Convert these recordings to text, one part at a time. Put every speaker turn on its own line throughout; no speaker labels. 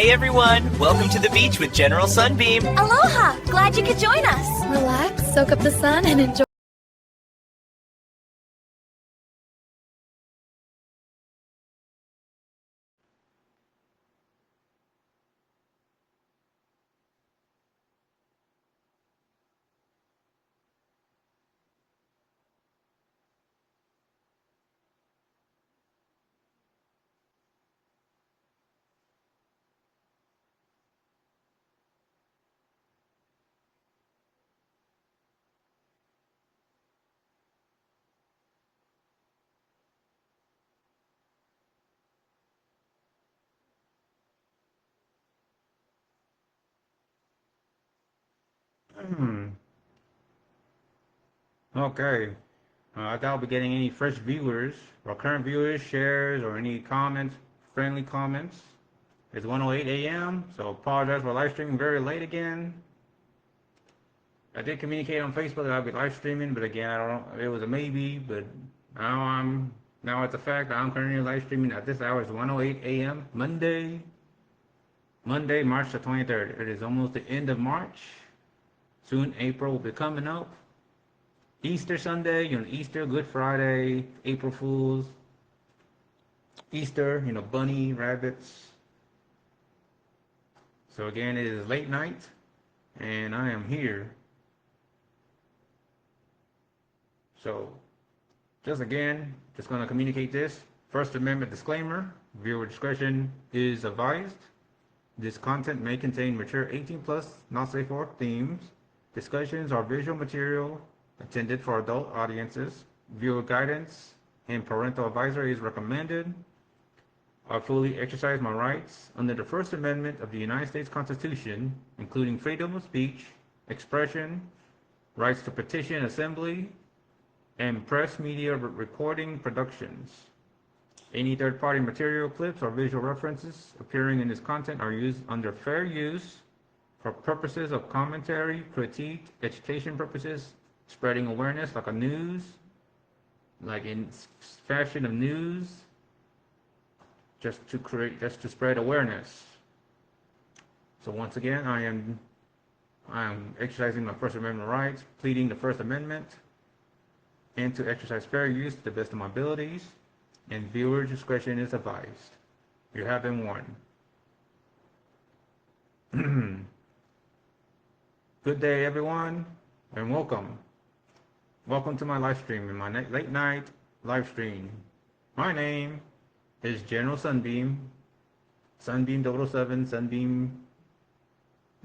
Hey everyone, welcome to the beach with General Sunbeam.
Aloha! Glad you could join us.
Relax, soak up the sun, and enjoy.
Okay. I doubt I'll be getting any fresh viewers or current viewers, shares, or any comments, friendly comments. It's 1:08 a.m., so apologize for live streaming very late again. I did communicate on Facebook that I'll be live streaming, but again, I don't know. It was a maybe, but now it's a fact. I'm currently live streaming at this hour. It's 1:08 a.m. Monday, March the 23rd. It is almost the end of March. Soon April will be coming up. Easter Sunday, Easter, Good Friday, April Fools, Easter, bunny, rabbits. So again, it is late night, and I am here. So, just going to communicate this. First Amendment disclaimer, viewer discretion is advised. This content may contain mature 18 plus, not safe for work themes, discussions or visual material intended for adult audiences. Viewer guidance and parental advisory is recommended. I fully exercise my rights under the First Amendment of the United States Constitution, including freedom of speech, expression, rights to petition, assembly, and press media recording productions. Any third-party material, clips, or visual references appearing in this content are used under fair use for purposes of commentary, critique, education purposes, spreading awareness like in fashion of news, just to spread awareness. So once again, I am exercising my First Amendment rights, pleading the First Amendment, and to exercise fair use to the best of my abilities, and viewer discretion is advised. You have been warned. Good day, everyone, and welcome. Welcome to my live stream, in my late night live stream. My name is General Sunbeam, Sunbeam 007, Sunbeam,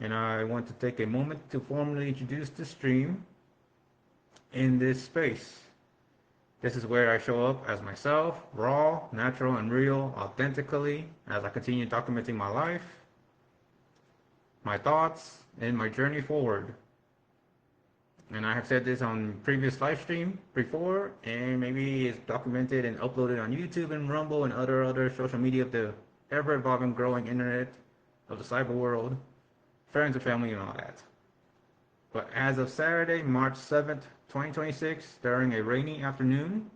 and I want to take a moment to formally introduce the stream in this space. This is where I show up as myself, raw, natural, and real, authentically, as I continue documenting my life, my thoughts, and my journey forward. And I have said this on previous live stream before, and maybe it's documented and uploaded on YouTube and Rumble and other social media of the ever-evolving, growing internet of the cyber world, friends and family and all that. But as of Saturday, March 7th, 2026, during a rainy afternoon,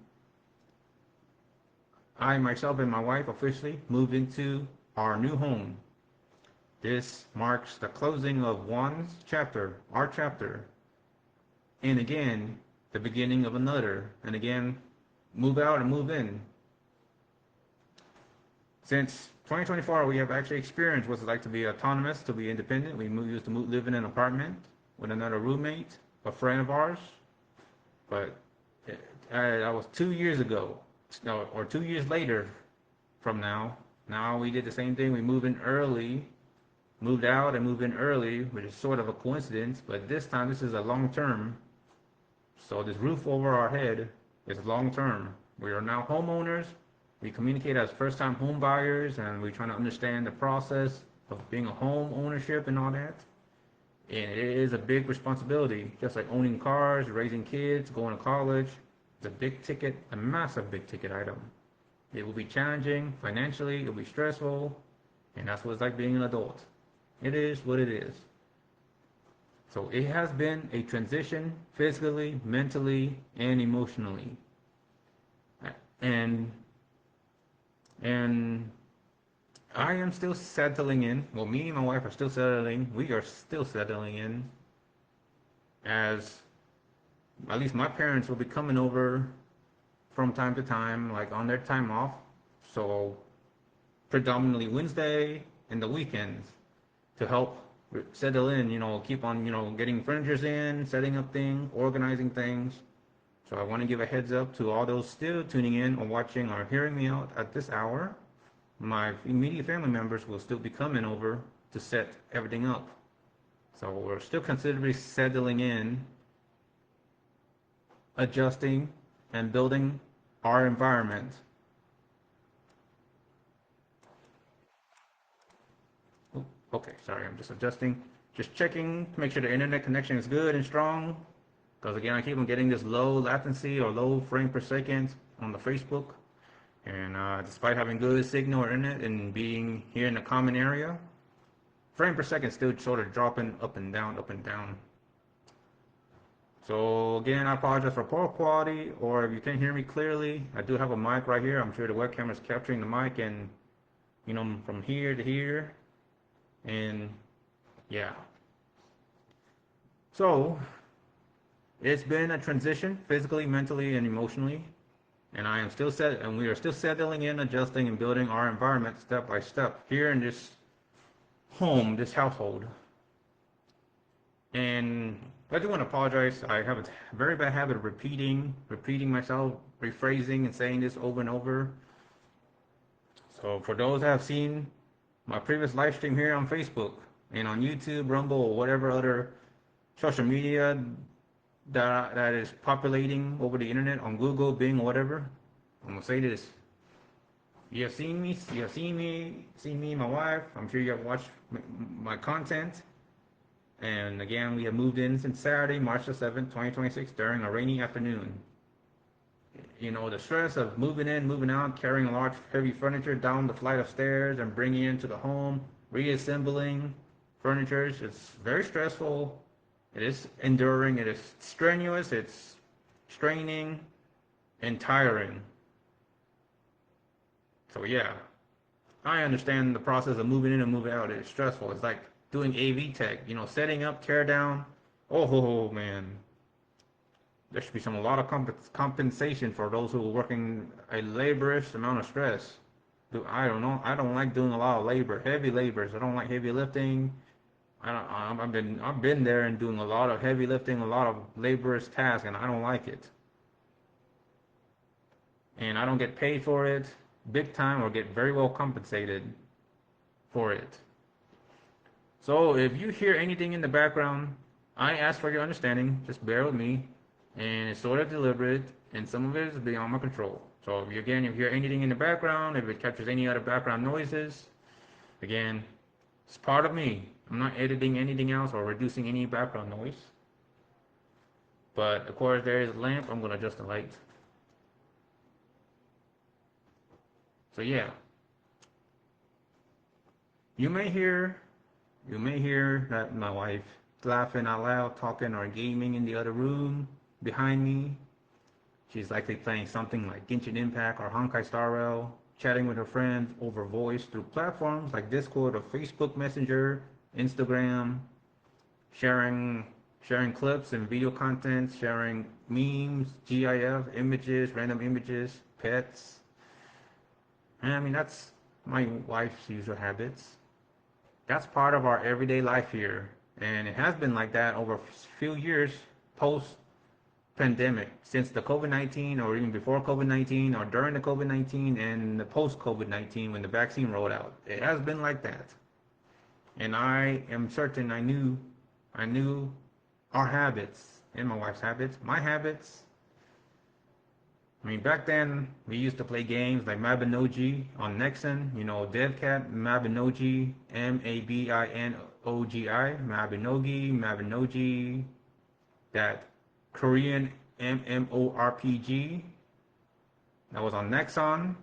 I myself and my wife officially moved into our new home. This marks the closing of our chapter, and again, the beginning of another, and again, move out and move in. Since 2024, we have actually experienced what it's like to be autonomous, to be independent. We used to live in an apartment with another roommate, a friend of ours, but that was 2 years ago, or 2 years later from now. Now we did the same thing. We moved out and moved in early, which is sort of a coincidence, but this time this is a long term. So this roof over our head is long term. We are now homeowners. We communicate as first time home buyers, and we're trying to understand the process of being a home ownership and all that. And it is a big responsibility, just like owning cars, raising kids, going to college. It's a big ticket, a massive big ticket item. It will be challenging financially, it will be stressful, and that's what it's like being an adult. It is what it is. So it has been a transition physically, mentally, and emotionally. And I am still settling in. Well, me and my wife are still settling. We are still settling in, as at least my parents will be coming over from time to time, like on their time off. So predominantly Wednesday and the weekends to help settle in, keep on, getting furnitures in, setting up things, organizing things. So I want to give a heads up to all those still tuning in or watching or hearing me out at this hour. My immediate family members will still be coming over to set everything up. So we're still considerably settling in, adjusting, and building our environment. Oh, okay, sorry, I'm just adjusting. Just checking to make sure the internet connection is good and strong. Because again, I keep on getting this low latency or low frame per second on the Facebook. And despite having good signal or internet and being here in a common area, frame per second still sort of dropping up and down, up and down. So again, I apologize for poor quality, or if you can't hear me clearly, I do have a mic right here. I'm sure the webcam is capturing the mic and, from here to here. And yeah. So it's been a transition physically, mentally, and emotionally. And we are still settling in, adjusting, and building our environment step by step here in this home, this household. And I do want to apologize. I have a very bad habit of repeating myself, rephrasing, and saying this over and over. So for those that have seen my previous live stream here on Facebook and on YouTube, Rumble, or whatever other social media that is populating over the internet on Google, Bing, or whatever, I'm gonna say this. You have seen me, my wife. I'm sure you have watched my content. And again, we have moved in since Saturday, March the 7th, 2026, during a rainy afternoon. The stress of moving in, moving out, carrying large, heavy furniture down the flight of stairs and bringing it into the home, reassembling furniture. It's very stressful. It is enduring. It is strenuous. It's straining and tiring. So yeah, I understand the process of moving in and moving out. It's stressful. It's like doing AV tech, setting up, tear down. Oh man, there should be a lot of compensation for those who are working a laborious amount of stress. I don't know. I don't like doing a lot of labor, heavy labors. I don't like heavy lifting. I've been there and doing a lot of heavy lifting, a lot of laborious tasks, and I don't like it. And I don't get paid for it big time or get very well compensated for it. So if you hear anything in the background, I ask for your understanding. Just bear with me. And it's sort of deliberate, and some of it is beyond my control. So if you hear anything in the background, if it captures any other background noises, again, it's part of me. I'm not editing anything else or reducing any background noise. But of course, there is a lamp. I'm going to adjust the light. So yeah, you may hear that my wife laughing out loud, talking or gaming in the other room behind me. She's likely playing something like Genshin Impact or Honkai Star Rail, chatting with her friends over voice through platforms like Discord or Facebook Messenger, Instagram, sharing clips and video content, sharing memes, GIF, images, random images, pets. And that's my wife's usual habits. That's part of our everyday life here. And it has been like that over a few years post-pandemic, since the COVID-19 or even before COVID-19 or during the COVID-19 and the post-COVID-19 when the vaccine rolled out. It has been like that. And I am certain I knew our habits and my wife's habits, my habits. Back then, we used to play games like Mabinogi on Nexon, DevCat, Mabinogi, Mabinogi, Mabinogi, that Korean MMORPG that was on Nexon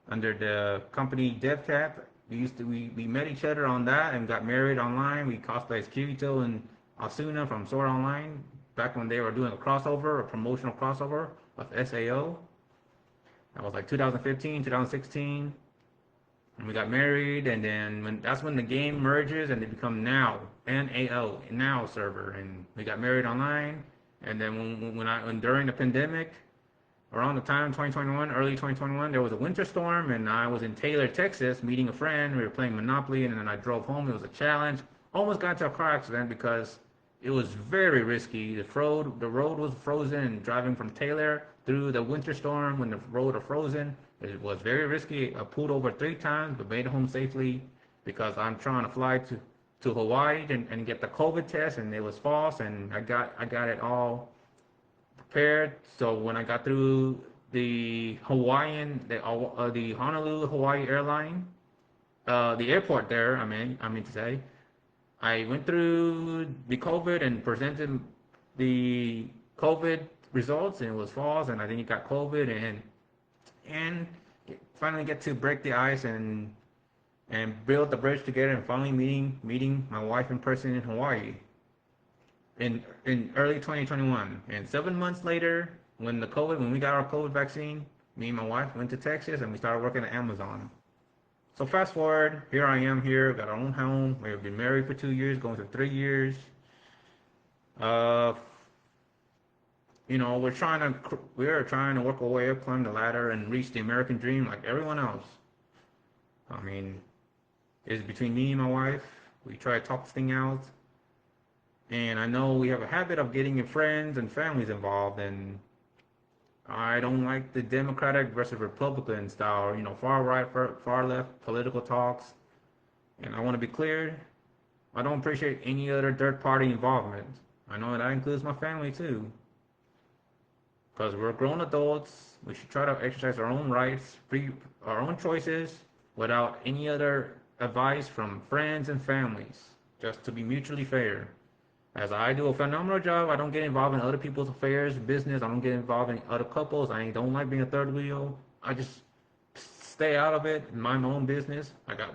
under the company DevCat. We met each other on that and got married online. We cosplayed as Kirito and Asuna from Sword Online back when they were doing a promotional crossover of SAO. That was like 2015, 2016. And we got married, and then that's when the game merges and they become Now, NAO, Now server. And we got married online. And then when during the pandemic, around the time 2021, early 2021, there was a winter storm, and I was in Taylor, Texas, meeting a friend. We were playing Monopoly, and then I drove home. It was a challenge. Almost got into a car accident because it was very risky. The road was frozen, and driving from Taylor through the winter storm when the road was frozen, it was very risky. I pulled over 3 times, but made it home safely because I'm trying to fly to Hawaii and get the COVID test, and it was false, and I got it all prepared. So when I got through the the Honolulu Hawaii airline, the airport there, I mean to say, I went through the COVID and presented the COVID results, and it was false, and I think it got COVID, and finally get to break the ice and build the bridge together, and finally meeting my wife in person in Hawaii in early 2021. And 7 months later, when we got our COVID vaccine, me and my wife went to Texas and we started working at Amazon. So fast forward, here I am here, got our own home. We've been married for 2 years, going to 3 years. We're trying to work our way up, climb the ladder, and reach the American dream like everyone else. I mean, it's between me and my wife. We try to talk this thing out. And I know we have a habit of getting friends and families involved, and I don't like the Democratic versus Republican style, far right, far left political talks. And I want to be clear, I don't appreciate any other third party involvement. I know that includes my family too. Because we're grown adults, we should try to exercise our own rights, our own choices, without any other advice from friends and families, just to be mutually fair. As I do a phenomenal job, I don't get involved in other people's affairs, business. I don't get involved in other couples. I don't like being a third wheel. I just stay out of it and mind my own business. I got,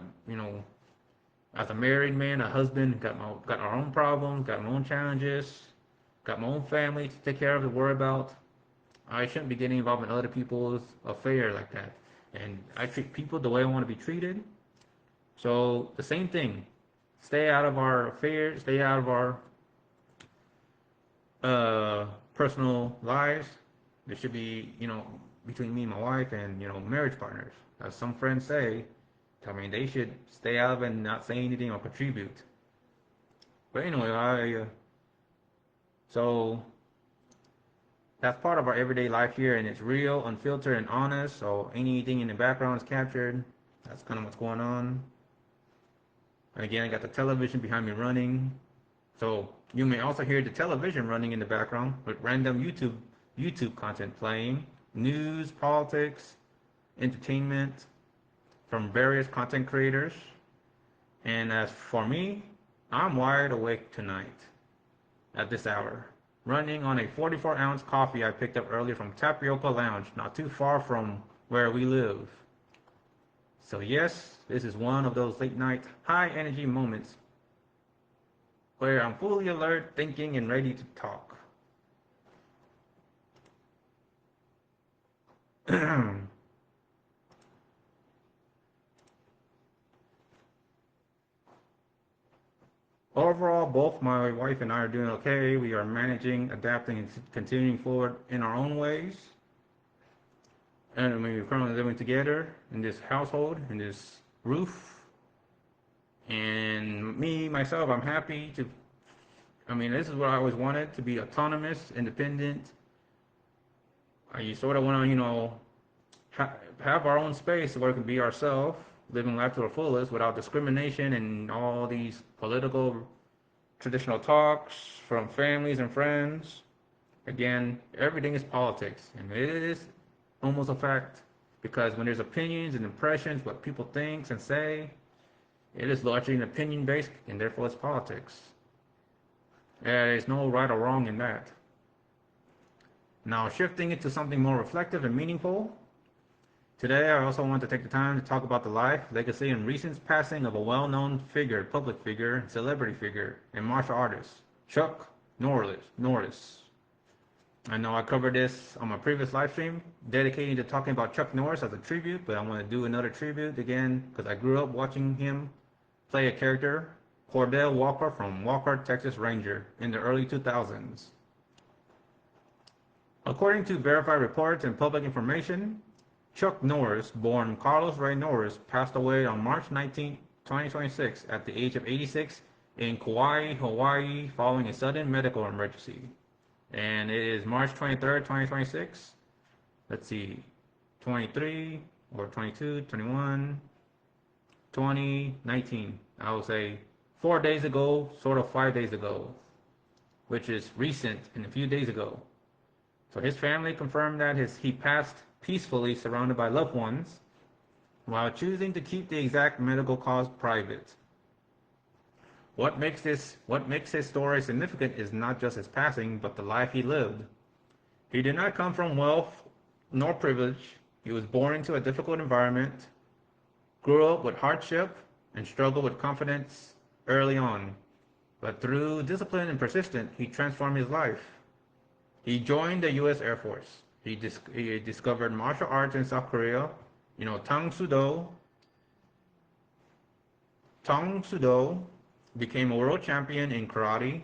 as a married man, a husband, got our own problems, got my own challenges, got my own family to take care of and worry about. I shouldn't be getting involved in other people's affairs like that. And I treat people the way I want to be treated. So the same thing. Stay out of our affairs. Stay out of our personal lives. There should be, between me and my wife and, marriage partners. As some friends say, they should stay out of it and not say anything or contribute. But anyway, so that's part of our everyday life here, and it's real, unfiltered, and honest. So anything in the background is captured. That's kind of what's going on. And again, I got the television behind me running. So you may also hear the television running in the background with random YouTube content playing, news, politics, entertainment from various content creators. And as for me, I'm wide awake tonight at this hour, running on a 44-ounce coffee I picked up earlier from Tapioca Lounge, not too far from where we live. So yes, this is one of those late night high energy moments where I'm fully alert, thinking, and ready to talk. Overall, both my wife and I are doing okay. We are managing, adapting, and continuing forward in our own ways. And we're currently living together in this household, in this roof. And myself, I'm happy to, this is what I always wanted, to be autonomous, independent. You sort of want to, have our own space where we can be ourselves, living life to the fullest without discrimination and all these political, traditional talks from families and friends. Again, everything is politics, and it is almost a fact, because when there's opinions and impressions, what people think and say, it is largely an opinion based, and therefore it's politics. There's no right or wrong in that. Now, shifting it to something more reflective and meaningful, today I also want to take the time to talk about the life, legacy, and recent passing of a well-known figure, public figure, celebrity figure, and martial artist, Chuck Norris. I know I covered this on my previous live stream, dedicating to talking about Chuck Norris as a tribute, but I want to do another tribute again because I grew up watching him play a character, Cordell Walker from Walker, Texas Ranger, in the early 2000s. According to verified reports and public information, Chuck Norris, born Carlos Ray Norris, passed away on March 19, 2026 at the age of 86 in Kauai, Hawaii, following a sudden medical emergency. And it is March 23rd, 2026. Let's see, 23 or 22, 21, 20, 19. I would say 4 days ago, sort of 5 days ago, which is recent and a few days ago. So his family confirmed that he passed peacefully surrounded by loved ones while choosing to keep the exact medical cause private. What makes his story significant is not just his passing, but the life he lived. He did not come from wealth nor privilege. He was born into a difficult environment, grew up with hardship, and struggled with confidence early on. But through discipline and persistence, he transformed his life. He joined the U.S. Air Force. He discovered martial arts in South Korea, Tang Sudo, became a world champion in karate,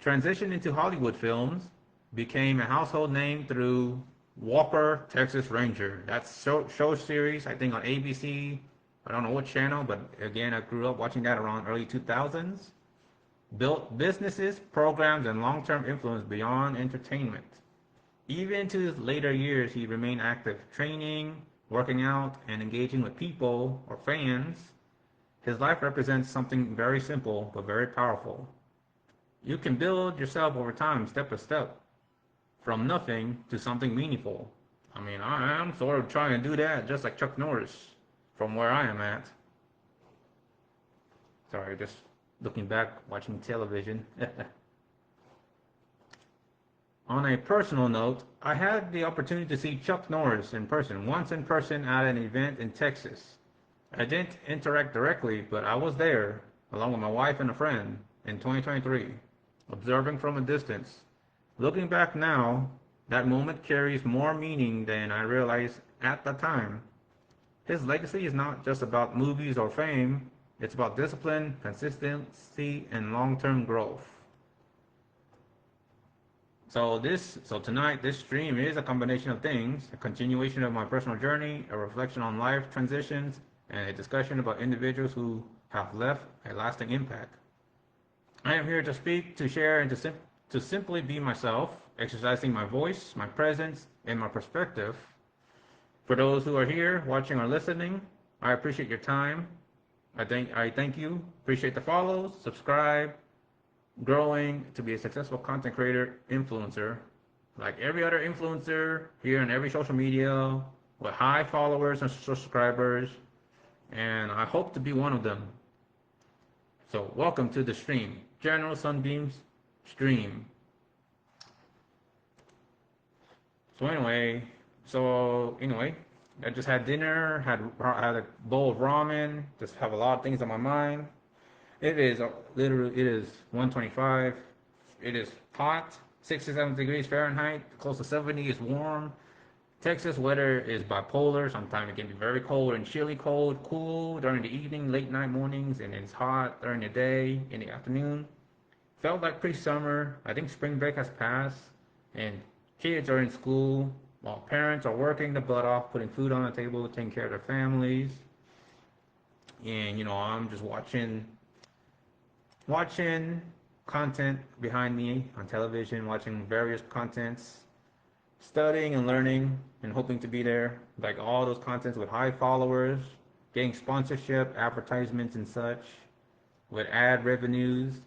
transitioned into Hollywood films, became a household name through Walker, Texas Ranger. That's show series, I think on ABC. I don't know what channel, but again, I grew up watching that around early 2000s. Built businesses, programs, and long-term influence beyond entertainment. Even into his later years, he remained active, training, working out, and engaging with people or fans. His life represents something very simple but very powerful. You can build yourself over time, step by step, from nothing to something meaningful. I mean, I am sort of trying to do that, just like Chuck Norris, from where I am at. Sorry, just looking back, watching television. On a personal note, I had the opportunity to see Chuck Norris in person, once in person at an event in Texas. I didn't interact directly, but I was there, along with my wife and a friend, in 2023, observing from a distance. Looking back now, that moment carries more meaning than I realized at the time. His legacy is not just about movies or fame, it's about discipline, consistency, and long-term growth. So tonight, this stream is a combination of things, a continuation of my personal journey, a reflection on life transitions, and a discussion about individuals who have left a lasting impact. I am here to speak, to share, and to simply be myself, exercising my voice, my presence, and my perspective. For those who are here, watching or listening, I appreciate your time. I thank you. Appreciate the follows, subscribe, growing to be a successful content creator, influencer, like every other influencer here on every social media, with high followers and subscribers, and I hope to be one of them. So welcome to the stream, General Sunbeam's stream. So anyway, I just had dinner, had a bowl of ramen, just have a lot of things on my mind. It is 125. It is hot, 67 degrees Fahrenheit, close to 70 is warm. Texas weather is bipolar. Sometimes it can be very cold and chilly cold, cool during the evening, late night mornings, and it's hot during the day, in the afternoon. Felt like pre-summer. I think spring break has passed, and kids are in school, while parents are working their butt off, putting food on the table, taking care of their families. And I'm just watching content behind me on television, watching various contents, studying and learning and hoping to be there, like all those contents with high followers, getting sponsorship, advertisements and such, with ad revenues.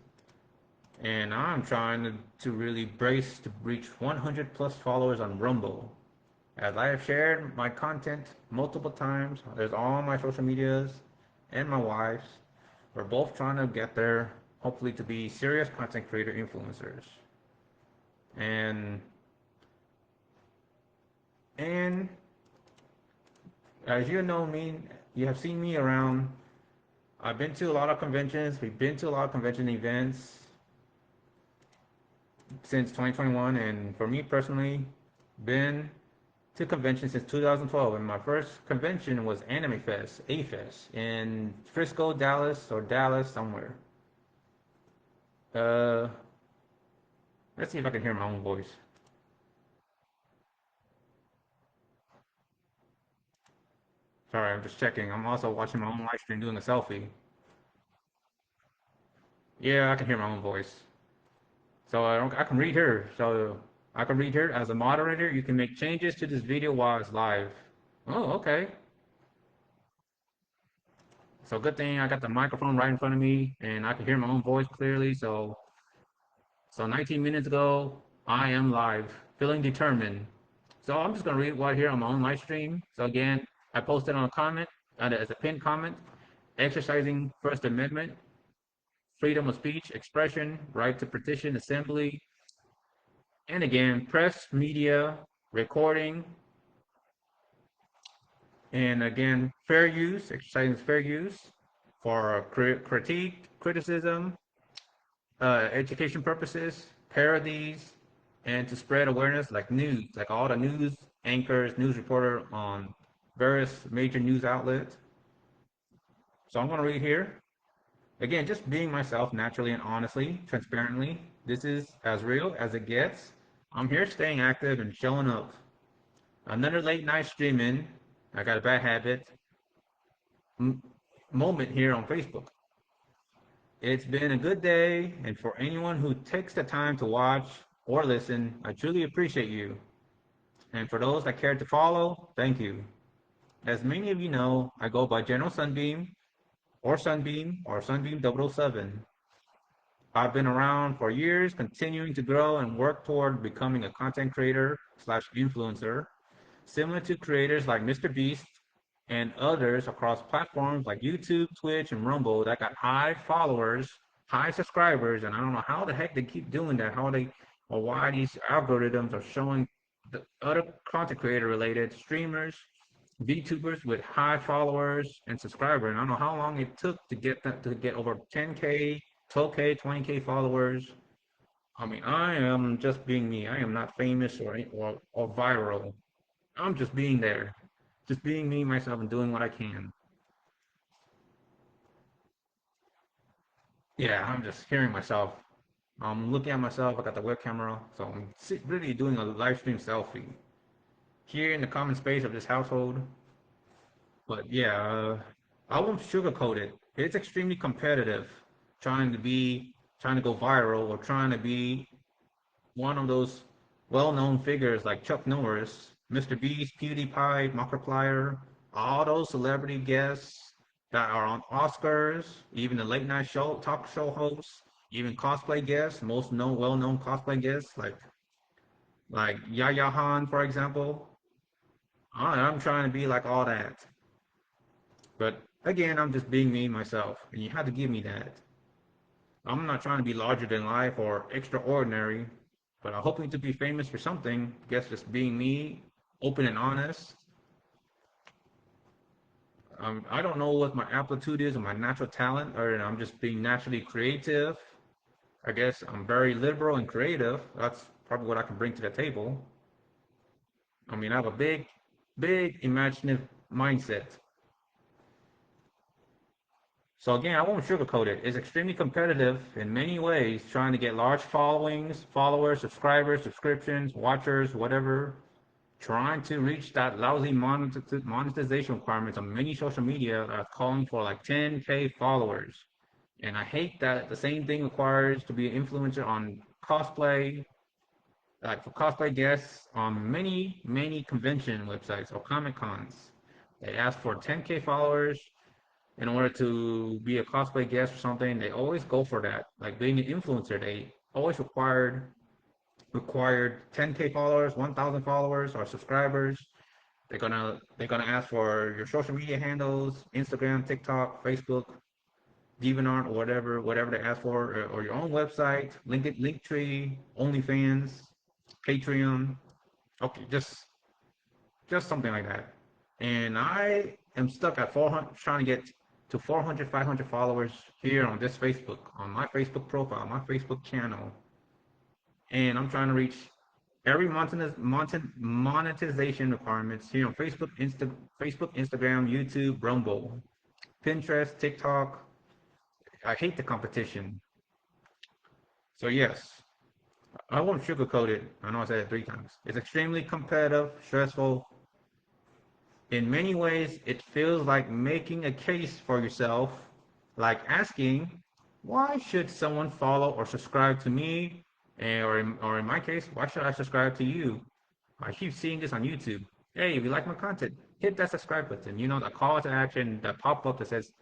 And I'm trying to really brace to reach 100 plus followers on Rumble. As I have shared my content multiple times, there's all my social medias and my wife's. We're both trying to get there, hopefully to be serious content creator influencers. And as you know me, you have seen me around. I've been to a lot of conventions. We've been to a lot of convention events. since 2021, and for me personally, been to conventions since 2012. And my first convention was Anime Fest, A Fest, in Frisco, Dallas, or Dallas somewhere. Uh, let's see if I can hear my own voice. Sorry, I'm just checking. I'm also watching my own live stream doing a selfie. Yeah, I can hear my own voice. So I can read her. So I can read her as a moderator. You can make changes to this video while it's live. Oh, okay. So good thing I got the microphone right in front of me and I can hear my own voice clearly. So 19 minutes ago, I am live, feeling determined. So I'm just gonna read what here on my own live stream. So again, I posted on a comment as a pinned comment, exercising First Amendment, freedom of speech, expression, right to petition, assembly, and again, press, media, recording, and again, fair use, exercising fair use for critique, criticism, education purposes, parodies, and to spread awareness like news, like all the news anchors, news reporter on various major news outlets. So I'm going to read here. Again, just being myself naturally and honestly, transparently. This is as real as it gets. I'm here staying active and showing up. Another late night streaming. I got a bad habit. M- Moment here on Facebook. It's been a good day, and for anyone who takes the time to watch or listen, I truly appreciate you. And for those that care to follow, thank you. As many of you know, I go by General Sunbeam or Sunbeam 007. I've been around for years, continuing to grow and work toward becoming a content creator slash influencer, similar to creators like Mr. Beast and others across platforms like YouTube, Twitch, and Rumble that got high followers, high subscribers, and I don't know how the heck they keep doing that, how they or why these algorithms are showing the other content creator related streamers, VTubers with high followers and subscribers. And I don't know how long it took to get that to get over 10K, 12K, 20K followers. I mean, I am just being me. I am not famous or viral. I'm just being there, just being me, myself, and doing what I can. Yeah, I'm just hearing myself. I'm looking at myself. I got the web camera, so I'm really doing a live stream selfie here in the common space of this household. But yeah, I won't sugarcoat it. It's extremely competitive, trying to go viral, or trying to be one of those well-known figures like Chuck Norris, Mr. Beast, PewDiePie, Markiplier, all those celebrity guests that are on Oscars, even the late night show talk show hosts, even cosplay guests, most known well-known cosplay guests like Yaya Han, for example. I'm trying to be like all that. But again, I'm just being me myself, and you have to give me that. I'm not trying to be larger than life or extraordinary, but I'm hoping to be famous for something. I guess just being me, open and honest. I don't know what my aptitude is or my natural talent, or I'm just being naturally creative. I guess I'm very liberal and creative. That's probably what I can bring to the table. I mean, I have a big imaginative mindset. So again, I won't sugarcoat it. It's extremely competitive in many ways, trying to get large followings, followers, subscribers, subscriptions, watchers, whatever, trying to reach that lousy monetization requirements on many social media that are calling for like 10K followers. And I hate that the same thing requires to be an influencer on cosplay, like for cosplay guests on many convention websites or Comic Cons. They ask for 10K followers, in order to be a cosplay guest or something, they always go for that. Like being an influencer, they always required 10K followers, 1,000 followers or subscribers. They're gonna ask for your social media handles, Instagram, TikTok, Facebook, DeviantArt, or whatever they ask for, or your own website, Linktree, OnlyFans, Patreon. Okay, just something like that. And I am stuck at 400, trying to get to 400, 500 followers here on this Facebook, on my Facebook profile, my Facebook channel. and I'm trying to reach every monetization requirements here on Facebook, Instagram, YouTube, Rumble, Pinterest, TikTok. I hate the competition. So yes, I won't sugarcoat it. I know I said it 3 times. It's extremely competitive, stressful. In many ways, it feels like making a case for yourself, like asking, why should someone follow or subscribe to me? Or in my case, why should I subscribe to you? I keep seeing this on YouTube. Hey, if you like my content, hit that subscribe button. You know, the call to action, that pop up that says,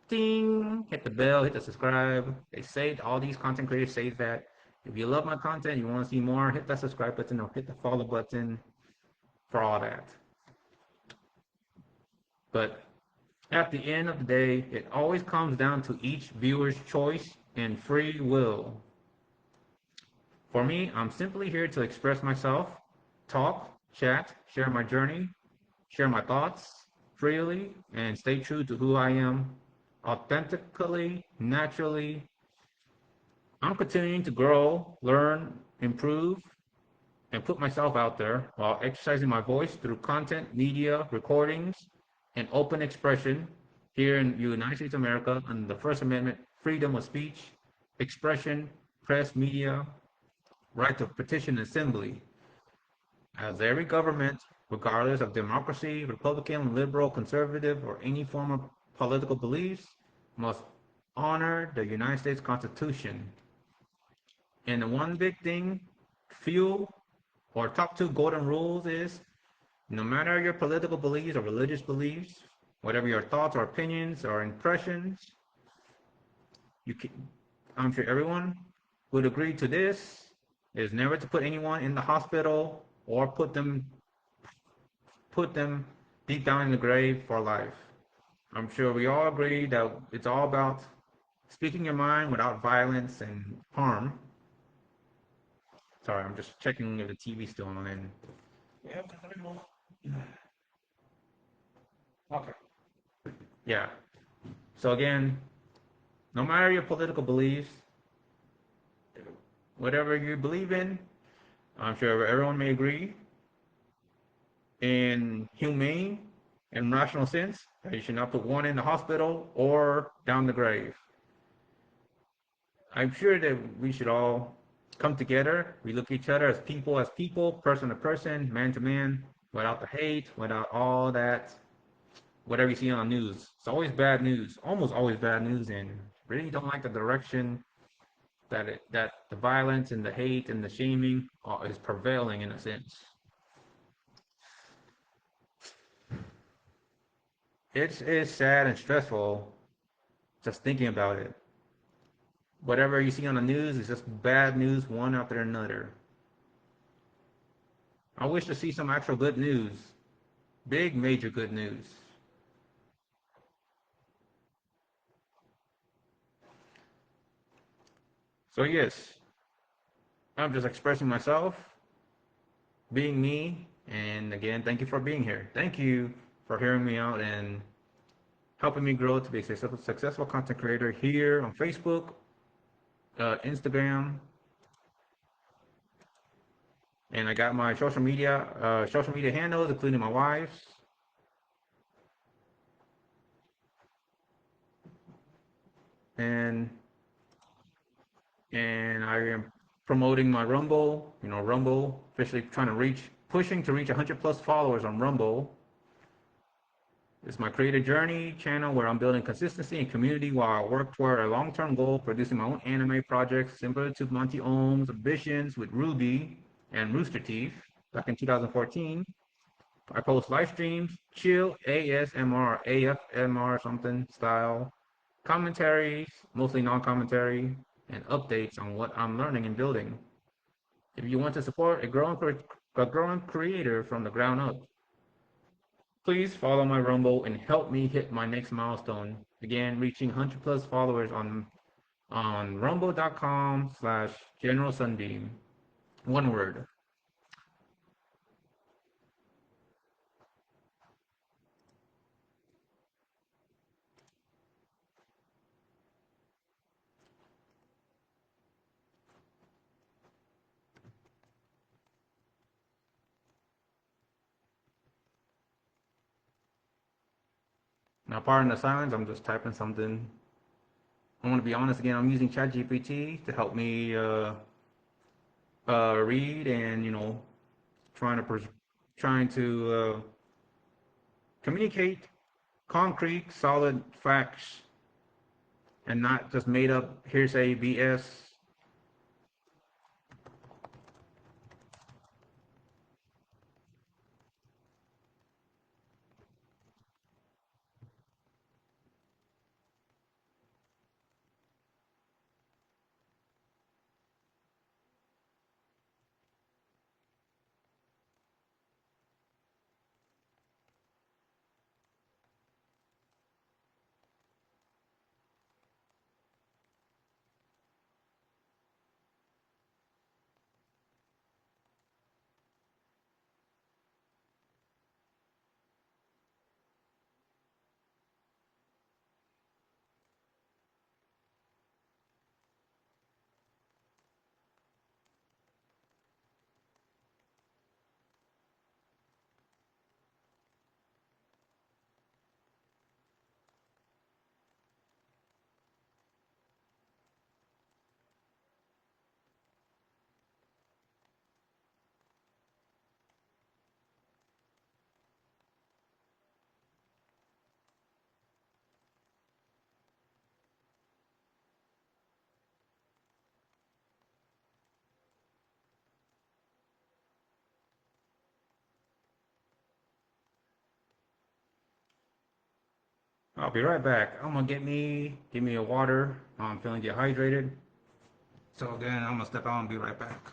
ding, hit the bell, hit the subscribe. They say all these content creators say that. If you love my content, you want to see more, hit that subscribe button or hit the follow button for all that. But at the end of the day, it always comes down to each viewer's choice and free will. For me, I'm simply here to express myself, talk, chat, share my journey, share my thoughts freely, and stay true to who I am authentically, naturally. I'm continuing to grow, learn, improve, and put myself out there while exercising my voice through content, media, recordings, and open expression here in the United States of America under the First Amendment, freedom of speech, expression, press, media, right to petition assembly. As every government, regardless of democracy, Republican, liberal, conservative, or any form of political beliefs, must honor the United States Constitution. And the one big thing, few or top 2 golden rules is no matter your political beliefs or religious beliefs, whatever your thoughts or opinions or impressions, you can, I'm sure everyone would agree to this, is never to put anyone in the hospital or put them deep down in the grave for life. I'm sure we all agree that it's all about speaking your mind without violence and harm. Sorry, I'm just checking if the TV's still on. And yeah, okay. Yeah. So again, no matter your political beliefs, whatever you believe in, I'm sure everyone may agree in humane and rational sense that you should not put one in the hospital or down the grave. I'm sure that we should all come together. We look at each other as people, person to person, man to man, without the hate, without all that, whatever you see on the news. It's always bad news, almost always bad news, and really don't like the direction that the violence and the hate and the shaming is prevailing in a sense. It's sad and stressful just thinking about it. Whatever you see on the news is just bad news, one after another. I wish to see some actual good news, big major good news. So yes, I'm just expressing myself, being me, and again, thank you for being here. Thank you for hearing me out and helping me grow to be a successful content creator here on Facebook, Instagram, and I got my social media handles, including my wife's, and I am promoting my Rumble. You know, Rumble officially pushing to reach 100 plus followers on Rumble. It's my creator journey channel where I'm building consistency and community while I work toward a long-term goal, producing my own anime projects similar to Monty Ohm's ambitions with Ruby and Rooster Teeth back in 2014. I post live streams, chill ASMR, AFMR something style, commentaries, mostly non-commentary, and updates on what I'm learning and building. If you want to support a growing creator from the ground up, please follow my Rumble and help me hit my next milestone. Again, reaching 100 plus followers on rumble.com/General Sunbeam. One word. Now, pardon the silence, I'm just typing something. I want to be honest again, I'm using ChatGPT to help me read and, trying to, trying to communicate concrete, solid facts and not just made up hearsay BS. I'll be right back. I'm gonna give me a water. I'm feeling dehydrated. So then I'm gonna step out and be right back.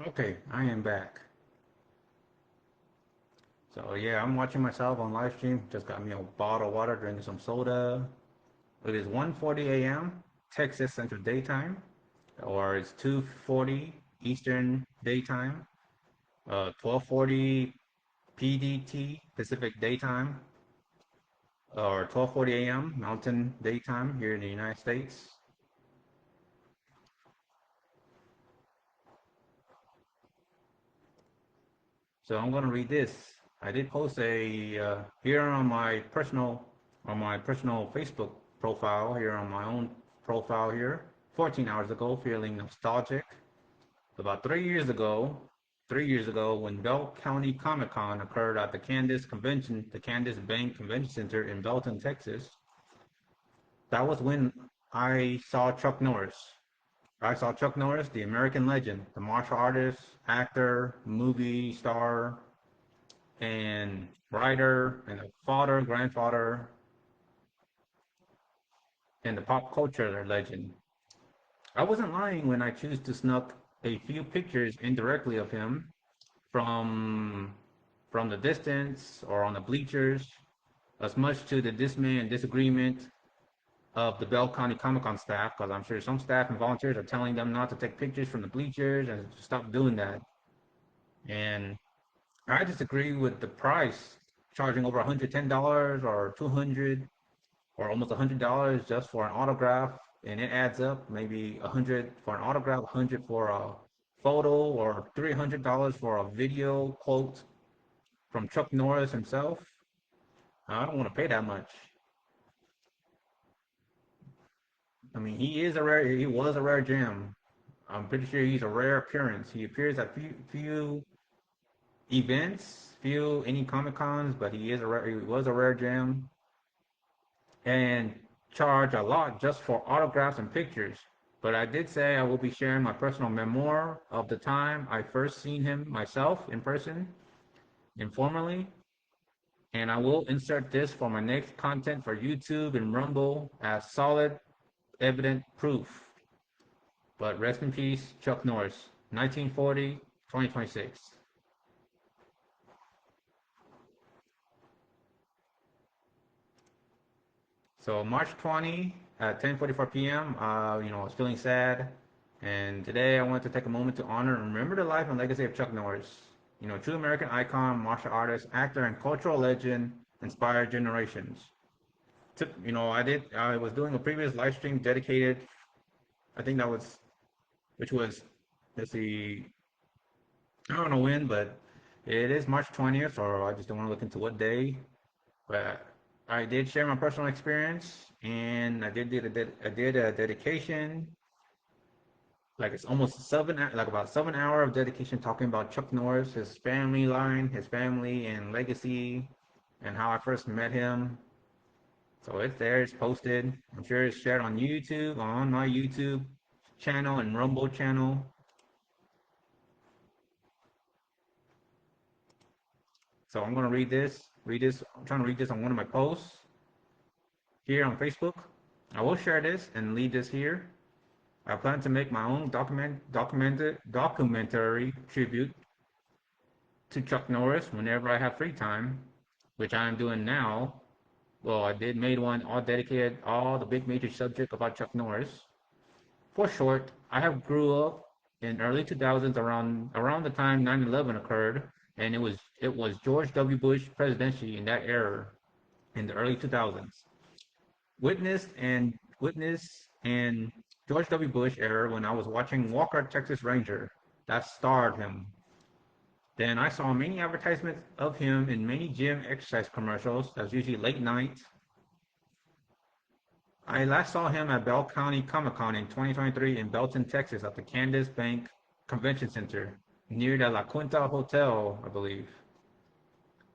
Okay, I am back. So yeah, I'm watching myself on live stream. Just got me a bottle of water, drinking some soda. It is 1:40 a.m. Texas Central Daytime, or it's 2:40 Eastern Daytime, 12:40 PDT Pacific Daytime, or 12:40 a.m. Mountain Daytime here in the United States. So I'm gonna read this. I did post a here on my personal Facebook profile here on my own profile here 14 hours ago, feeling nostalgic. About 3 years ago, when Bell County Comic Con occurred at the Candice Bank Convention Center in Belton, Texas, that was when I saw Chuck Norris. I saw Chuck Norris, the American legend, the martial artist, actor, movie star, and writer, and a father, grandfather, and the pop culture legend. I wasn't lying when I chose to snuck a few pictures indirectly of him from from the distance or on the bleachers, as much to the dismay and disagreement of the Bell County Comic Con staff, because I'm sure some staff and volunteers are telling them not to take pictures from the bleachers and to stop doing that. And I disagree with the price charging over $110 or 200 or almost $100 just for an autograph, and it adds up. Maybe 100 for an autograph, 100 for a photo, or $300 for a video quote from Chuck Norris himself. I don't want to pay that much. I mean, he was a rare gem. I'm pretty sure he's a rare appearance. He appears at few events, few any Comic Cons, but he was a rare gem, and charge a lot just for autographs and pictures. But I did say I will be sharing my personal memoir of the time I first seen him myself in person, informally, and I will insert this for my next content for YouTube and Rumble as solid, evident proof. But rest in peace, Chuck Norris, 1940, 2026. So March 20 at 10:44 p.m. I was feeling sad, and today I wanted to take a moment to honor and remember the life and legacy of Chuck Norris. True American icon, martial artist, actor, and cultural legend, inspired generations. I was doing a previous live stream dedicated. I think that was, which was, let's see, I don't know when, but it is March 20th, or I just don't want to look into what day. But I did share my personal experience, and I did a dedication, like it's almost like about 7 hour of dedication talking about Chuck Norris, his family line, his family and legacy, and how I first met him. So it's there, it's posted. I'm sure it's shared on YouTube, on my YouTube channel and Rumble channel. So I'm gonna read this. I'm trying to read this on one of my posts here on Facebook. I will share this and leave this here. I plan to make my own documentary tribute to Chuck Norris whenever I have free time, which I am doing now. Well, I did made one all dedicated all the big major subject about Chuck Norris. For short, I have grew up in early 2000s around the time 9/11 occurred, and it was George W. Bush presidency in that era in the early 2000s. Witnessed and George W. Bush era when I was watching Walker Texas Ranger that starred him. Then I saw many advertisements of him in many gym exercise commercials. That's usually late night. I last saw him at Bell County Comic Con in 2023 in Belton, Texas, at the Candace Bank Convention Center near the La Quinta Hotel, I believe.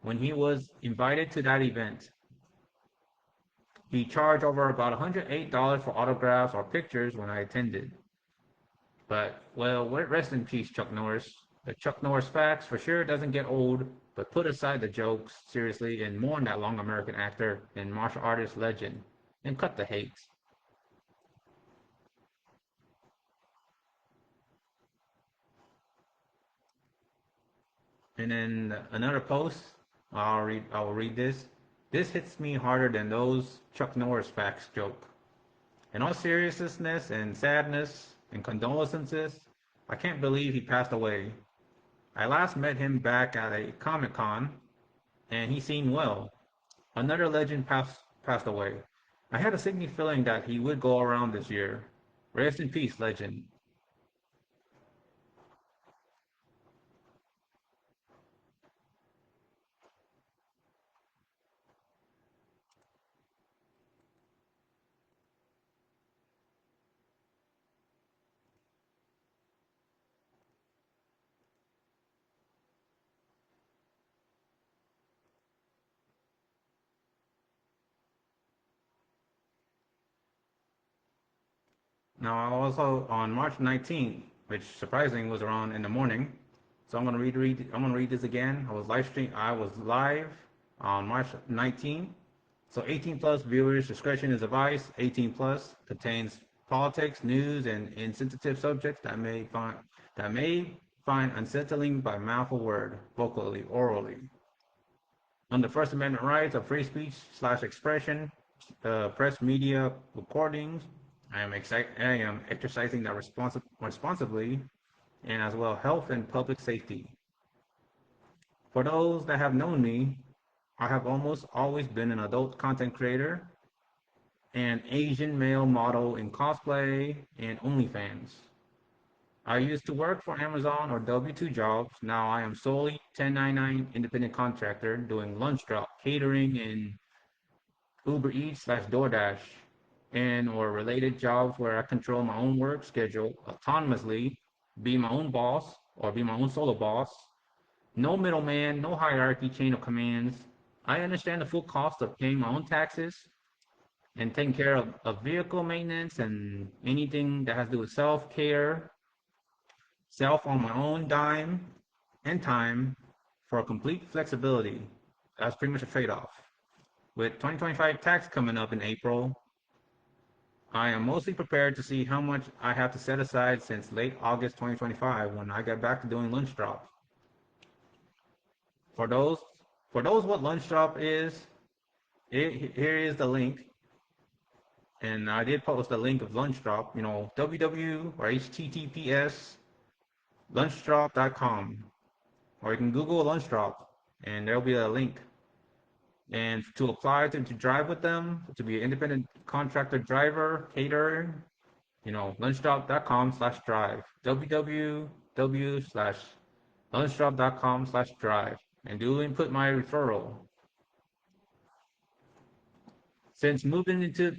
When he was invited to that event, he charged over about $108 for autographs or pictures when I attended. But, well, rest in peace, Chuck Norris. The Chuck Norris facts for sure doesn't get old, but put aside the jokes, seriously, and mourn that long American actor and martial artist legend, and cut the hate. And then another post, I will read this. This hits me harder than those Chuck Norris facts joke. In all seriousness and sadness and condolences, I can't believe he passed away. I last met him back at a Comic Con, and he seemed well. Another legend passed away. I had a sinking feeling that he would go around this year. Rest in peace, legend. Now, also on March 19th, which surprisingly was around in the morning, so I'm gonna read this again. I was live on March 19th. So 18 plus viewers, discretion is advised. 18 plus contains politics, news, and insensitive subjects that may find unsettling by mouth or word, vocally, orally. On the First Amendment rights of free speech slash expression, press media recordings, I am exercising that responsibly, and as well health and public safety. For those that have known me, I have almost always been an adult content creator and Asian male model in cosplay and OnlyFans. I used to work for Amazon or W-2 jobs. Now I am solely 1099 independent contractor doing lunch drop, catering, and Uber Eats slash DoorDash, and or related jobs where I control my own work schedule autonomously, be my own boss or be my own solo boss. No middleman, no hierarchy, chain of commands. I understand the full cost of paying my own taxes and taking care of vehicle maintenance and anything that has to do with self-care, self on my own dime and time for complete flexibility. That's pretty much a trade-off. With 2025 tax coming up in April, I am mostly prepared to see how much I have to set aside since late August 2025 when I get back to doing lunch drop. For those, for those what lunch drop is, here is the link. And I did post a link of lunch drop, www or https lunchdrop.com, or you can Google lunch drop and there'll be a link. And to apply to drive with them, to be an independent contractor driver, caterer, lunchdrop.com/drive, www.lunchdrop.com/drive, and do input my referral. Since moving into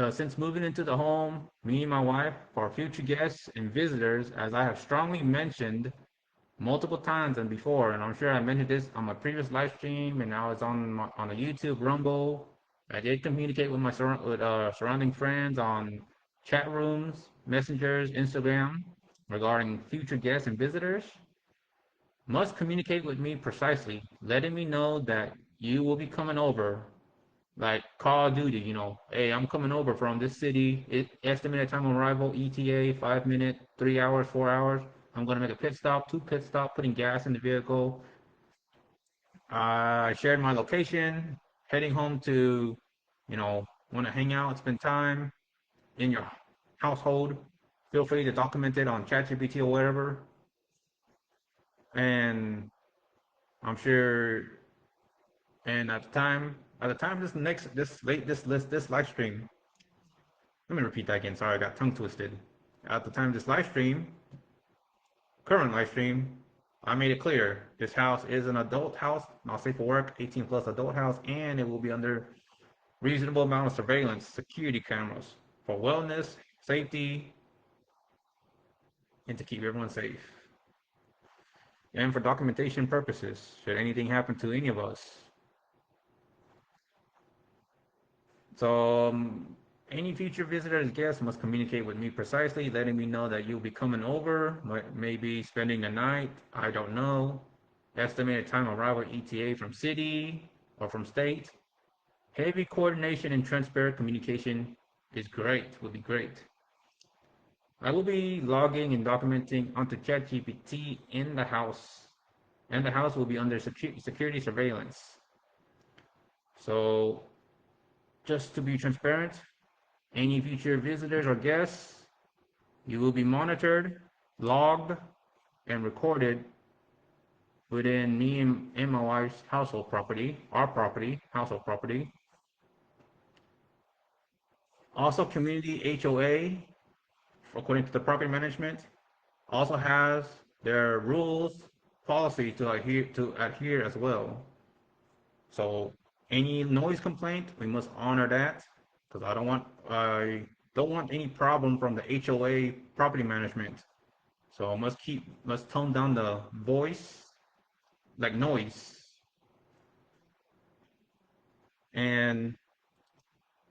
since moving into the home, me and my wife, for future guests and visitors, as I have strongly mentioned multiple times and before, and I'm sure I mentioned this on my previous live stream, and now it's on the YouTube Rumble. I did communicate with my surrounding friends on chat rooms, messengers, Instagram regarding future guests and visitors. Must communicate with me precisely, letting me know that you will be coming over, like Call of Duty. Hey, I'm coming over from this city. Estimated time of arrival, ETA, 5 minute, 3 hours, 4 hours. I'm gonna make a pit stop, two pit stop, putting gas in the vehicle. I shared my location, heading home to, want to hang out, spend time in your household. Feel free to document it on ChatGPT or whatever. And I'm sure, and at the time this live stream, let me repeat that again. Sorry, I got tongue twisted. At the time of this live stream, current live stream, I made it clear this house is an adult house, not safe for work, 18 plus adult house, and it will be under reasonable amount of surveillance, security cameras for wellness, safety, and to keep everyone safe. And for documentation purposes, should anything happen to any of us. So, any future visitors, guests must communicate with me precisely, letting me know that you'll be coming over, maybe spending the night. I don't know. Estimated time of arrival ETA from city or from state. Heavy coordination and transparent communication is great, would be great. I will be logging and documenting onto ChatGPT in the house, and the house will be under security surveillance. So, just to be transparent, any future visitors or guests, you will be monitored, logged, and recorded within me and my wife's household property, our property, household property. Also, community HOA, according to the property management, also has their rules, policy to adhere as well. So any noise complaint, we must honor that because I don't want any problem from the HOA property management. So must tone down the voice like noise. And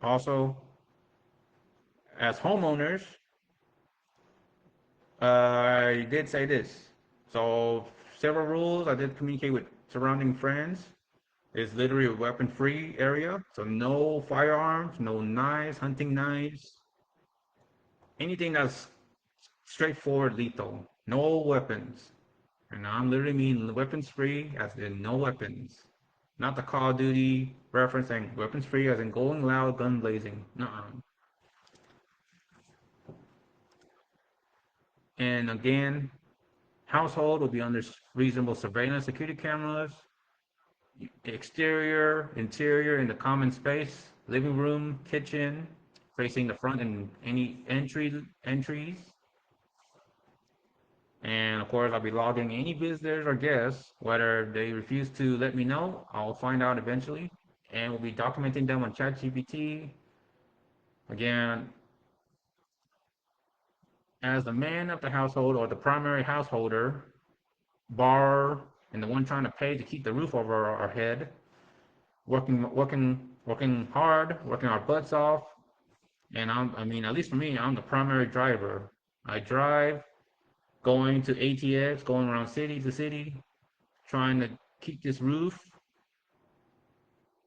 also as homeowners, I did say this. So several rules I did communicate with surrounding friends. It's literally a weapon-free area, so no firearms, no knives, hunting knives, anything that's straightforward lethal. No weapons. And I'm literally mean weapons-free as in no weapons. Not the Call of Duty referencing weapons-free as in going loud, gun blazing. Nuh-uh. And again, household will be under reasonable surveillance, security cameras. exterior, interior in the common space, living room, kitchen, facing the front and any entries. And of course, I'll be logging any visitors or guests, whether they refuse to let me know, I'll find out eventually. And we'll be documenting them on ChatGPT. Again, as the man of the household or the primary householder, bar, and the one trying to pay to keep the roof over our head, working hard, working our butts off. And I mean, at least for me, I'm the primary driver. I drive, going to ATX, going around city to city, trying to keep this roof,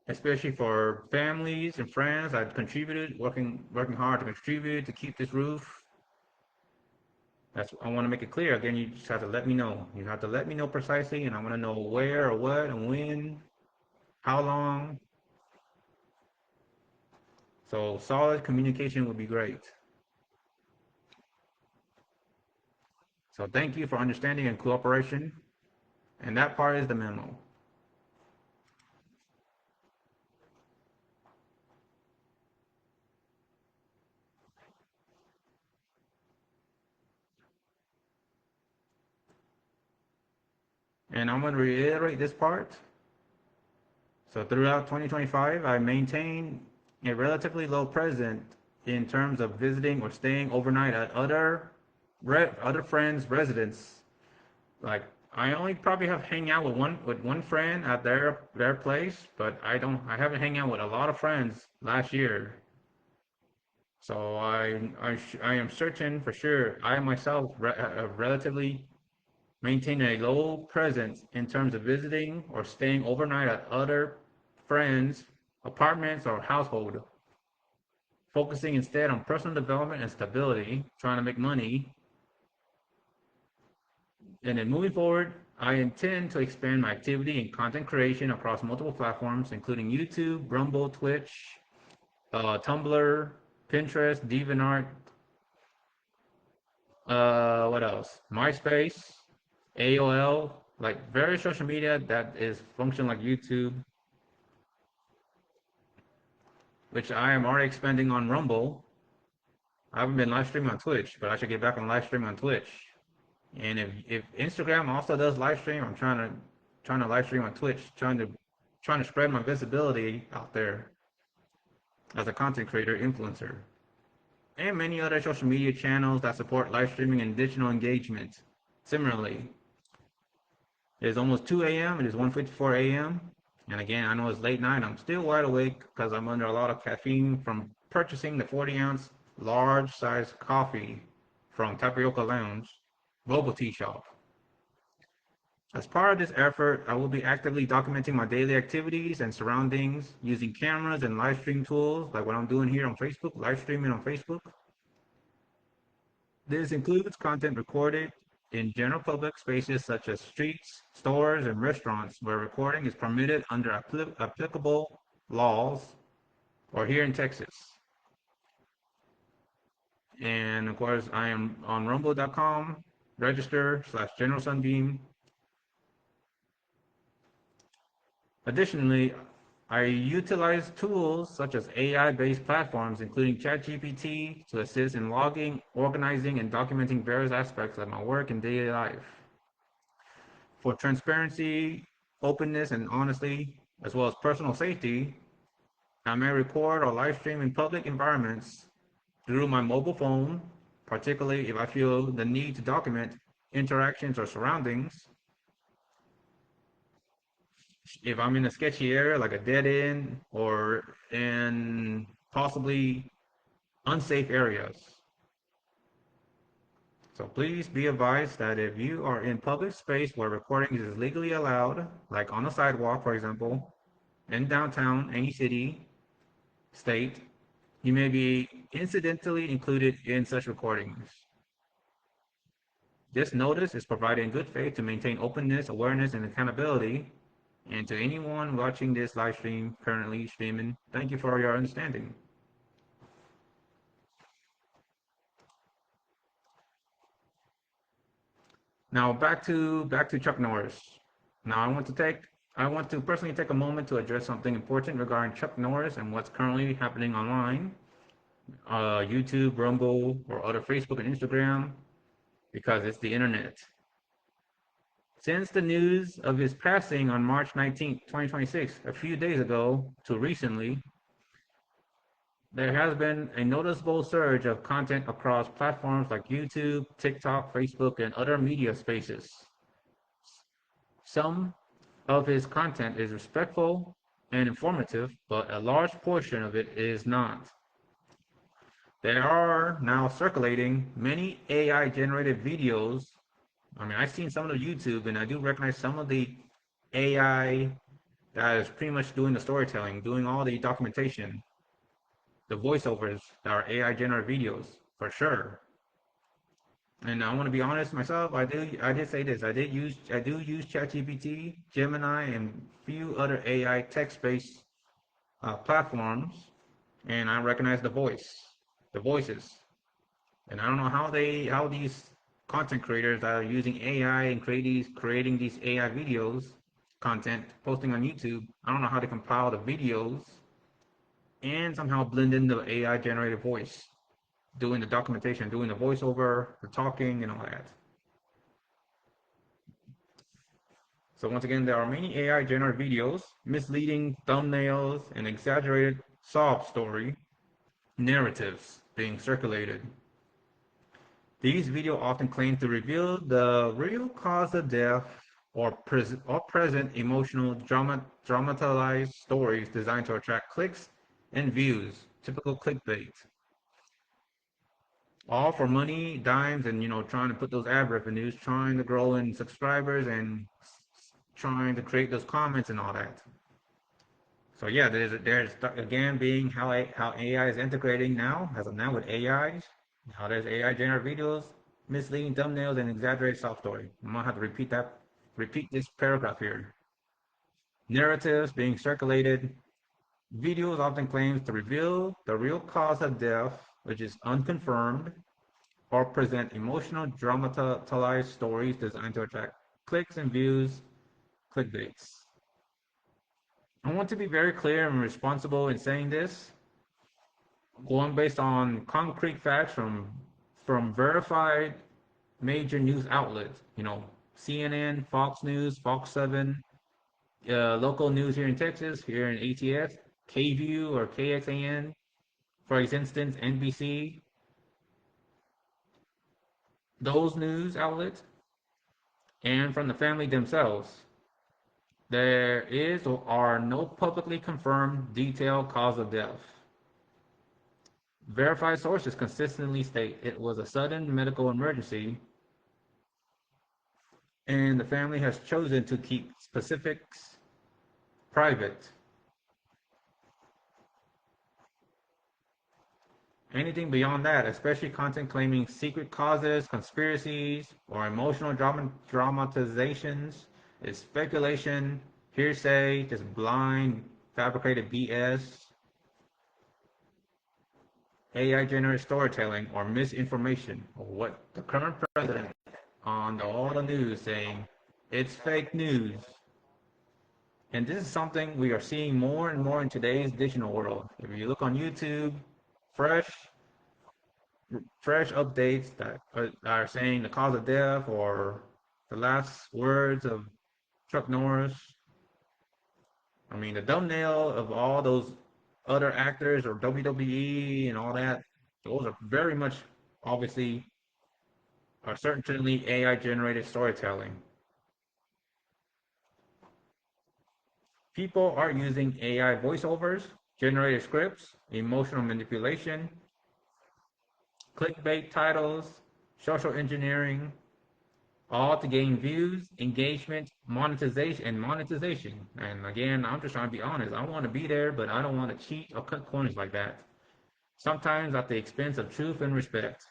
especially for families and friends. I've contributed, working hard to contribute to keep this roof. I want to make it clear. Again, you just have to let me know. You have to let me know precisely, and I want to know where or what and when, how long. So solid communication would be great. So thank you for understanding and cooperation. And that part is the memo. And I'm going to reiterate this part. So throughout 2025, I maintain a relatively low presence in terms of visiting or staying overnight at other friends' residence. Like I only probably have hang out with one friend at their place, but I haven't hang out with a lot of friends last year. So I am certain for sure I myself relatively maintain a low presence in terms of visiting or staying overnight at other friends' apartments or household, focusing instead on personal development and stability, trying to make money. And then moving forward, I intend to expand my activity and content creation across multiple platforms, including YouTube, Rumble, Twitch, Tumblr, Pinterest, DeviantArt, what else? MySpace, AOL, like various social media that is function like YouTube, which I am already expanding on Rumble. I haven't been live streaming on Twitch, but I should get back on live streaming on Twitch. And if Instagram also does live stream, I'm trying to live stream on Twitch, trying to spread my visibility out there as a content creator, influencer, and many other social media channels that support live streaming and digital engagement. Similarly, it is almost 2 a.m. It is 1:54 a.m. And again, I know it's late night. I'm still wide awake because I'm under a lot of caffeine from purchasing the 40-ounce large size coffee from Tapioca Lounge, bubble tea shop. As part of this effort, I will be actively documenting my daily activities and surroundings using cameras and live stream tools like what I'm doing here on Facebook, live streaming on Facebook. This includes content recorded in general public spaces such as streets, stores, and restaurants where recording is permitted under applicable laws or here in Texas. And of course, I am on rumble.com, register/General Sunbeam. Additionally, I utilize tools such as AI-based platforms, including ChatGPT, to assist in logging, organizing, and documenting various aspects of my work and daily life. For transparency, openness, and honesty, as well as personal safety, I may record or live stream in public environments through my mobile phone, particularly if I feel the need to document interactions or surroundings. If I'm in a sketchy area like a dead end or in possibly unsafe areas. So please be advised that if you are in public space where recording is legally allowed, like on a sidewalk, for example, in downtown, any city, state, you may be incidentally included in such recordings. This notice is provided in good faith to maintain openness, awareness, and accountability. And to anyone watching this live stream, currently streaming, thank you for your understanding. Now back to Chuck Norris. Now I want to take I want to personally take a moment to address something important regarding Chuck Norris and what's currently happening online, YouTube, Rumble, or other Facebook and Instagram, because it's the internet. Since the news of his passing on March 19th, 2026, a few days ago to recently, there has been a noticeable surge of content across platforms like YouTube, TikTok, Facebook, and other media spaces. Some of his content is respectful and informative, but a large portion of it is not. There are now circulating many AI generated videos. I mean, I've seen some of the YouTube and I do recognize some of the AI that is pretty much doing the storytelling, doing all the documentation, the voiceovers that are AI generated videos for sure. And I want to be honest myself. I did say this. I do use ChatGPT, Gemini, and few other AI text-based platforms, and I recognize the voices. And I don't know how these content creators that are using AI and creating these AI videos, content, posting on YouTube. I don't know how they compile the videos and somehow blend in the AI generated voice, doing the documentation, doing the voiceover, the talking, and all that. So once again, there are many AI generated videos, misleading thumbnails, and exaggerated sob story narratives being circulated. These videos often claim to reveal the real cause of death or present emotional dramatized stories designed to attract clicks and views, typical clickbait. All for money, dimes, and trying to put those ad revenues, trying to grow in subscribers and trying to create those comments and all that. So yeah, there's again being how AI is integrating now, as of now with AIs. Now there's AI generated videos, misleading thumbnails, and exaggerated sob story. I'm gonna have to repeat this paragraph here. Narratives being circulated. Videos often claims to reveal the real cause of death, which is unconfirmed, or present emotional dramatized stories designed to attract clicks and views, clickbaits. I want to be very clear and responsible in saying this, going based on concrete facts from verified major news outlets. CNN, Fox News, Fox 7, local news here in Texas, here in ATS, KView or KXAN, for instance, NBC, those news outlets, and from the family themselves. There is or are no publicly confirmed detailed cause of death. Verified sources consistently state it was a sudden medical emergency, and the family has chosen to keep specifics private. Anything beyond that, especially content claiming secret causes, conspiracies, or emotional dramatizations, is speculation, hearsay, just blind, fabricated BS, AI generated storytelling, or misinformation, or what the current president on all the news saying it's fake news. And this is something we are seeing more and more in today's digital world. If you look on YouTube, fresh fresh updates that are saying the cause of death or the last words of Chuck Norris. I mean, the thumbnail of all those other actors or WWE and all that, those are very much obviously are certainly AI generated storytelling. People are using AI voiceovers, generated scripts, emotional manipulation, clickbait titles, social engineering, all to gain views, engagement, monetization. And again, I'm just trying to be honest. I want to be there, but I don't want to cheat or cut corners like that. Sometimes at the expense of truth and respect.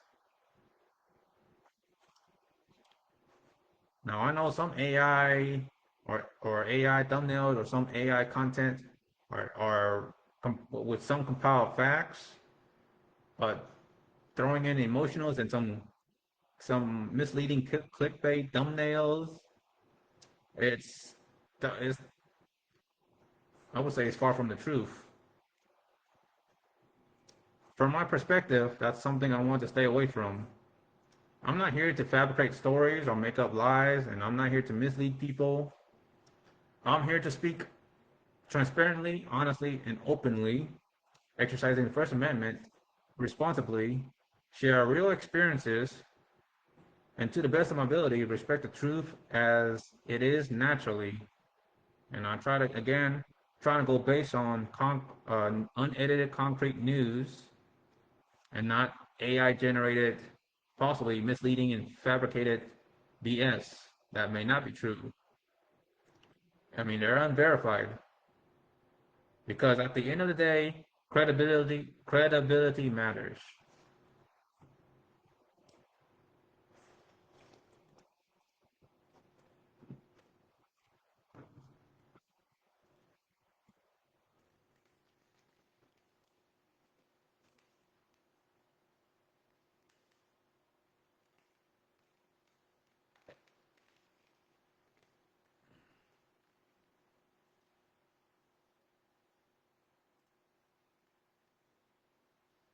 Now I know some AI or AI thumbnails or some AI content are with some compiled facts, but throwing in emotionals and some misleading clickbait thumbnails. It's I would say it's far from the truth. From my perspective, that's something I want to stay away from. I'm not here to fabricate stories or make up lies, and I'm not here to mislead people. I'm here to speak transparently, honestly, and openly, exercising the First Amendment responsibly, share real experiences, and to the best of my ability, respect the truth as it is naturally. And I try to, again, trying to go based on unedited concrete news and not AI generated, possibly misleading and fabricated BS that may not be true. I mean, they're unverified because at the end of the day, credibility matters.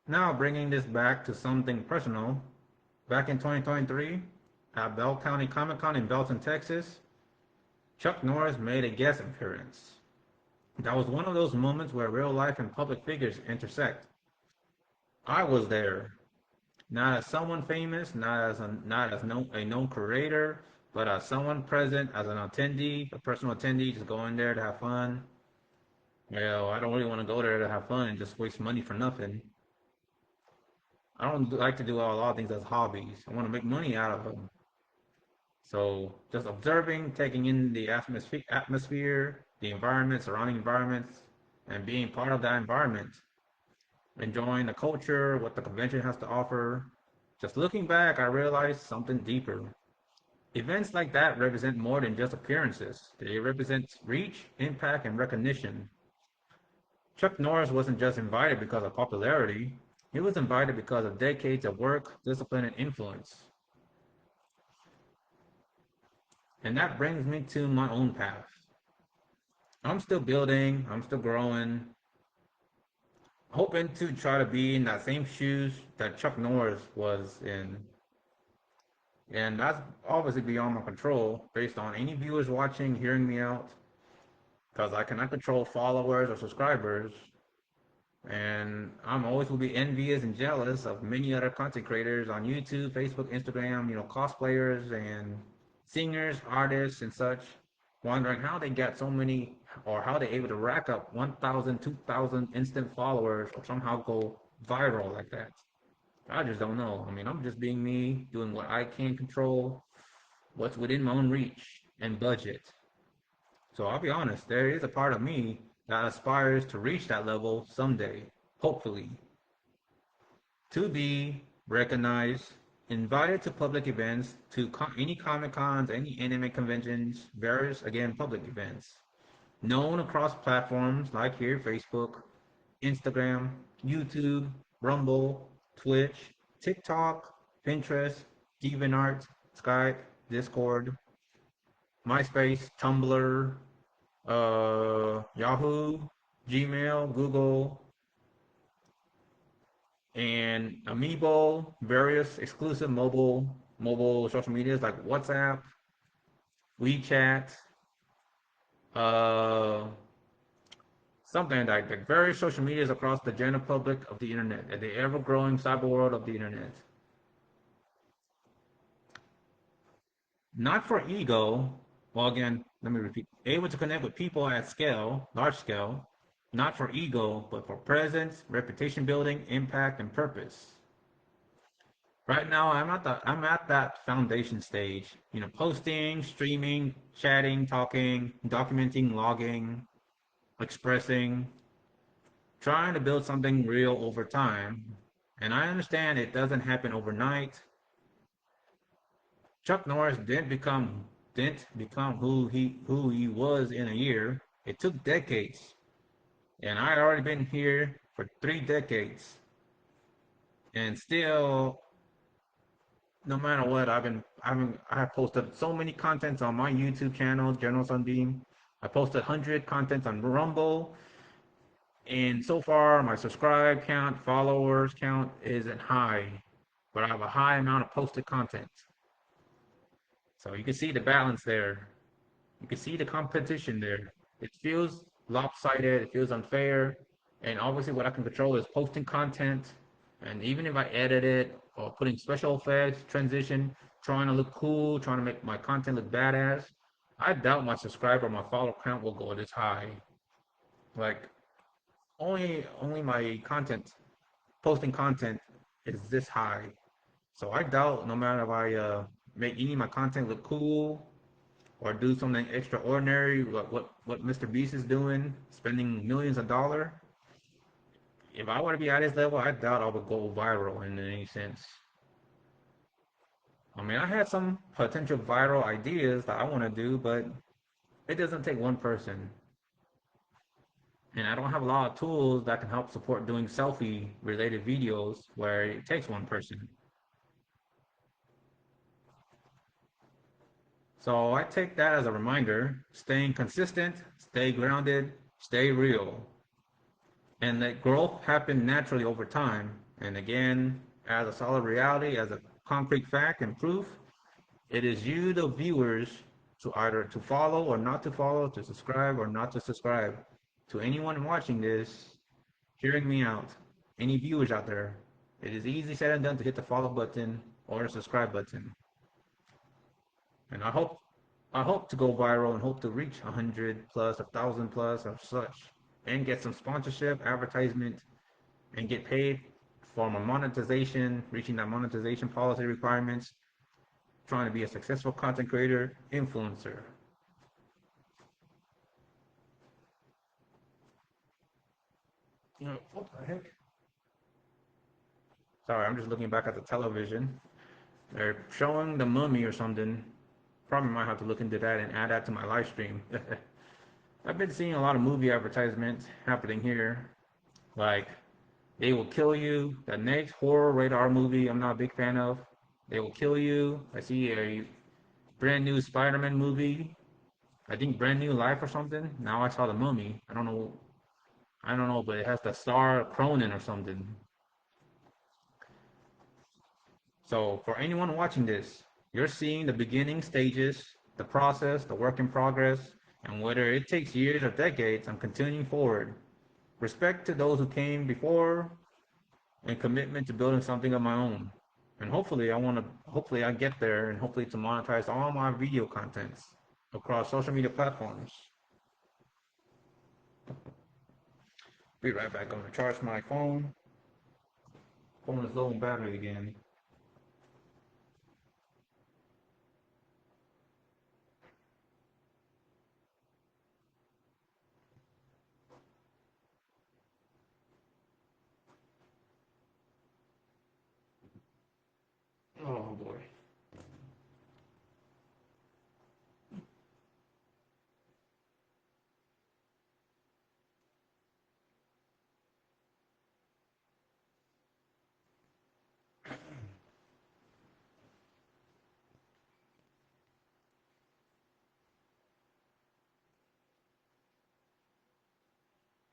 Now, bringing this back to something personal, back in 2023, at Bell County Comic Con in Belton, Texas, Chuck Norris made a guest appearance. That was one of those moments where real life and public figures intersect. I was there, not as someone famous, not as a known creator, but as someone present, as an attendee, a personal attendee, just going there to have fun. Well, I don't really want to go there to have fun and just waste money for nothing. I don't like to do a lot of things as hobbies. I want to make money out of them. So just observing, taking in the atmosphere, the environment, surrounding environments, and being part of that environment, enjoying the culture, what the convention has to offer. Just looking back, I realized something deeper. Events like that represent more than just appearances. They represent reach, impact, and recognition. Chuck Norris wasn't just invited because of popularity. He was invited because of decades of work, discipline, and influence. And that brings me to my own path. I'm still building, I'm still growing, hoping to try to be in that same shoes that Chuck Norris was in. And that's obviously beyond my control based on any viewers watching, hearing me out, because I cannot control followers or subscribers. And I'm always will be envious and jealous of many other content creators on YouTube, Facebook, Instagram, cosplayers and singers, artists, and such, wondering how they get so many or how they're able to rack up 1,000, 2,000 instant followers or somehow go viral like that. I just don't know. I mean, I'm just being me, doing what I can control, what's within my own reach and budget. So I'll be honest, there is a part of me that aspires to reach that level someday, hopefully, to be recognized, invited to public events, to any Comic Cons, any anime conventions, various, again, public events, known across platforms like here, Facebook, Instagram, YouTube, Rumble, Twitch, TikTok, Pinterest, DeviantArt, Skype, Discord, MySpace, Tumblr, Yahoo, Gmail, Google, and Amiibo, various exclusive mobile social medias like WhatsApp, WeChat, uh, something like that. Various social medias across the general public of the internet, the ever-growing cyber world of the internet. Not for ego. Well, again, let me repeat. Able to connect with people at scale, large scale, not for ego, but for presence, reputation building, impact, and purpose. Right now, I'm at that foundation stage. Posting, streaming, chatting, talking, documenting, logging, expressing, trying to build something real over time. And I understand it doesn't happen overnight. Chuck Norris didn't become who he was in a year. It took decades, and I had already been here for 3 decades, and still, no matter what, I have posted so many contents on my YouTube channel, General Sunbeam. I posted 100 contents on Rumble, and so far my subscribe count, followers count isn't high, but I have a high amount of posted content. So you can see the balance there. You can see the competition there. It feels lopsided, it feels unfair, and obviously what I can control is posting content, and even if I edit it or putting special effects, transition, trying to look cool, trying to make my content look badass, I doubt my subscriber, my follower count will go this high. Like only my content, posting content is this high. So I doubt no matter if I make any of my content look cool or do something extraordinary, what Mr. Beast is doing, spending millions of dollars. If I were to be at his level, I doubt I would go viral in any sense. I mean, I had some potential viral ideas that I want to do, but it doesn't take one person. And I don't have a lot of tools that can help support doing selfie related videos where it takes one person. So I take that as a reminder, staying consistent, stay grounded, stay real. And that growth happened naturally over time. And again, as a solid reality, as a concrete fact and proof, it is you, the viewers, to either to follow or not to follow, to subscribe or not to subscribe. To anyone watching this, hearing me out, any viewers out there, it is easy said and done to hit the follow button or the subscribe button. And I hope to go viral and hope to reach 100 plus, 1,000 plus, or such, and get some sponsorship, advertisement, and get paid for my monetization, reaching that monetization policy requirements, trying to be a successful content creator, influencer. What the heck? Sorry, I'm just looking back at the television. They're showing the mummy or something. Probably might have to look into that and add that to my live stream. I've been seeing a lot of movie advertisements happening here. Like, they will kill you. The next horror radar movie I'm not a big fan of. They will kill you. I see a brand new Spider-Man movie. I think Brand New Life or something. Now I saw the Mummy. I don't know. I don't know, but it has the star Cronin or something. So for anyone watching this, you're seeing the beginning stages, the process, the work in progress, and whether it takes years or decades, I'm continuing forward. Respect to those who came before and commitment to building something of my own. And hopefully I get there and hopefully to monetize all my video contents across social media platforms. Be right back. I'm gonna charge my phone. Phone is low on battery again. Oh boy.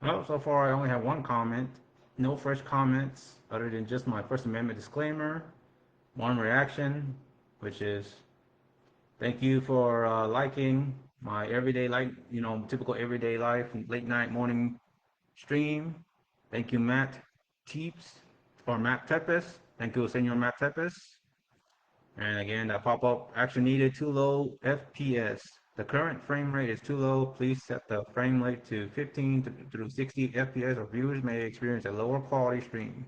Well, so far I only have one comment. No fresh comments other than just my First Amendment disclaimer. One reaction, which is thank you for liking my everyday life, typical everyday life, late night, morning stream. Thank you, Matt Teeps, or Matt Tepes. Thank you, Senor Matt Tepes. And again, that pop-up action needed too low FPS. The current frame rate is too low. Please set the frame rate to 15 through 60 FPS or viewers may experience a lower quality stream.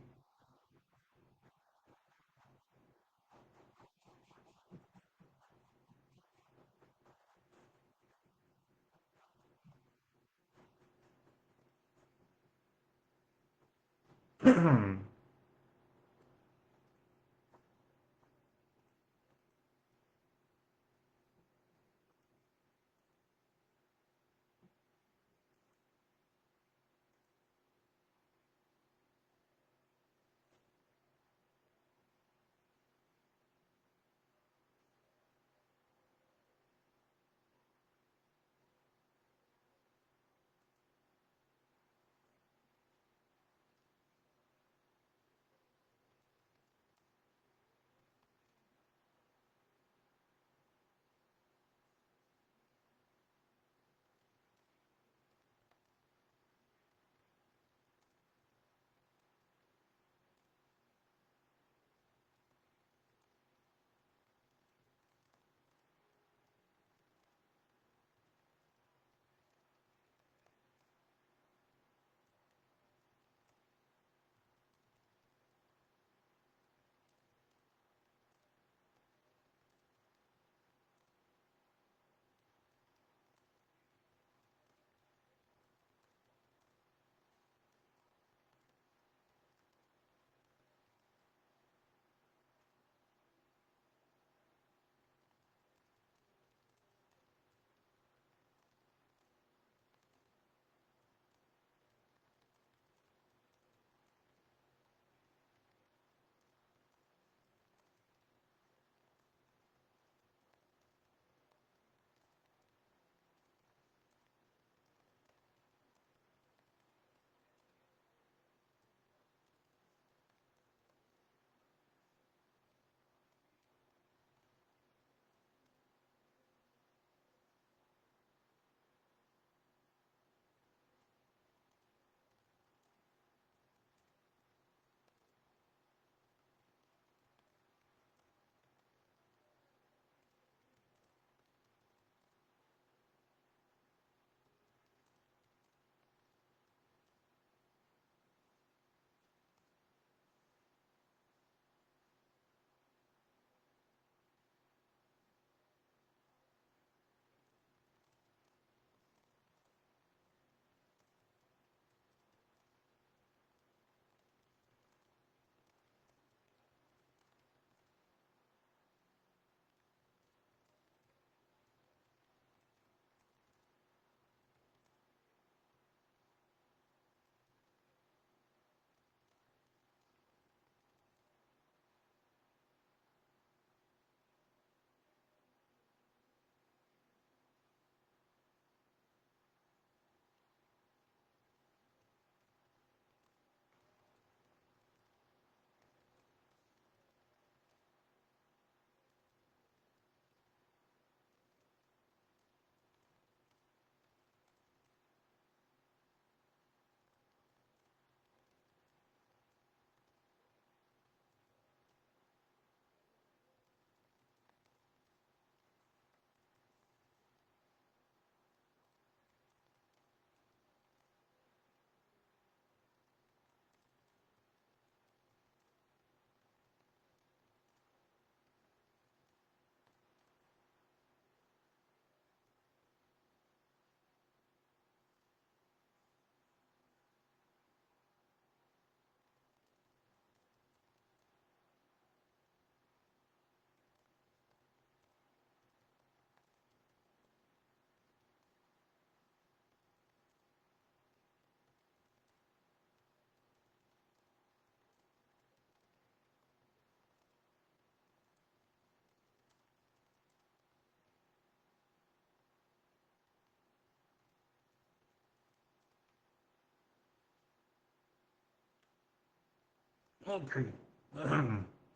Okay.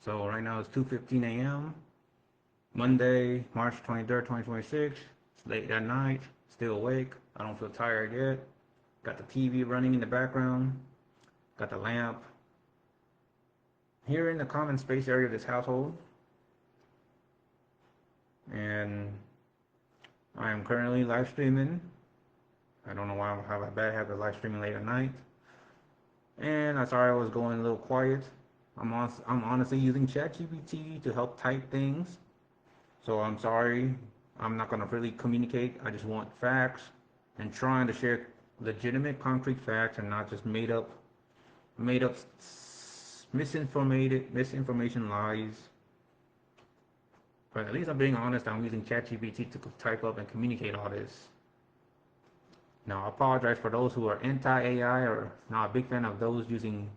So right now it's 2:15 a.m. Monday, March 23rd, 2026. It's late at night. Still awake. I don't feel tired yet. Got the TV running in the background. Got the lamp. Here in the common space area of this household. And I am currently live streaming. I don't know why I have a bad habit of live streaming late at night. And I sorry I was going a little quiet. I'm honestly using ChatGPT to help type things. So I'm sorry. I'm not gonna really communicate. I just want facts and trying to share legitimate, concrete facts and not just made up, misinformation lies. But at least I'm being honest. I'm using ChatGPT to type up and communicate all this. Now, I apologize for those who are anti-AI or not a big fan of those using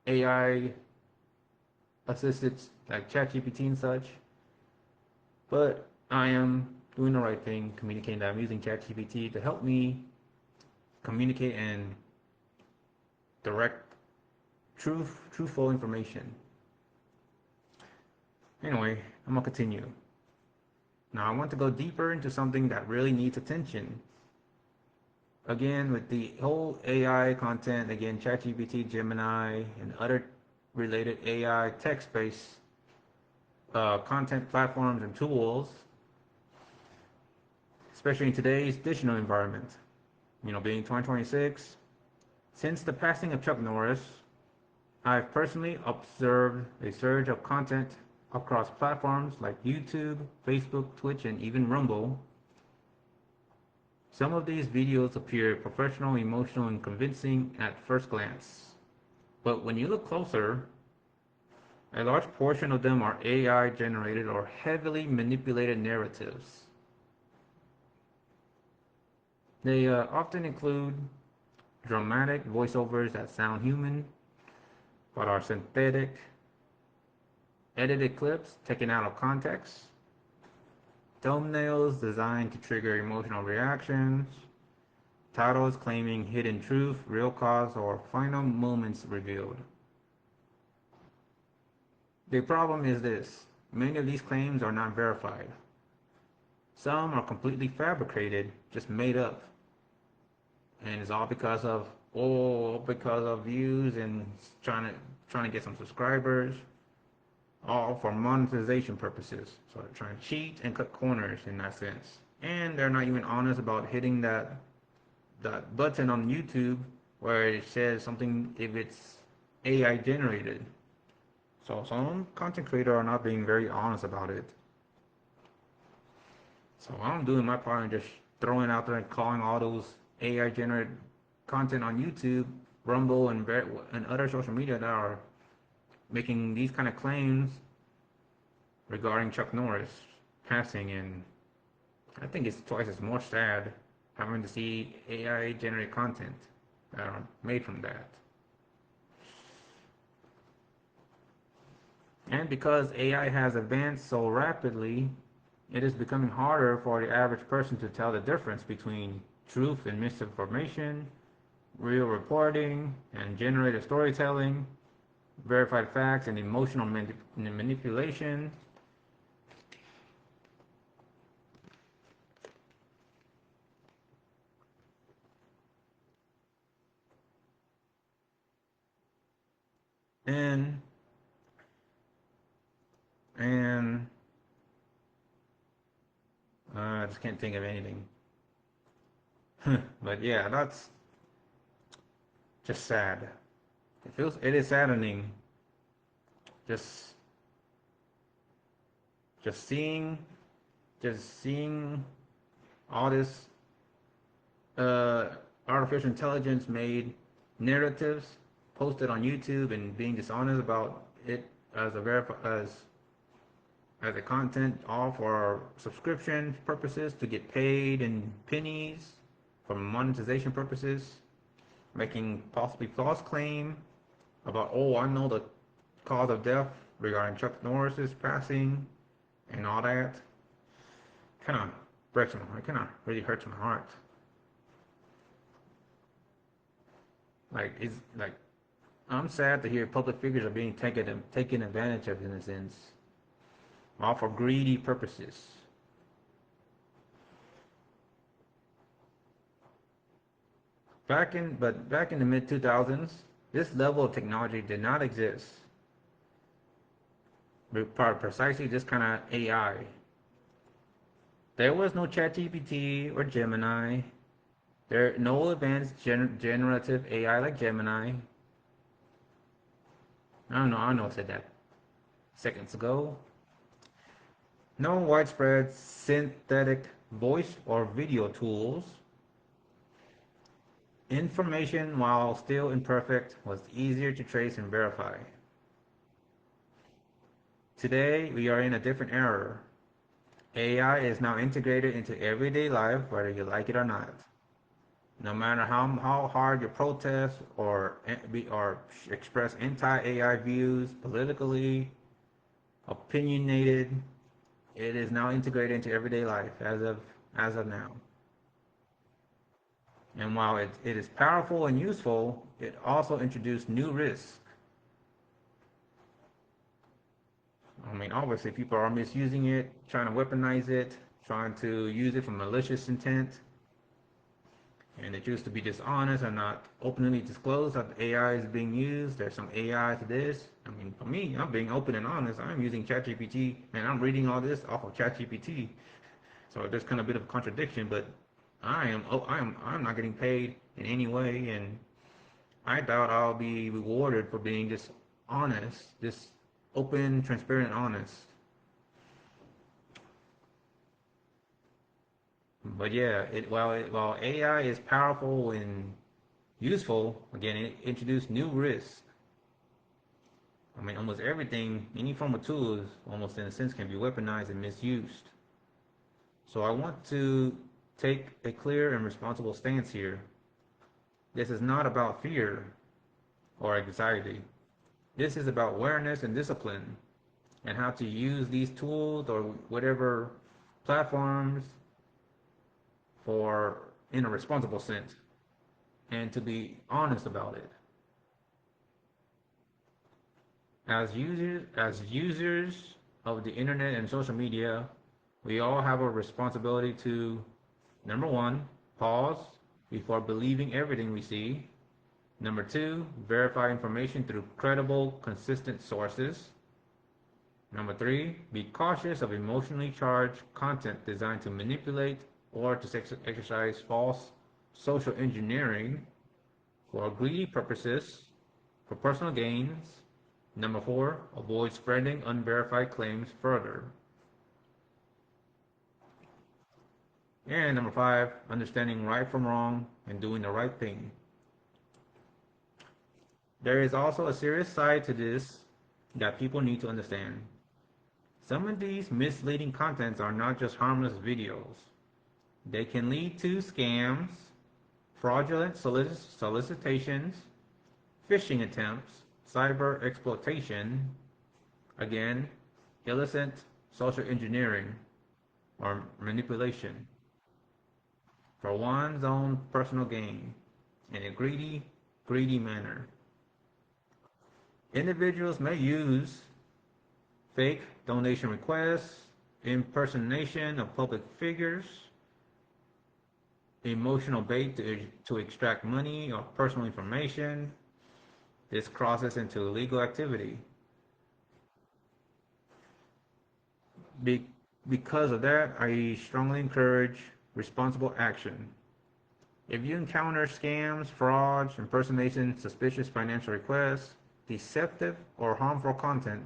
AI assistants like ChatGPT and such. But I am doing the right thing, communicating that I'm using ChatGPT to help me communicate and direct truthful information. Anyway, I'm gonna continue. Now, I want to go deeper into something that really needs attention. Again, with the whole AI content, again, ChatGPT, Gemini, and other related AI text-based content platforms and tools, especially in today's digital environment, being 2026, since the passing of Chuck Norris, I've personally observed a surge of content across platforms like YouTube, Facebook, Twitch, and even Rumble. Some of these videos appear professional, emotional, and convincing at first glance. But when you look closer, a large portion of them are AI generated or heavily manipulated narratives. They often include dramatic voiceovers that sound human, but are synthetic, edited clips taken out of context, thumbnails designed to trigger emotional reactions, titles claiming hidden truth, real cause, or final moments revealed. The problem is this: many of these claims are not verified. Some are completely fabricated, just made up. And it's all because of views and trying to get some subscribers, all for monetization purposes. So they're trying to cheat and cut corners in that sense. And they're not even honest about hitting that button on YouTube where it says something if it's AI generated. So some content creators are not being very honest about it. So I'm doing my part and just throwing out there and calling all those AI generated content on YouTube, Rumble, and other social media that are making these kind of claims regarding Chuck Norris passing. And I think it's twice as more sad having to see AI generated content that are made from that. And because AI has advanced so rapidly, it is becoming harder for the average person to tell the difference between truth and misinformation, real reporting and generated storytelling, verified facts and emotional manipulation. And I just can't think of anything. But yeah, that's just sad. It is saddening. Just seeing all this artificial intelligence made narratives posted on YouTube and being dishonest about it as a content, all for subscription purposes to get paid in pennies for monetization purposes, making possibly false claim about, oh, I know the cause of death regarding Chuck Norris's passing and all that. Kind of breaks my heart. It kind of really hurts my heart. I'm sad to hear public figures are being taken advantage of in a sense, all for greedy purposes. Back in the mid 2000s, this level of technology did not exist. Precisely this kind of AI. There was no ChatGPT or Gemini. There no advanced generative AI like Gemini. I know I said that seconds ago. No widespread synthetic voice or video tools. Information, while still imperfect, was easier to trace and verify. Today, we are in a different era. AI is now integrated into everyday life, whether you like it or not. No matter how hard you protest or express anti-AI views politically, opinionated, it is now integrated into everyday life as of now. And while it is powerful and useful, it also introduced new risks. I mean, obviously, people are misusing it, trying to weaponize it, trying to use it for malicious intent. And it used to be dishonest and not openly disclosed that the AI is being used. There's some AI to this. I mean, for me, I'm being open and honest. I'm using ChatGPT, and I'm reading all this off of ChatGPT. So there's kind of a bit of a contradiction, but I'm not getting paid in any way, and I doubt I'll be rewarded for being just honest, just open, transparent, and honest. But yeah, while AI is powerful and useful, again, it introduced new risks. I mean, almost everything, any form of tools, almost in a sense, can be weaponized and misused. So I want to take a clear and responsible stance here. This is not about fear or anxiety. This is about awareness and discipline and how to use these tools or whatever platforms for in a responsible sense and to be honest about it. As users of the internet and social media, we all have a responsibility to, number one, pause before believing everything we see. Number two, verify information through credible, consistent sources. Number three, be cautious of emotionally charged content designed to manipulate or to exercise false social engineering for greedy purposes, for personal gains. Number four, avoid spreading unverified claims further. And number five, understanding right from wrong and doing the right thing. There is also a serious side to this that people need to understand. Some of these misleading contents are not just harmless videos. They can lead to scams, fraudulent solicitations, phishing attempts, cyber exploitation, again, illicit social engineering or manipulation for one's own personal gain in a greedy manner. Individuals may use fake donation requests, impersonation of public figures, emotional bait to extract money or personal information. This crosses into illegal activity. Because of that, I strongly encourage responsible action. If you encounter scams, frauds, impersonation, suspicious financial requests, deceptive or harmful content,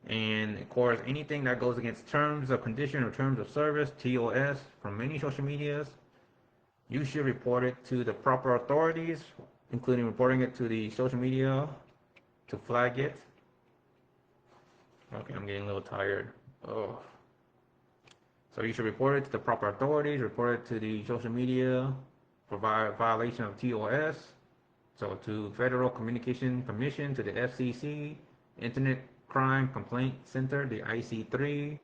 and of course anything that goes against terms of condition or terms of service, TOS, from many social medias, you should report it to the proper authorities, including reporting it to the social media to flag it. Okay, I'm getting a little tired. Oh. So you should report it to the proper authorities, report it to the social media for violation of TOS. So to Federal Communication Commission, to the FCC, Internet Crime Complaint Center, the IC3.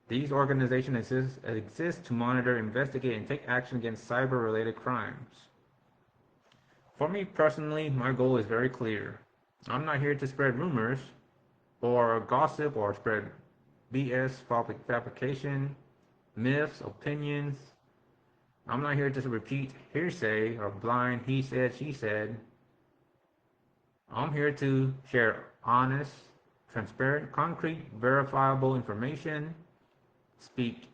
These organizations exist to monitor, investigate, and take action against cyber-related crimes. For me personally, my goal is very clear. I'm not here to spread rumors or gossip or spread BS, public fabrication, myths, opinions. I'm not here to repeat hearsay or blind he said, she said. I'm here to share honest, transparent, concrete, verifiable information, speak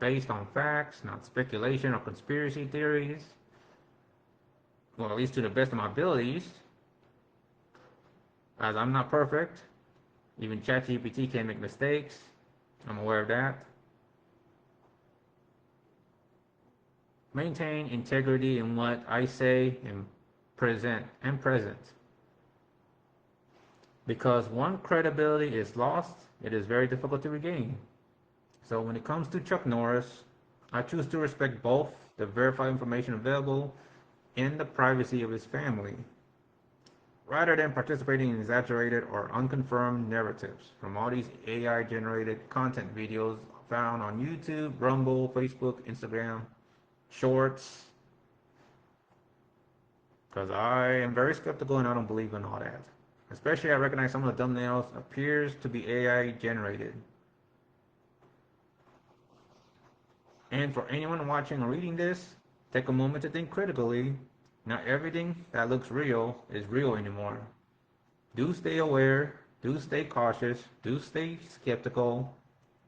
based on facts, not speculation or conspiracy theories. Well, at least to the best of my abilities, as I'm not perfect. Even ChatGPT can make mistakes. I'm aware of that. Maintain integrity in what I say and present. Because once credibility is lost, it is very difficult to regain. So when it comes to Chuck Norris, I choose to respect both the verified information available and the privacy of his family, rather than participating in exaggerated or unconfirmed narratives from all these AI generated content videos found on YouTube, Rumble, Facebook, Instagram, Shorts, because I am very skeptical and I don't believe in all that. Especially I recognize some of the thumbnails appears to be AI generated. And for anyone watching or reading this, take a moment to think critically. Not everything that looks real is real anymore. Do stay aware, do stay cautious, do stay skeptical,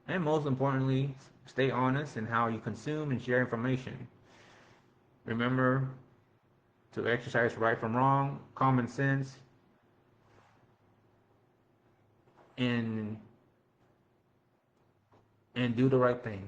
and most importantly, stay honest in how you consume and share information. Remember to exercise right from wrong, common sense, and do the right thing.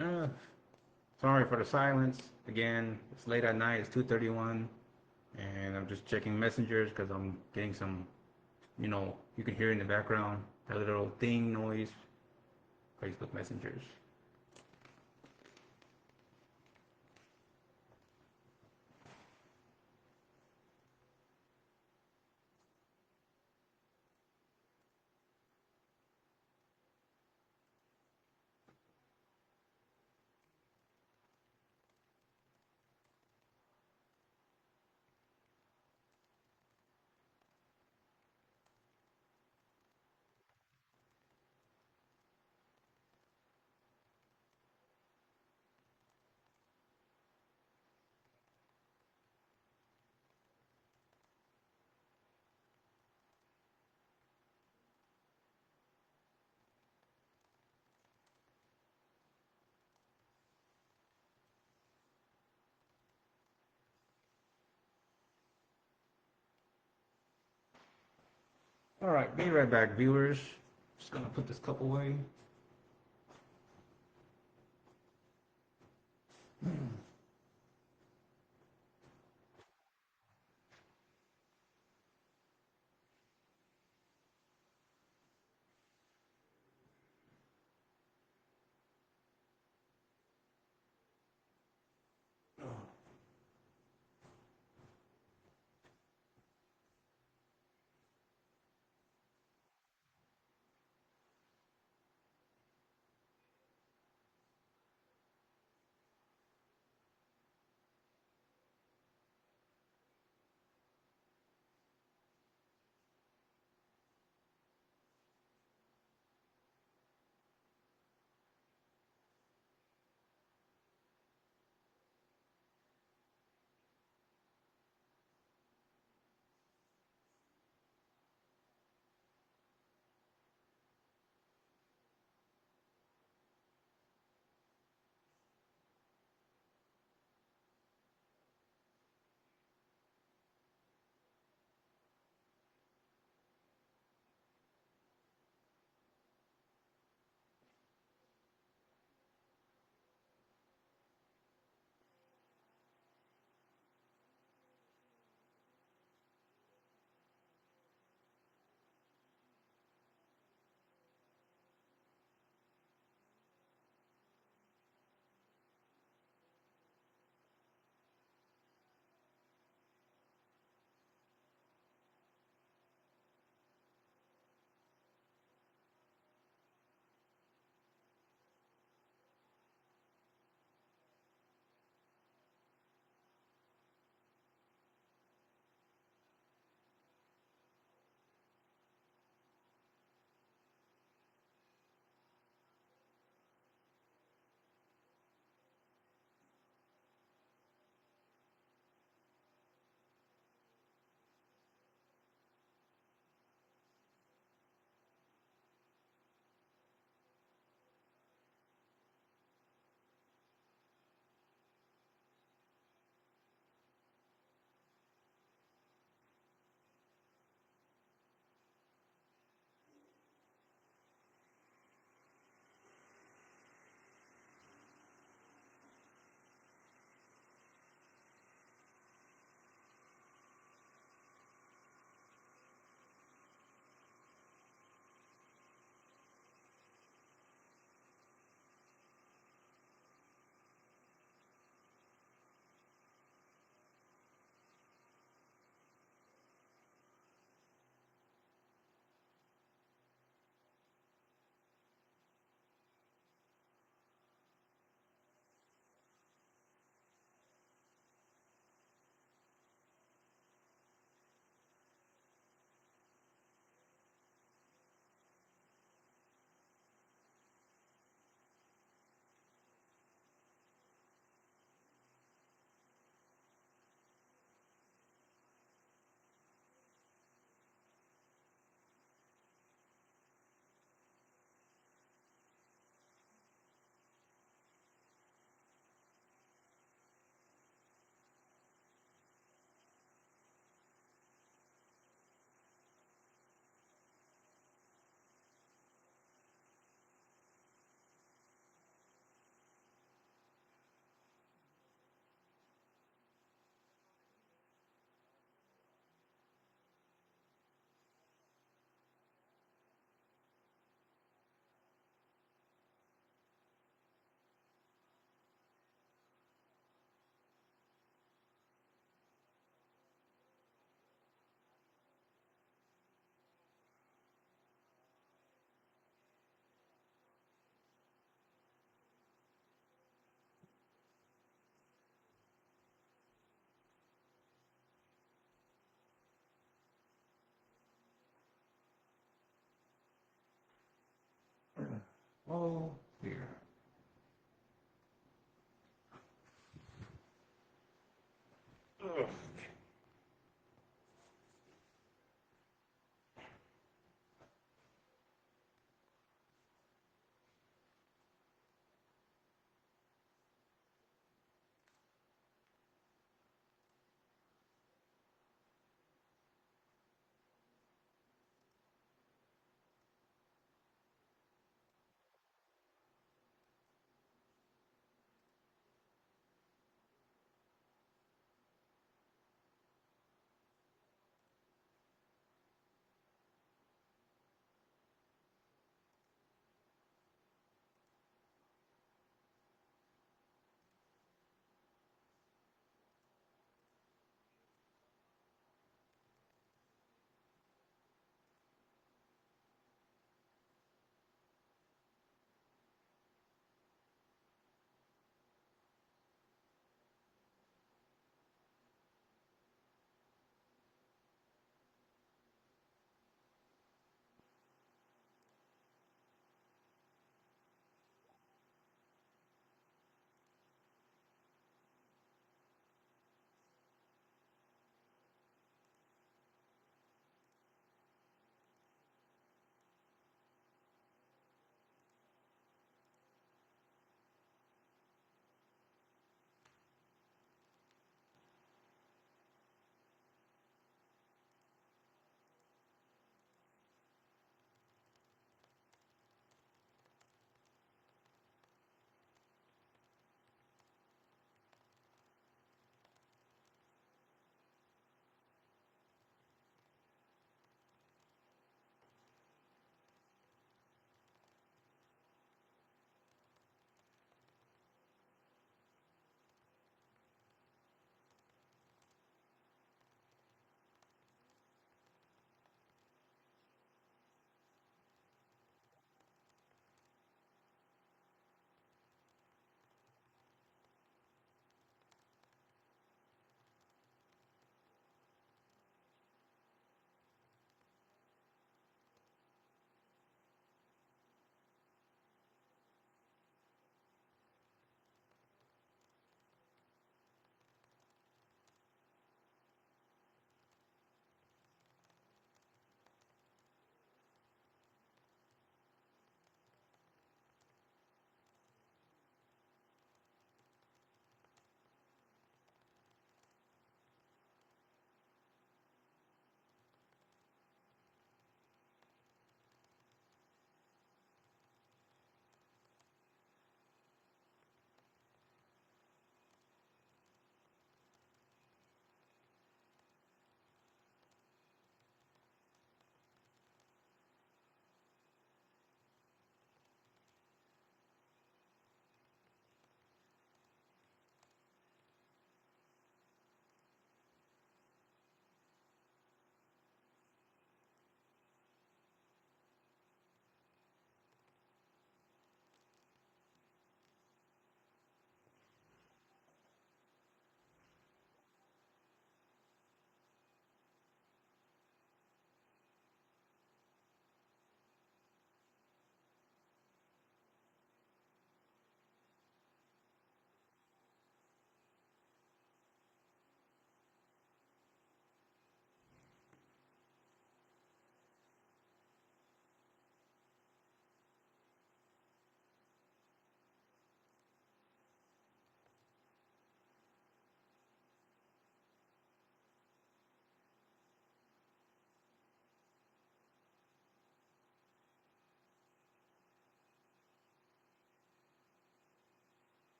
Uh, Sorry for the silence. Again, it's late at night. It's 2:31, and I'm just checking messengers because I'm getting some, you can hear in the background that little ding noise. Facebook messengers. All right, be right back, viewers. Just gonna put this cup away. go here. Ugh.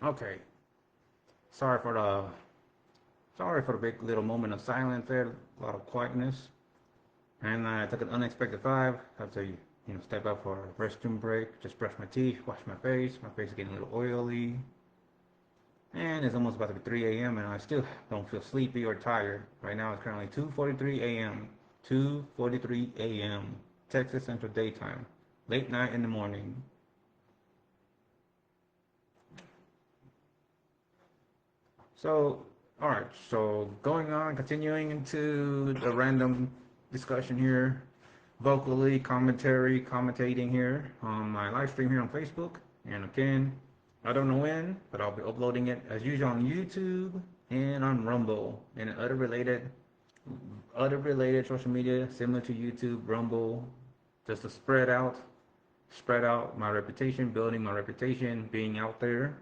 Okay. Sorry for the sorry for the big little moment of silence there. A lot of quietness. And I took an unexpected 5. Have to, step out for a restroom break. Just brush my teeth, wash my face. My face is getting a little oily. And it's almost about to be 3 a.m. and I still don't feel sleepy or tired. Right now it's currently 2:43 a.m. 2:43 a.m. Texas Central Daytime. Late night in the morning. So, alright, so going on, continuing into the random discussion here, vocally, commentating here on my live stream here on Facebook. And again, I don't know when, but I'll be uploading it as usual on YouTube and on Rumble and other related social media similar to YouTube, Rumble, just to spread out my reputation, building my reputation, being out there.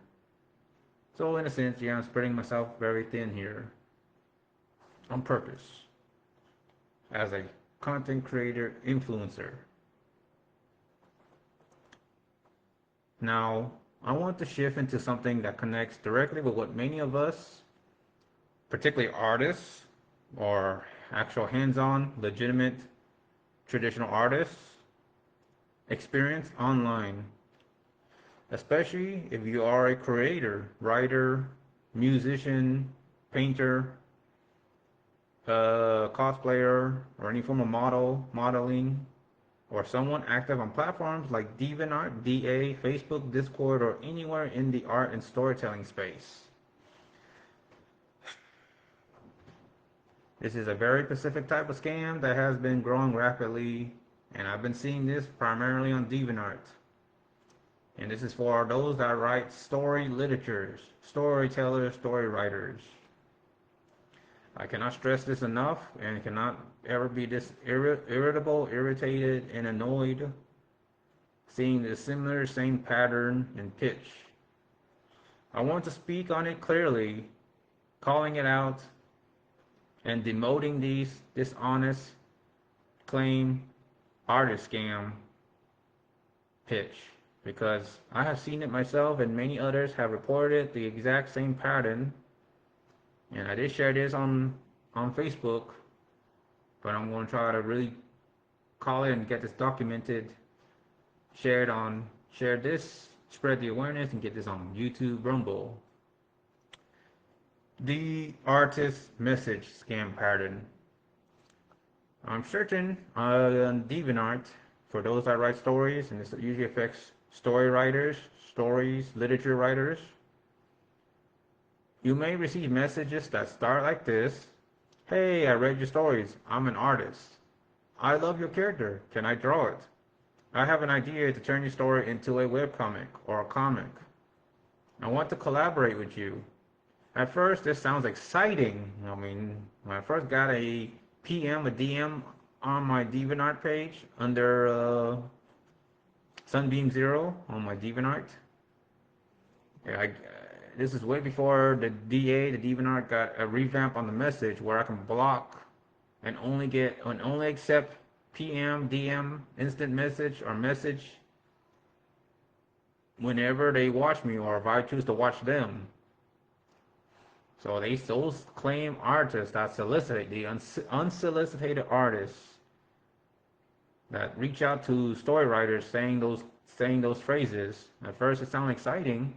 So in a sense, yeah, I'm spreading myself very thin here on purpose as a content creator influencer. Now, I want to shift into something that connects directly with what many of us, particularly artists or actual hands-on, legitimate, traditional artists, experience online. Especially if you are a creator, writer, musician, painter, cosplayer, or any form of modeling, or someone active on platforms like DeviantArt, DA, Facebook, Discord, or anywhere in the art and storytelling space. This is a very specific type of scam that has been growing rapidly, and I've been seeing this primarily on DeviantArt. And this is for those that write story literatures, storytellers, story writers. I cannot stress this enough and cannot ever be this irritable, irritated, and annoyed seeing the same pattern and pitch. I want to speak on it clearly, calling it out and demoting these dishonest claim artist scam pitch. Because I have seen it myself and many others have reported the exact same pattern. And I did share this on Facebook, but I'm going to try to really call it and get this documented, spread the awareness and get this on YouTube, Rumble. The artist message scam pattern. I'm searching on DeviantArt for those that write stories, and this usually affects story writers, literature writers. You may receive messages that start like this. Hey, I read your stories. I'm an artist. I love your character. Can I draw it? I have an idea to turn your story into a webcomic or a comic. I want to collaborate with you. At first, this sounds exciting. I mean, when I first got a DM on my DeviantArt page under Sunbeam 0 on my DeviantArt. Yeah, this is way before the DeviantArt got a revamp on the message where I can block and only accept PM, DM, instant message, or message whenever they watch me or if I choose to watch them. So those claim artists that solicitate, the unsolicited artists that reach out to story writers saying those phrases. At first it sounds exciting,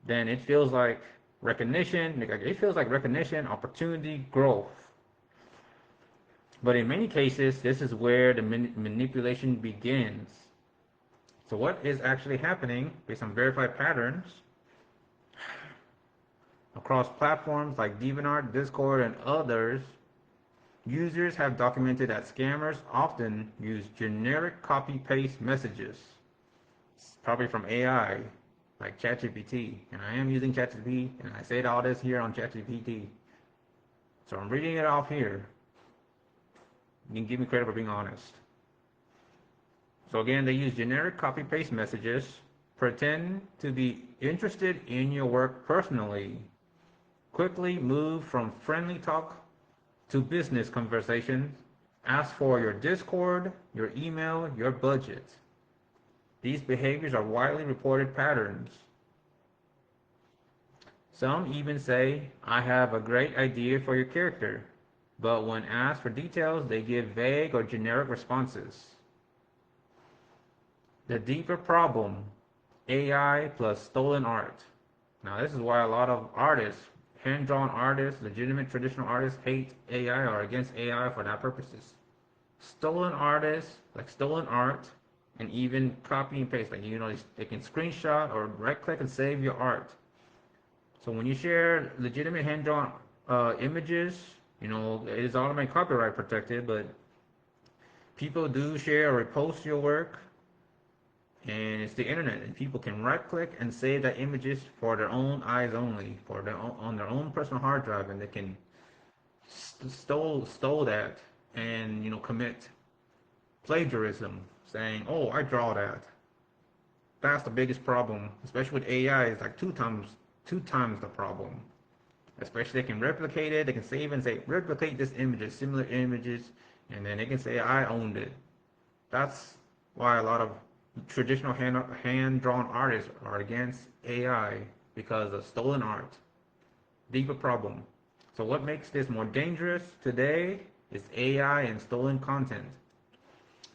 then it feels like recognition. It feels like recognition, opportunity, growth. But in many cases, this is where the manipulation begins. So what is actually happening based on verified patterns across platforms like DeviantArt, Discord, and others? Users have documented that scammers often use generic copy-paste messages, probably from AI, like ChatGPT. And I am using ChatGPT, and I said all this here on ChatGPT. So I'm reading it off here. You can give me credit for being honest. So again, they use generic copy-paste messages, pretend to be interested in your work personally, quickly move from friendly talk to business conversations, ask for your Discord, your email, your budget. These behaviors are widely reported patterns. Some even say, I have a great idea for your character, but when asked for details, they give vague or generic responses. The deeper problem, AI plus stolen art. Now, this is why a lot of artists, hand-drawn artists, legitimate traditional artists, hate AI or against AI for that purposes. Stolen artists, like stolen art, and even copy and paste, like they can screenshot or right-click and save your art. So when you share legitimate hand-drawn images, it is automatically copyright protected, but people do share or repost your work, and it's the internet, and people can right-click and save that images for their own eyes only, for their own, on their own personal hard drive, and they can stole that and commit plagiarism, saying, "Oh, I draw that." That's the biggest problem, especially with AI. It's like two times the problem. Especially they can replicate it, they can save and say replicate this images, similar images, and then they can say I owned it. That's why a lot of traditional hand-drawn artists are against AI, because of stolen art. Deeper problem. So what makes this more dangerous today is AI and stolen content.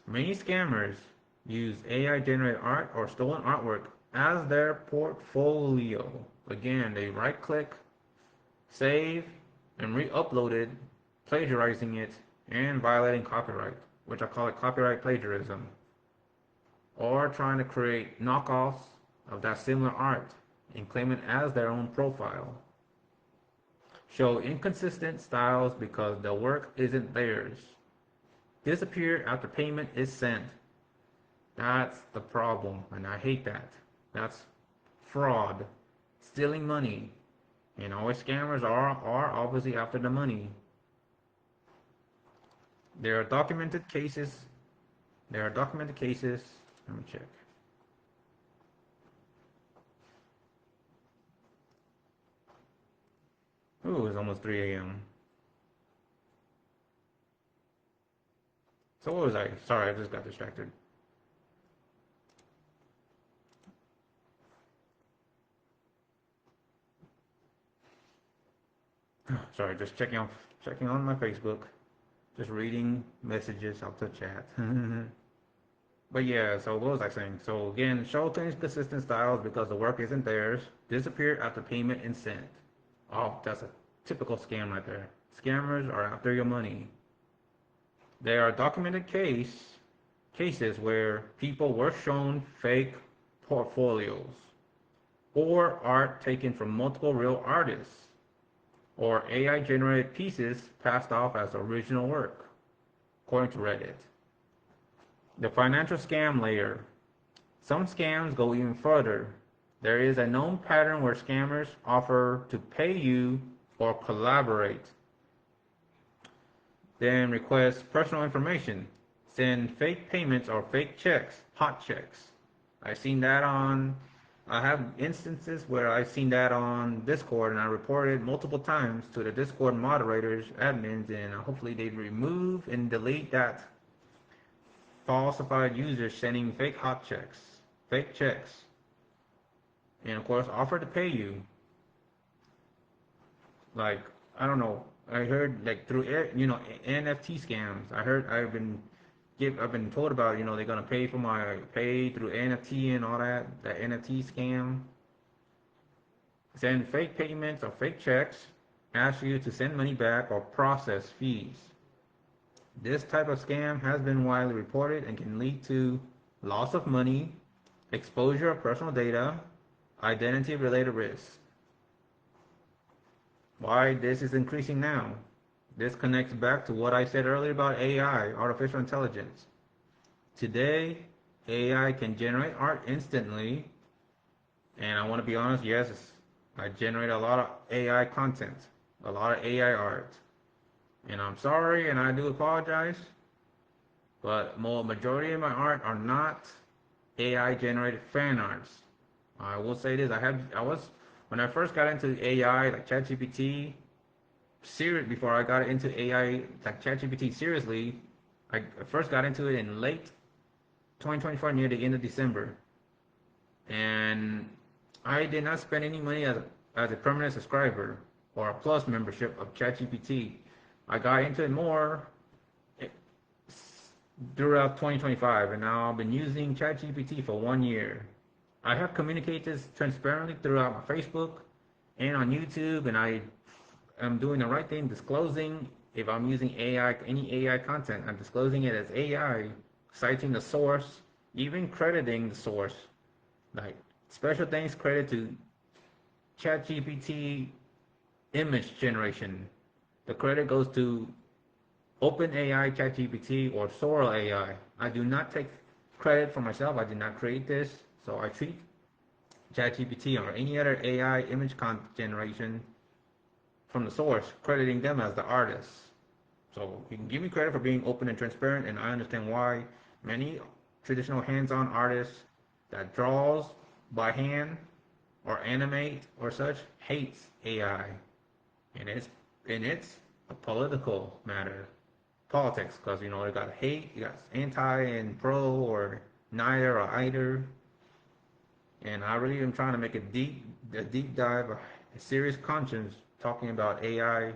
Many scammers use AI-generated art or stolen artwork as their portfolio. Again, they right-click, save, and re-upload it, plagiarizing it, and violating copyright, which I call it copyright plagiarism. Or trying to create knockoffs of that similar art and claim it as their own profile. Show inconsistent styles because the work isn't theirs. Disappear after payment is sent. That's the problem, and I hate that. That's fraud, stealing money, and always scammers are obviously after the money. There are documented cases. Let me check. Ooh, it's almost 3 a.m. So what was I? Sorry, I just got distracted. Sorry, just checking on my Facebook, just reading messages off the chat. But yeah, so what was I saying? So again, show inconsistent styles because the work isn't theirs. Disappear after payment is sent. Oh, that's a typical scam right there. Scammers are after your money. There are documented cases where people were shown fake portfolios or art taken from multiple real artists, or AI-generated pieces passed off as original work, according to Reddit. The financial scam layer. Some scams go even further. There is a known pattern where scammers offer to pay you or collaborate, then request personal information, send fake payments or fake checks, hot checks. I have instances where I've seen that on Discord, and I reported multiple times to the Discord moderators, admins, and hopefully they remove and delete that falsified users sending fake hot checks, fake checks, and of course offer to pay you. Like, I don't know, I heard like through NFT scams. I've been told about, they're gonna pay for my pay through NFT and all that NFT scam. Send fake payments or fake checks, ask you to send money back or process fees. This type of scam has been widely reported and can lead to loss of money, exposure of personal data, identity-related risks. Why this is increasing now? This connects back to what I said earlier about AI, artificial intelligence. Today, AI can generate art instantly, and I want to be honest, yes, I generate a lot of AI content, a lot of AI art. And I'm sorry, and I do apologize, but majority of my art are not AI generated fan arts. I will say this, when I first got into AI, like ChatGPT, before I got into AI, like ChatGPT seriously, I first got into it in late 2024, near the end of December. And I did not spend any money as a permanent subscriber or a plus membership of ChatGPT. I got into it more throughout 2025, and now I've been using ChatGPT for 1 year. I have communicated this transparently throughout my Facebook and on YouTube, and I am doing the right thing, disclosing if I'm using AI, any AI content, I'm disclosing it as AI, citing the source, even crediting the source. Like special thanks credit to ChatGPT image generation. The credit goes to OpenAI, ChatGPT, or Sora AI. I do not take credit for myself. I did not create this, so I treat ChatGPT or any other AI image content generation from the source, crediting them as the artists. So you can give me credit for being open and transparent, and I understand why many traditional hands-on artists that draws by hand or animate or such hates AI, and it's a political matter, politics, because you know you got hate, you got anti and pro, or neither or either. And I really am trying to make a deep dive, a serious conscience talking about AI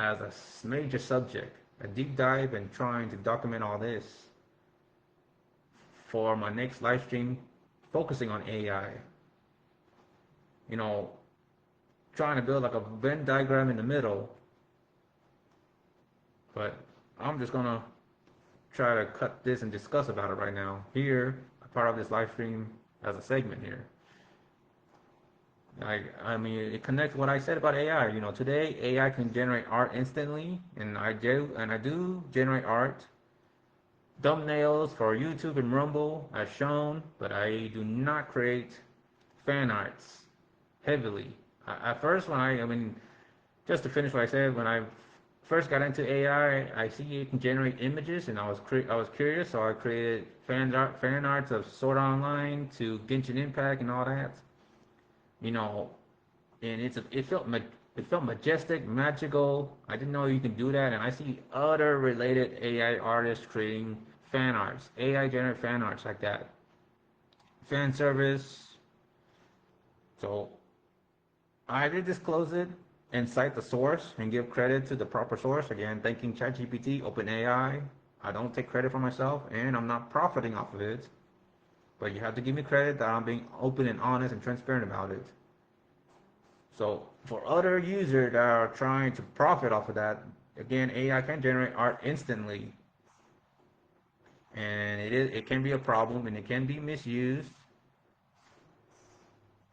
as a major subject, a deep dive, and trying to document all this for my next live stream focusing on AI. You know, trying to build like a Venn diagram in the middle, but I'm just gonna try to cut this and discuss about it right now here, a part of this live stream as a segment here. I mean, it connects what I said about AI. You know, today AI can generate art instantly, and I do generate art, thumbnails for YouTube and Rumble as shown, but I do not create fan arts heavily. At first, I mean, just to finish what I said, when I first got into AI, I see it can generate images, and I was curious, so I created fan arts of Sword Art Online to Genshin Impact and all that. You know, and it felt majestic, magical. I didn't know you can do that, and I see other related AI artists creating fan arts, AI generated fan arts like that, fan service. So I did disclose it and cite the source and give credit to the proper source. Again, thanking ChatGPT, OpenAI. I don't take credit for myself, and I'm not profiting off of it. But you have to give me credit that I'm being open and honest and transparent about it. So for other users that are trying to profit off of that, again, AI can generate art instantly, and it can be a problem, and it can be misused,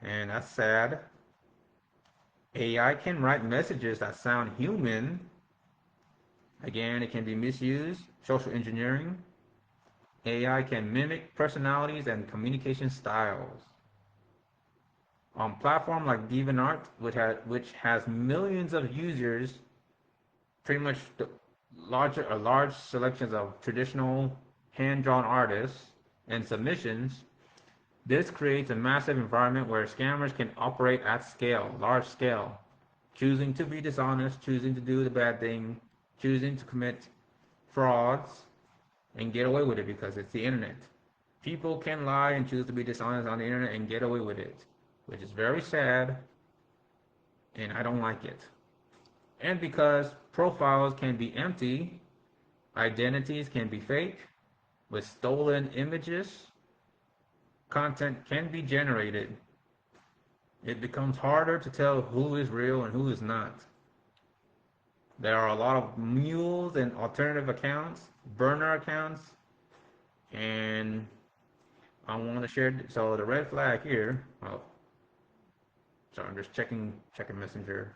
and that's sad. AI can write messages that sound human. Again, it can be misused. Social engineering. AI can mimic personalities and communication styles. On platform like DeviantArt, which has millions of users, pretty much large selections of traditional hand-drawn artists and submissions, this creates a massive environment where scammers can operate at scale, large scale, choosing to be dishonest, choosing to do the bad thing, choosing to commit frauds, and get away with it because it's the internet. People can lie and choose to be dishonest on the internet and get away with it, which is very sad, and I don't like it. And because profiles can be empty, identities can be fake, with stolen images, content can be generated. It becomes harder to tell who is real and who is not. There are a lot of mules and alternative accounts, burner accounts, and I want to share. So the red flag here. Oh, sorry, I'm just checking Messenger.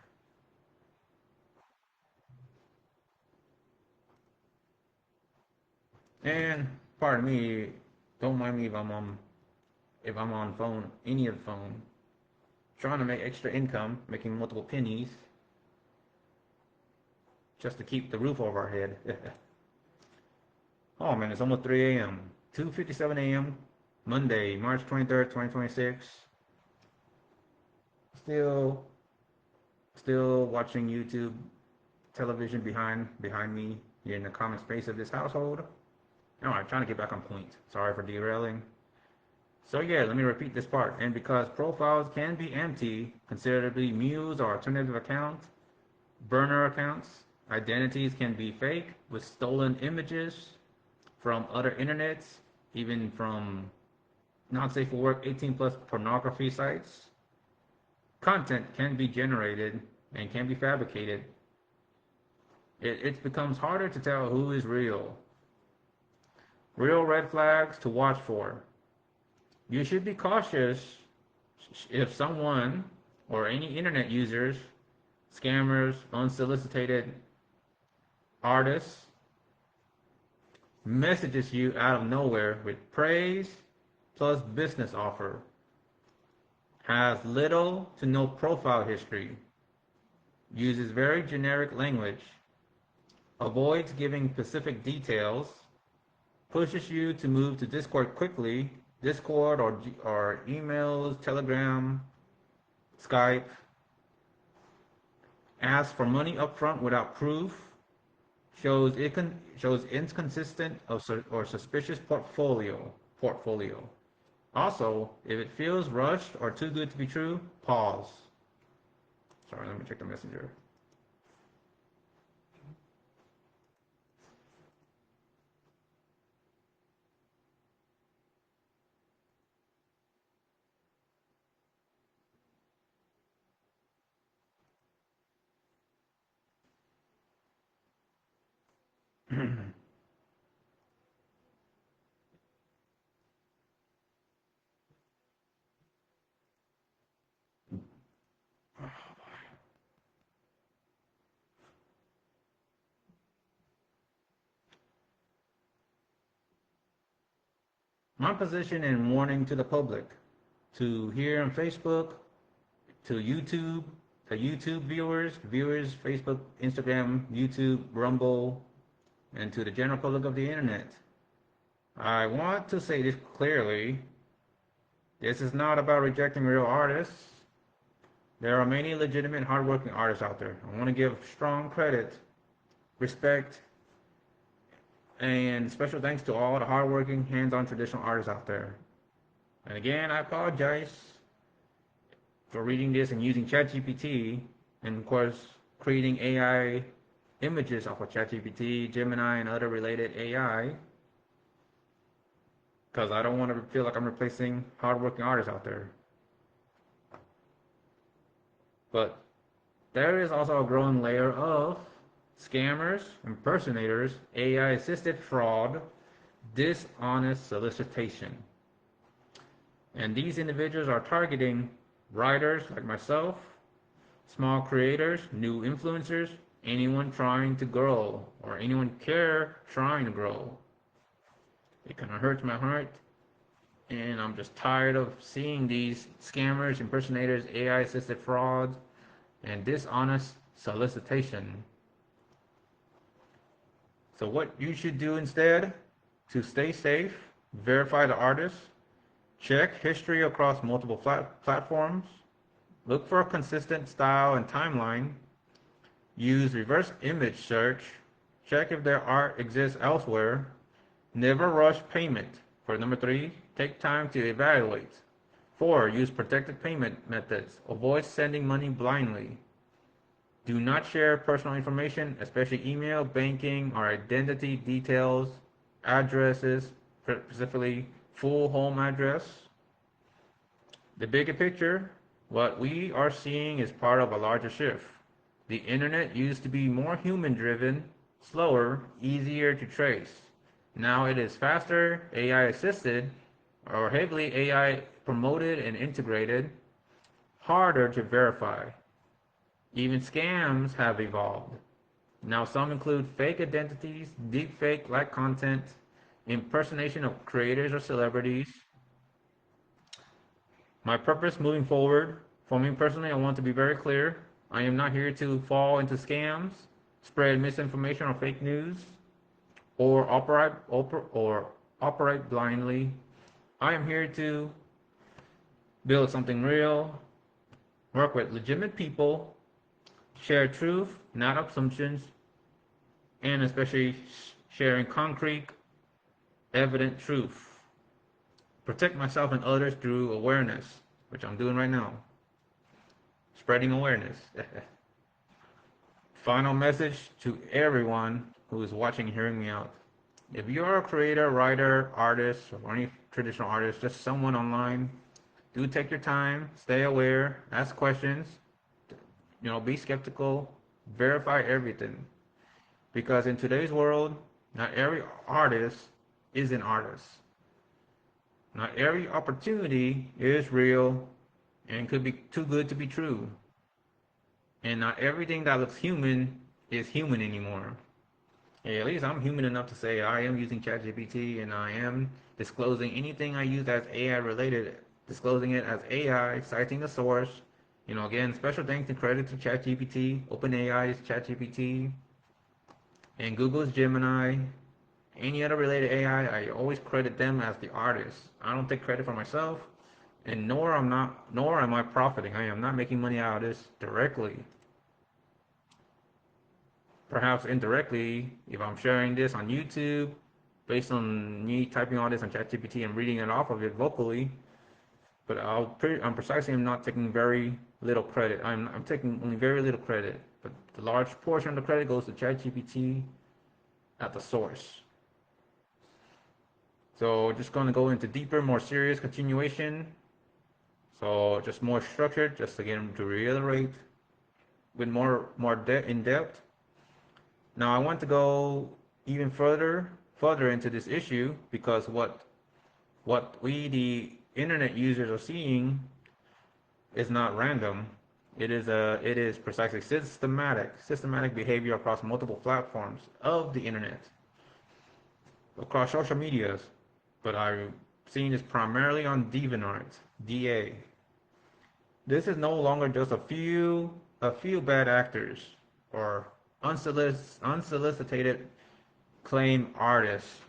And pardon me, don't mind me if I'm on phone, any of the phone, trying to make extra income, making multiple pennies, just to keep the roof over our head. Oh man, it's almost 3 a.m. 2:57 a.m. Monday, March 23rd, 2026. Still watching YouTube television behind me here in the common space of this household. All right, trying to get back on point. Sorry for derailing. So yeah, let me repeat this part. And because profiles can be empty, considerably mules or alternative accounts, burner accounts, identities can be fake with stolen images from other internets, even from not safe for work 18 plus pornography sites. Content can be generated and can be fabricated. It becomes harder to tell who is real. Real red flags to watch for. You should be cautious if someone or any internet users, scammers, unsolicited artists messages you out of nowhere with praise plus business offer, has little to no profile history, uses very generic language, avoids giving specific details, pushes you to move to Discord quickly, Discord or emails, Telegram, Skype, asks for money upfront without proof, shows inconsistent or suspicious portfolio. Also, if it feels rushed or too good to be true, pause. Sorry, let me check the messenger. My position in warning to the public, to here on Facebook, to YouTube, to YouTube viewers, Facebook, Instagram, YouTube, Rumble, and to the general public of the internet. I want to say this clearly. This is not about rejecting real artists. There are many legitimate, hardworking artists out there. I want to give strong credit, respect, and special thanks to all the hardworking, hands-on traditional artists out there. And again, I apologize for reading this and using ChatGPT, and of course, creating AI images off of ChatGPT, Gemini, and other related AI, because I don't want to feel like I'm replacing hardworking artists out there. But there is also a growing layer of scammers, impersonators, AI-assisted fraud, dishonest solicitation. And these individuals are targeting writers like myself, small creators, new influencers, anyone trying to grow, or anyone trying to grow. It kind of hurts my heart, and I'm just tired of seeing these scammers, impersonators, AI-assisted frauds, and dishonest solicitation. So what you should do instead to stay safe, verify the artist, check history across multiple platforms, look for a consistent style and timeline, use reverse image search, check if their art exists elsewhere, never rush payment. For number 3, take time to evaluate. 4, use protected payment methods. Avoid sending money blindly. Do not share personal information, especially email, banking, or identity details, addresses, specifically full home address. The bigger picture, what we are seeing is part of a larger shift. The internet used to be more human-driven, slower, easier to trace. Now it is faster, AI-assisted, or heavily AI-promoted and integrated, harder to verify. Even scams have evolved. Now some include fake identities, deepfake-like content, impersonation of creators or celebrities. My purpose moving forward, for me personally, I want to be very clear. I am not here to fall into scams, spread misinformation or fake news, or operate blindly. I am here to build something real, work with legitimate people, share truth, not assumptions, and especially sharing concrete, evident truth. protect myself and others through awareness, which I'm doing right now. Spreading awareness. Final message to everyone who is watching and hearing me out. If you're a creator, writer, artist, or any traditional artist, just someone online, do take your time, stay aware, ask questions, be skeptical, verify everything. Because in today's world, not every artist is an artist. Not every opportunity is real and could be too good to be true. And not everything that looks human is human anymore. At least I'm human enough to say I am using ChatGPT and I am disclosing anything I use that's AI related, disclosing it as AI, citing the source. Again, special thanks and credit to ChatGPT, OpenAI's ChatGPT, and Google's Gemini. Any other related AI, I always credit them as the artist. I don't take credit for myself, and nor am I profiting. I am not making money out of this directly. Perhaps indirectly, if I'm sharing this on YouTube, based on me typing all this on ChatGPT and reading it off of it vocally, but I'm precisely not taking very little credit. I'm taking only very little credit, but the large portion of the credit goes to ChatGPT at the source. So just going to go into deeper, more serious continuation. So just more structured, just again to reiterate with more in depth. Now I want to go even further into this issue because what we the internet users are seeing is not random. It is precisely systematic behavior across multiple platforms of the internet, across social medias. But I've seen this primarily on DeviantArt, DA. This is no longer just a few bad actors or unsolicited claim artists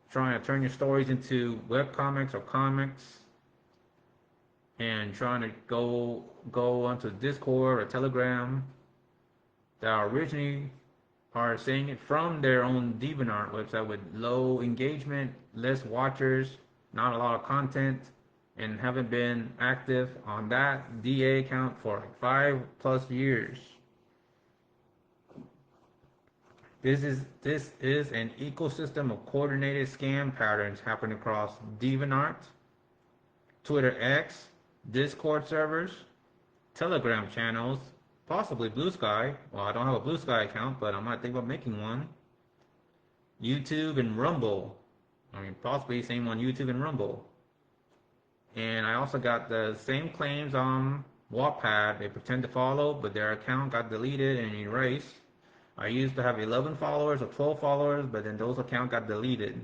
trying to turn your stories into webcomics or comics and trying to go onto Discord or Telegram that originally are saying it from their own DeviantArt website with low engagement, less watchers, not a lot of content, and haven't been active on that DA account for like 5+ years. This is an ecosystem of coordinated scam patterns happening across DeviantArt, Twitter X, Discord servers, Telegram channels, possibly Blue Sky. Well, I don't have a Blue Sky account, but I might think about making one. YouTube and Rumble. Possibly same on YouTube and Rumble. And I also got the same claims on Wattpad. They pretend to follow, but their account got deleted and erased. I used to have 11 followers or 12 followers, but then those accounts got deleted,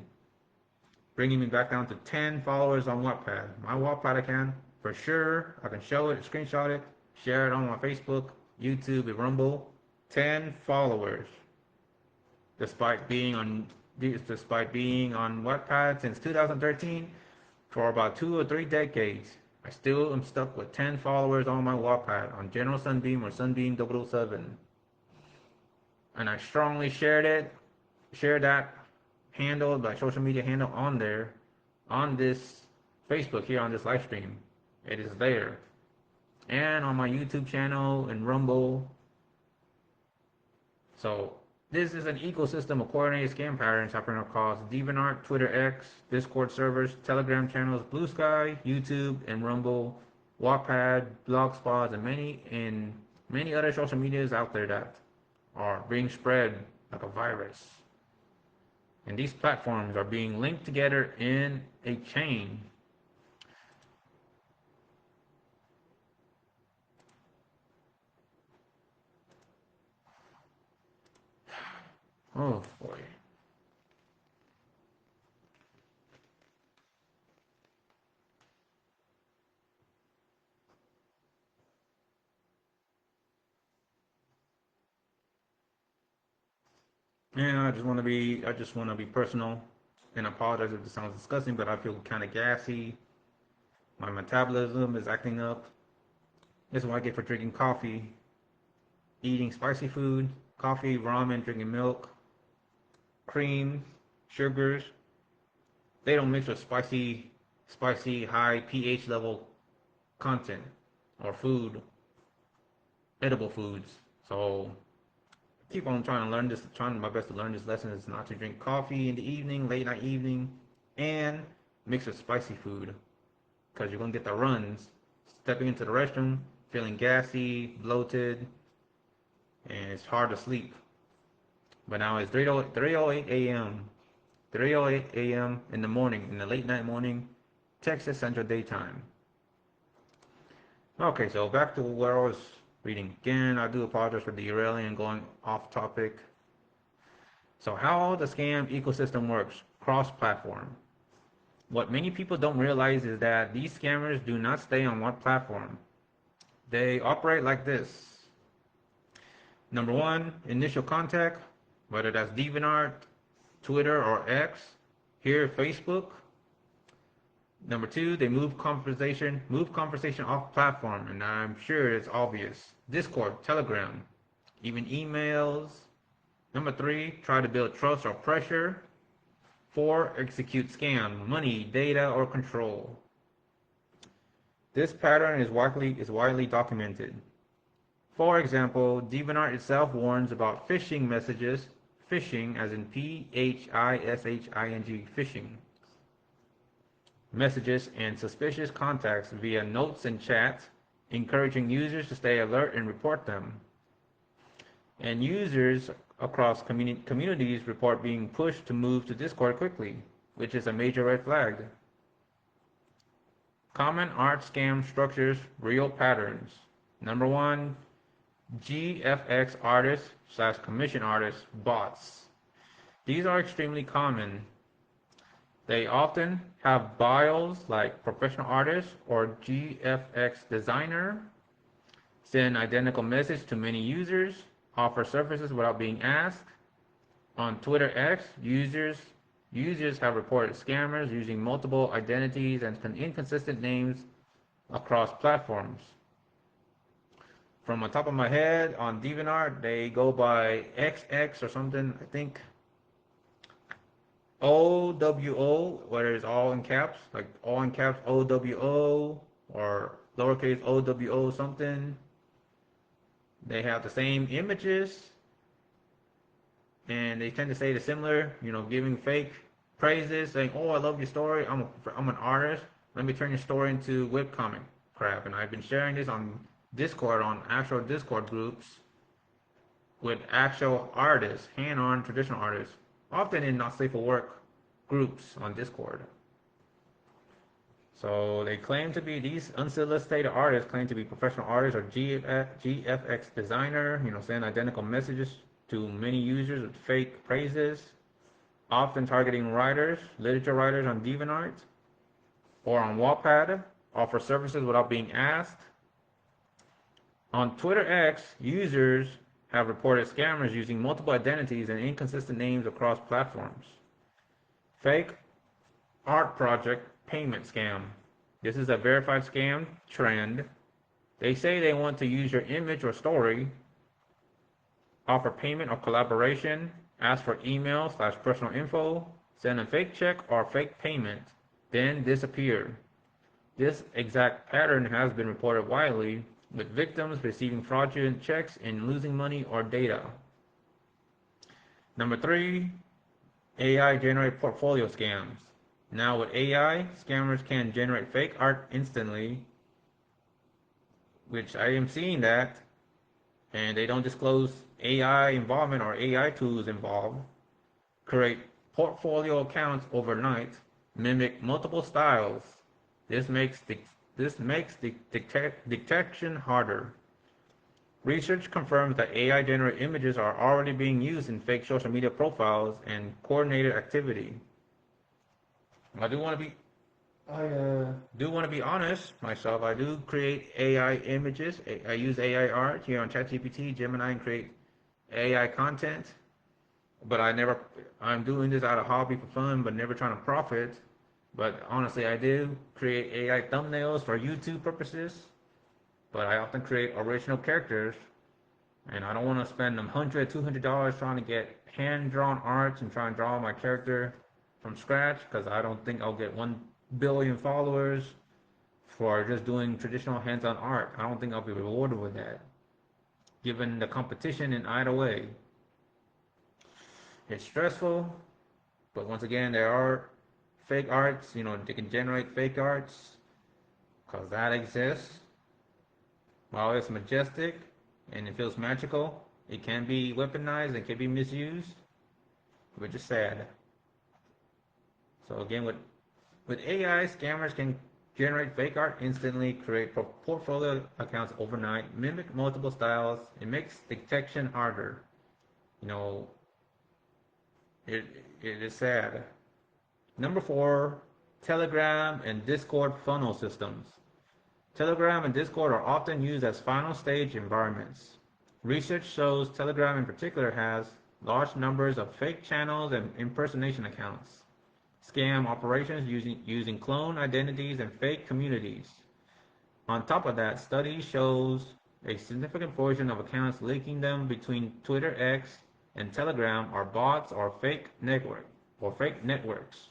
bringing me back down to 10 followers on Wattpad. My Wattpad account, for sure, I can show it, screenshot it, share it on my Facebook, YouTube, and Rumble. 10 followers, despite being on Wattpad since 2013 for about 2 or 3 decades. I still am stuck with 10 followers on my Wattpad on General Sunbeam or Sunbeam 007. And I strongly share that handle, my social media handle on there, on this Facebook here on this live stream. It is there. And on my YouTube channel and Rumble. So this is an ecosystem of coordinated scam patterns happening across DeviantArt, Twitter X, Discord servers, Telegram channels, Blue Sky, YouTube, and Rumble, Wattpad, Blogspots, and many other social medias out there that are being spread like a virus. And these platforms are being linked together in a chain. Oh boy. And I just want to be personal and apologize if this sounds disgusting, but I feel kind of gassy. My metabolism is acting up. This is what I get for drinking coffee, eating spicy food, coffee, ramen, drinking milk, cream, sugars. They don't mix with spicy spicy, high pH level content or food, edible foods. So keep on trying to learn this, trying my best to learn this lesson is not to drink coffee in the evening, late night evening, and mix with spicy food because you're gonna get the runs. Stepping into the restroom, feeling gassy, bloated, and it's hard to sleep. But now it's 3:08 a.m. 3:08 a.m. in the morning, in the late night morning, Texas Central Daytime. Okay, so back to where I was reading. Again, I do apologize for derailing and going off topic. So how the scam ecosystem works, cross-platform. What many people don't realize is that these scammers do not stay on one platform. They operate like this. Number one, initial contact, whether that's DeviantArt, Twitter, or X. Here, Facebook. Number two, they move conversation off platform, and I'm sure it's obvious. Discord, Telegram, even emails. Number three, try to build trust or pressure. Four, execute scam, money, data, or control. This pattern is widely documented. For example, DeviantArt itself warns about phishing messages, phishing as in phishing, phishing messages and suspicious contacts via notes and chats, encouraging users to stay alert and report them. And users across communities report being pushed to move to Discord quickly, which is a major red flag. Common art scam structures, real patterns. Number one, GFX artists / commission artists, bots. These are extremely common. They often have bios like professional artist or GFX designer, send identical message to many users, offer services without being asked. On Twitter X, users have reported scammers using multiple identities and inconsistent names across platforms. From the top of my head, on DeviantArt, they go by XX or something, I think. OWO, whether it's all in caps, like all in caps OWO or lowercase OWO something. They have the same images and they tend to say the similar, giving fake praises, saying, "Oh, I love your story. I'm an artist. Let me turn your story into webcomic crap." And I've been sharing this on Discord, on actual Discord groups with actual artists, hand-on traditional artists, often in not safe for work groups on Discord. So they claim to be, these unsolicited artists claim to be professional artists or GFX designer, send identical messages to many users with fake praises, often targeting writers, literature writers on DeviantArt or on Wattpad, offer services without being asked. On Twitter X, users have reported scammers using multiple identities and inconsistent names across platforms. Fake art project payment scam. This is a verified scam trend. They say they want to use your image or story, offer payment or collaboration, ask for email / personal info, send a fake check or fake payment, then disappear. This exact pattern has been reported widely, with victims receiving fraudulent checks and losing money or data. Number three, AI generated portfolio scams. Now with AI, scammers can generate fake art instantly, which I am seeing that, and they don't disclose AI involvement or AI tools involved. Create portfolio accounts overnight, mimic multiple styles. This makes the detection harder. Research confirms that AI-generated images are already being used in fake social media profiles and coordinated activity. I do want to be honest myself. I do create AI images. I use AI art here on ChatGPT, Gemini, and create AI content. But I'm doing this out of hobby for fun, but never trying to profit. But honestly, I do create AI thumbnails for YouTube purposes. But I often create original characters, and I don't want to spend $100, $200 trying to get hand-drawn art and try and draw my character from scratch, because I don't think I'll get one billion followers for just doing traditional hands-on art. I don't think I'll be rewarded with that, given the competition in either way. It's stressful, but once again, there are fake arts. They can generate fake arts because that exists. While it's majestic and it feels magical, it can be weaponized and can be misused, which is sad. So again, with AI, scammers can generate fake art instantly, create portfolio accounts overnight, mimic multiple styles. It makes detection harder. You know, it is sad. Number 4, Telegram and Discord funnel systems. Telegram and Discord are often used as final stage environments. Research shows Telegram in particular has large numbers of fake channels and impersonation accounts. Scam operations using clone identities and fake communities. On top of that, study shows a significant portion of accounts linking them between Twitter X and Telegram are bots or fake networks.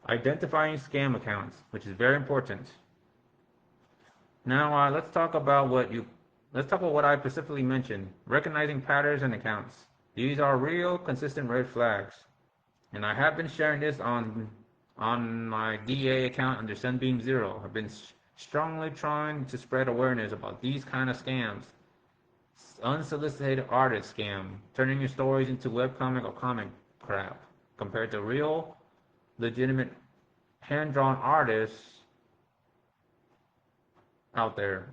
Identifying scam accounts, which is very important. Now let's talk about what I specifically mentioned. Recognizing patterns and accounts. These are real, consistent red flags. And I have been sharing this on my DA account under Sunbeam 0. I've been strongly trying to spread awareness about these kind of scams. Unsolicited artist scam, turning your stories into webcomic or comic crap, compared to real, legitimate, hand-drawn artists out there.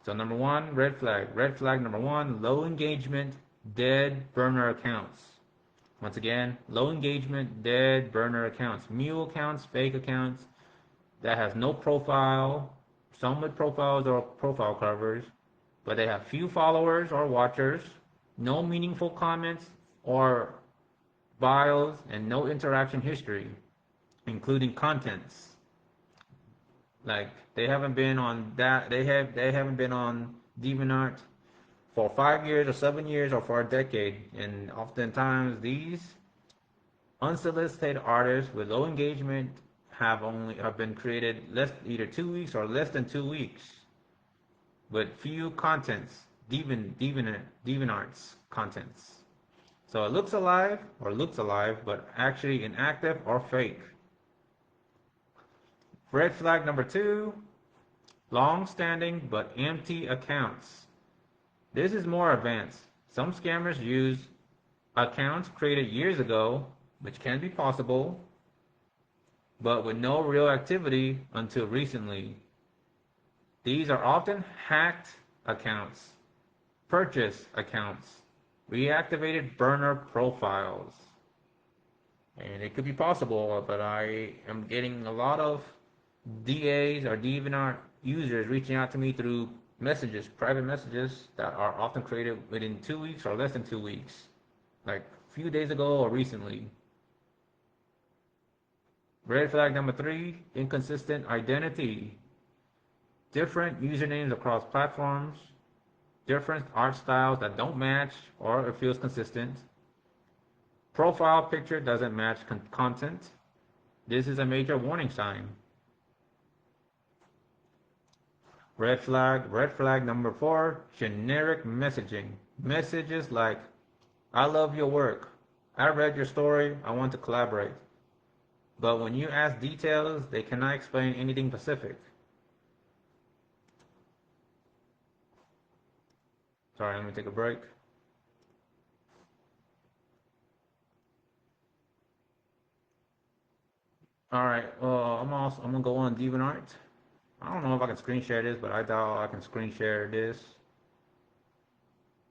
So number 1, red flag. Red flag number 1, low engagement, dead burner accounts. Once again, low engagement, dead burner accounts. Mule accounts, fake accounts that has no profile, some with profiles or profile covers, but they have few followers or watchers, no meaningful comments or bios, and no interaction history, including contents. Like they haven't been on DeviantArt for 5 years or 7 years or for a decade, and oftentimes these unsolicited artists with low engagement have been created either 2 weeks or less than 2 weeks, with few contents, DeviantArt's contents. So it looks alive, but actually inactive or fake. Red flag number 2, long-standing but empty accounts. This is more advanced. Some scammers use accounts created years ago, which can be possible, but with no real activity until recently. These are often hacked accounts, purchase accounts, reactivated burner profiles. And it could be possible, but I am getting a lot of DAs or DeviantArt users reaching out to me through messages, private messages that are often created within 2 weeks or less than 2 weeks, like a few days ago or recently. Red flag number 3, inconsistent identity. Different usernames across platforms, different art styles that don't match or it feels consistent. Profile picture doesn't match content. This is a major warning sign. Red flag number 4, generic messaging. Messages like, I love your work, I read your story, I want to collaborate. But when you ask details, they cannot explain anything specific. Sorry, let me take a break. Alright, well, I'm gonna go on DeviantArt. I don't know if I can screen share this, but I doubt I can screen share this.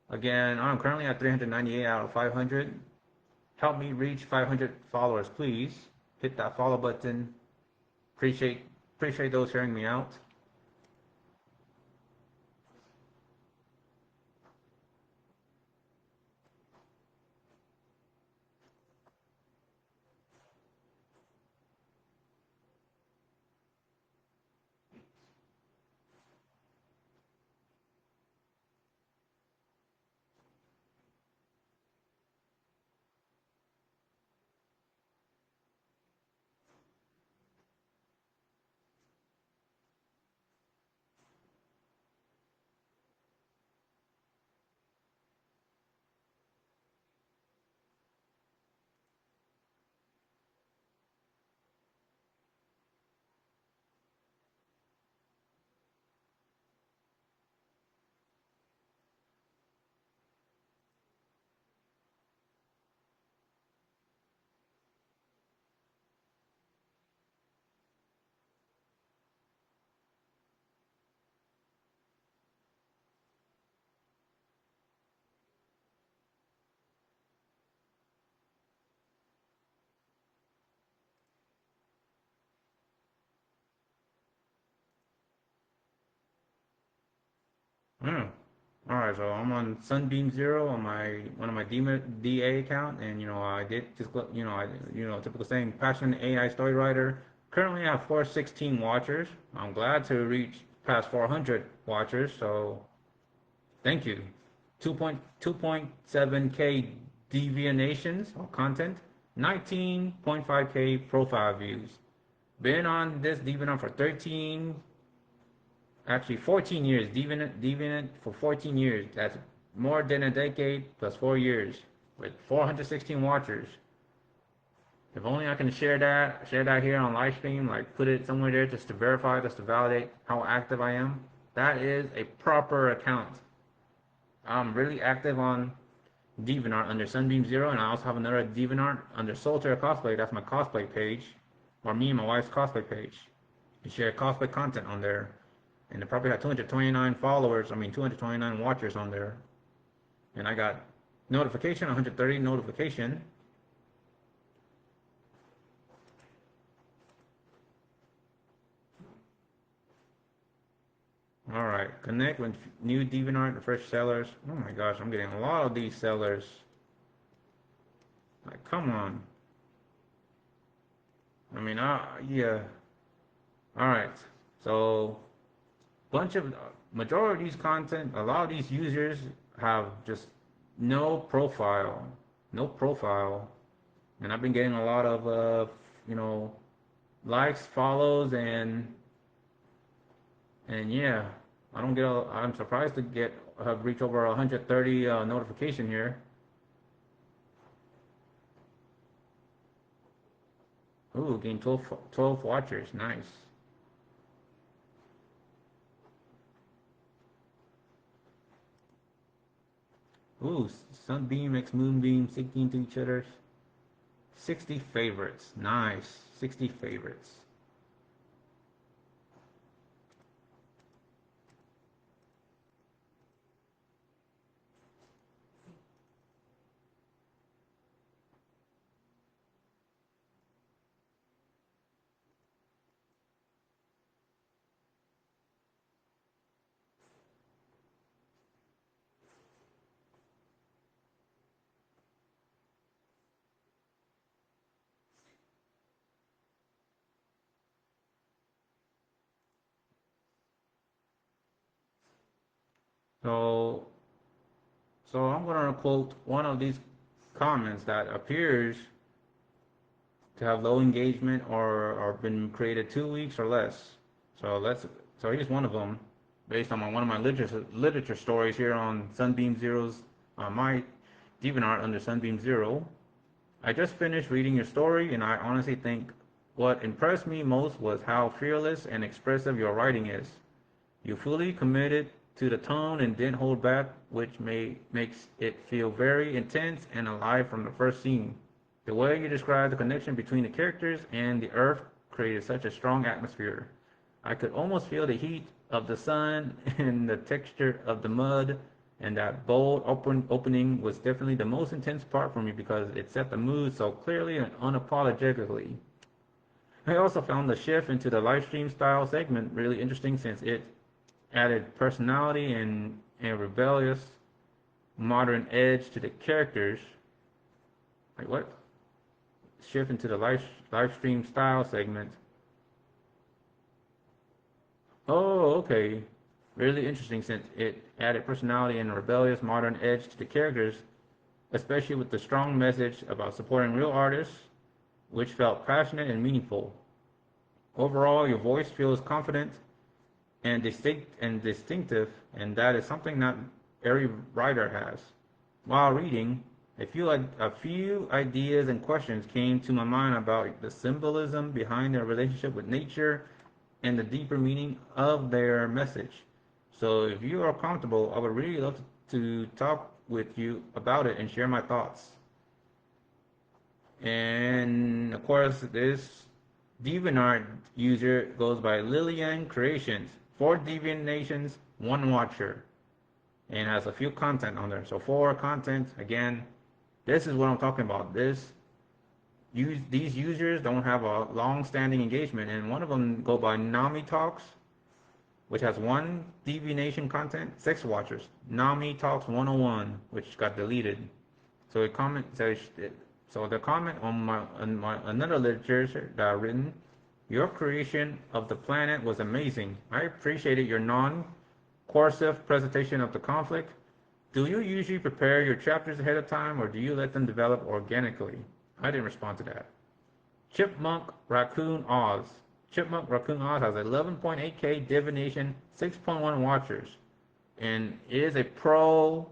Again, I'm currently at 398 out of 500. Help me reach 500 followers, please. Hit that follow button. Appreciate those hearing me out. Hmm. All right, so I'm on Sunbeam Zero on my one of my DA account, and I did just typical saying, passionate AI story writer. Currently, I have 416 watchers. I'm glad to reach past 400 watchers, so thank you. 2.7K deviations or content, 19.5K profile views. Been on this DeviantArt for 14 years. Deviant for 14 years. That's more than a decade plus 4 years with 416 watchers. If only I can share that here on Livestream, like put it somewhere there just to verify, just to validate how active I am. That is a proper account. I'm really active on DeviantArt under Sunbeam Zero, and I also have another DeviantArt under Solitaire Cosplay. That's my cosplay page, or me and my wife's cosplay page. We share cosplay content on there, and I probably have 229 followers. I mean, 229 watchers on there, and I got notification, 130 notification. All right, connect with new DeviantArt, the first sellers. Oh my gosh, I'm getting a lot of these sellers. Like, come on. I mean, yeah. All right, so bunch of majority of these content, a lot of these users have just no profile, no profile, and I've been getting a lot of you know likes, follows, and yeah, I don't get. I'm surprised to have reached over 130 notification here. Ooh, gained 12 watchers, nice. Ooh, Sunbeam X Moonbeam syncing to each other. 60 favorites, nice. 60 favorites. So, so I'm gonna quote one of these comments that appears to have low engagement or been created 2 weeks or less. So here's one of them, based on one of my literature stories here on Sunbeam Zero's my DeviantArt under Sunbeam Zero. I just finished reading your story, and I honestly think what impressed me most was how fearless and expressive your writing is. You fully committed to the tone and didn't hold back, which makes it feel very intense and alive from the first scene. The way you described the connection between the characters and the earth created such a strong atmosphere. I could almost feel the heat of the sun and the texture of the mud, and that bold opening was definitely the most intense part for me because it set the mood so clearly and unapologetically. I also found the shift into the live stream style segment really interesting since it added personality and rebellious modern edge to the characters. Like what? Shift into the live stream style segment. Oh, okay. Really interesting since it added personality and rebellious modern edge to the characters, especially with the strong message about supporting real artists, which felt passionate and meaningful. Overall, your voice feels confident and distinctive, and that is something not every writer has. While reading, a few ideas and questions came to my mind about the symbolism behind their relationship with nature and the deeper meaning of their message. So if you are comfortable, I would really love to talk with you about it and share my thoughts. And of course, this DeviantArt user goes by Lillian Creations. 4 Deviant Nations, 1 watcher, and has a few content on there. So 4 content. Again, this is what I'm talking about. These users don't have a long-standing engagement, and one of them go by Nami Talks. which has one deviation content, 6 watchers. Nami Talks 101, which got deleted. So it comment says, so the comment on my another literature that I've written, your creation of the planet was amazing. I appreciated your non-coercive presentation of the conflict. Do you usually prepare your chapters ahead of time, or do you let them develop organically? I didn't respond to that. Chipmunk Raccoon Oz. Chipmunk Raccoon Oz has 11.8K divination, 6.1 watchers, and is a pro.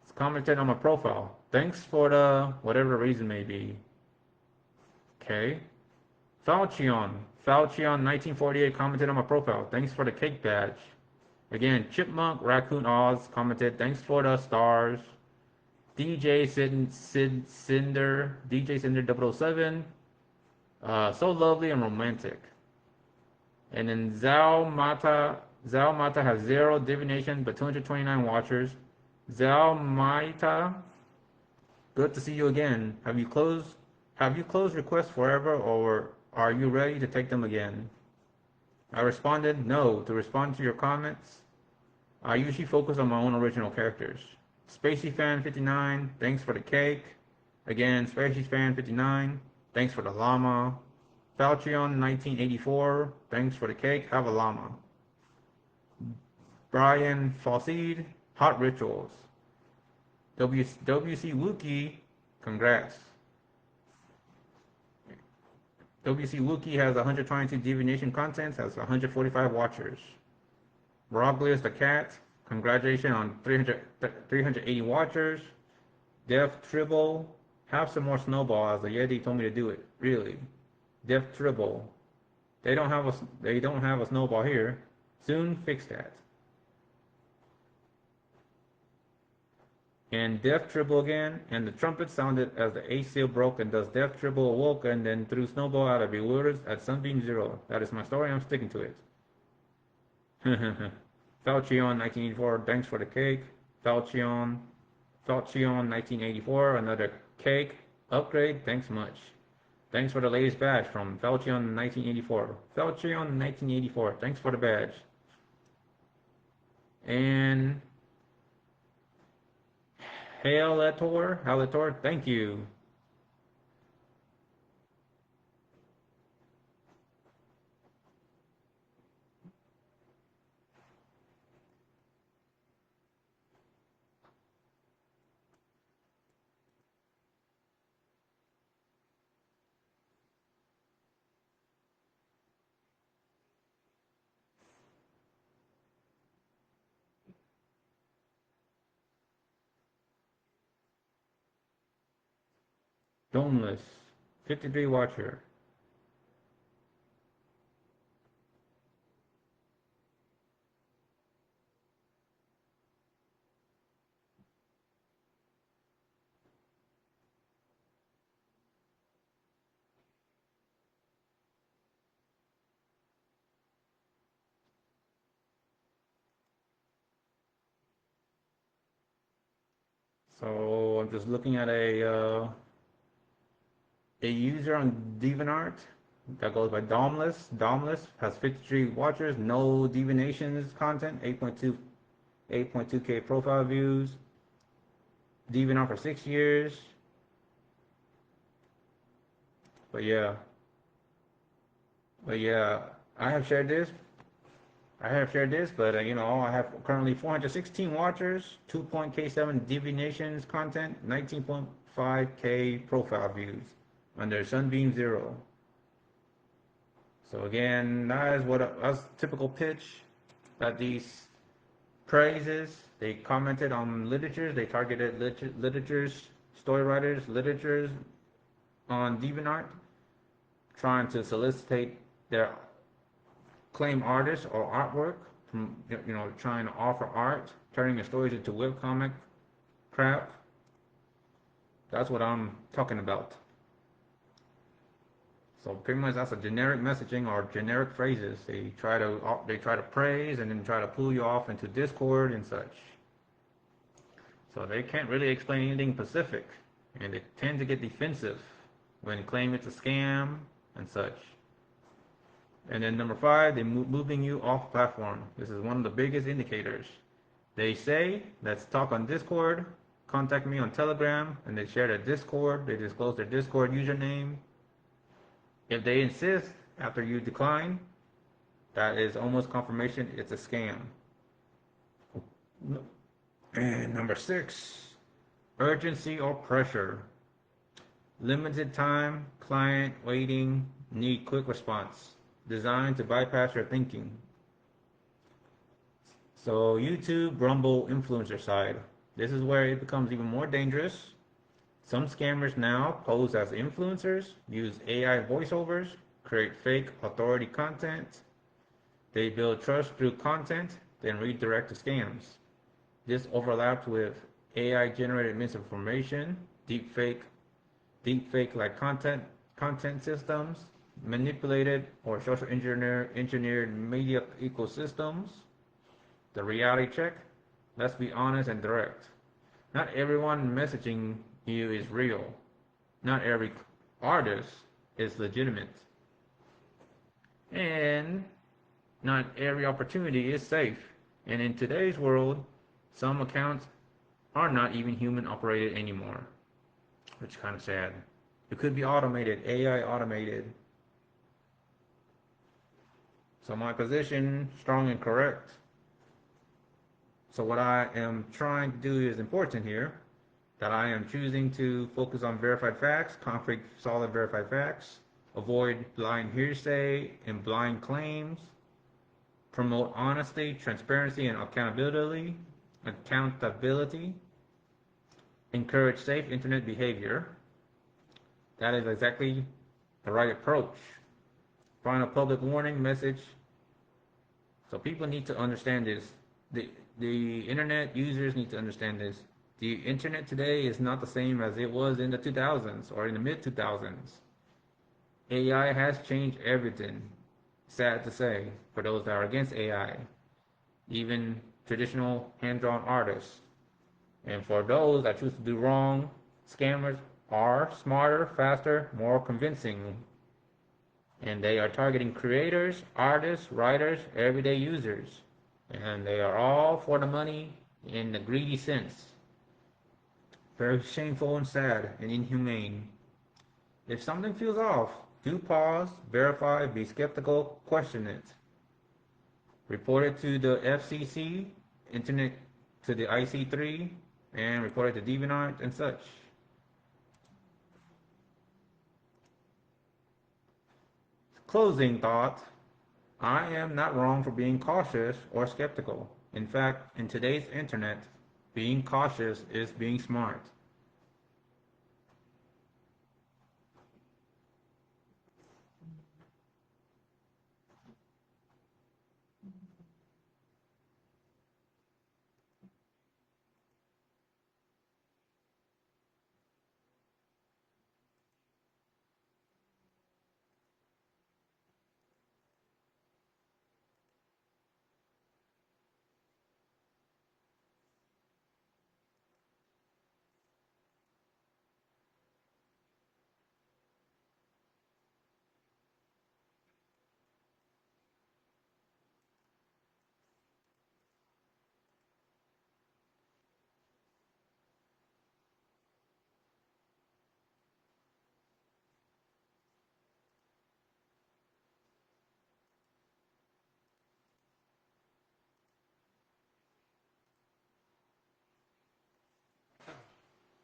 It's commented on my profile. Thanks for the whatever reason may be. Okay. Falchion 1948 commented on my profile. Thanks for the cake badge. Again, Chipmunk Raccoon Oz commented. Thanks for the stars. DJ Cinder 007. So lovely and romantic. And then Zao Mata has 0 divination but 229 watchers. Zao Mata, good to see you again. Have you closed requests forever, or are you ready to take them again? I responded no. To respond to your comments, I usually focus on my own original characters. Spacey Fan 59, thanks for the cake. Again, Spacey Fan 59, thanks for the llama. Falchion 1984, thanks for the cake. Have a llama. Brian Fawcett, Hot Rituals. WC Wookie, congrats. WC Wookie has 122 divination contents, has 145 watchers. Roglius the Cat, congratulations on 380 watchers. Def Tribble, have some more snowball, as the Yeti told me to do it. Really. Def Tribble. They don't have a snowball here. Soon fix that. And Death Tribble again, and the trumpet sounded as the ace seal broke, and thus Death Tribble awoke and then threw Snowball out of bewildered at Sunbeam 0. That is my story, I'm sticking to it. Falchion 1984, thanks for the cake. Falchion 1984, another cake. Upgrade, thanks much. Thanks for the latest badge from Falchion 1984. Falchion 1984, thanks for the badge. And Halator, thank you. Domeless, 53 watcher. So I'm just looking at a user on DeviantArt that goes by Domless. Domless has 53 watchers, no divinations content, 8.2K profile views. DeviantArt for 6 years. But yeah, I have shared this. But I have currently 416 watchers, 2.K7 divinations content, 19.5K profile views under Sunbeam 0. So again, that's typical pitch that these praises. They commented on literatures. They targeted literatures, story writers, literatures on DeviantArt, trying to solicitate their claim artists or artwork from, trying to offer art, turning the stories into webcomic crap. That's what I'm talking about. So pretty much that's a generic messaging or generic phrases. They try to praise and then try to pull you off into Discord and such. So they can't really explain anything specific, and they tend to get defensive when claim it's a scam and such. And then number five, they're moving you off platform. This is one of the biggest indicators. They say, let's talk on Discord, contact me on Telegram, and they share their Discord. They disclose their Discord username. If they insist after you decline, that is almost confirmation it's a scam. And number six, urgency or pressure. Limited time, client waiting, need quick response. Designed to bypass your thinking. So YouTube, Rumble, influencer side. This is where it becomes even more dangerous. Some scammers now pose as influencers, use AI voiceovers, create fake authority content. They build trust through content, then redirect to scams. This overlaps with AI generated misinformation, deepfake like content systems, manipulated or social engineered media ecosystems. The reality check, let's be honest and direct. Not everyone messaging you is real. Not every artist is legitimate. And not every opportunity is safe. And in today's world, some accounts are not even human operated anymore, which is kind of sad. It could be automated, AI automated. So my position, strong and correct. So what I am trying to do is important here, that I am choosing to focus on verified facts, concrete, solid verified facts, avoid blind hearsay and blind claims, promote honesty, transparency, and accountability, encourage safe internet behavior. That is exactly the right approach. Final public warning message. So people need to understand this. The internet users need to understand this. The internet today is not the same as it was in the 2000s or in the mid 2000s. AI has changed everything. Sad to say, for those that are against AI, even traditional hand-drawn artists. And for those that choose to do wrong, scammers are smarter, faster, more convincing. And they are targeting creators, artists, writers, everyday users. And they are all for the money in the greedy sense. Very shameful and sad and inhumane. If something feels off, do pause, verify, be skeptical, question it. Report it to the FCC, internet to the IC3, and report it to DeviantArt and such. Closing thought. I am not wrong for being cautious or skeptical. In fact, in today's internet, being cautious is being smart.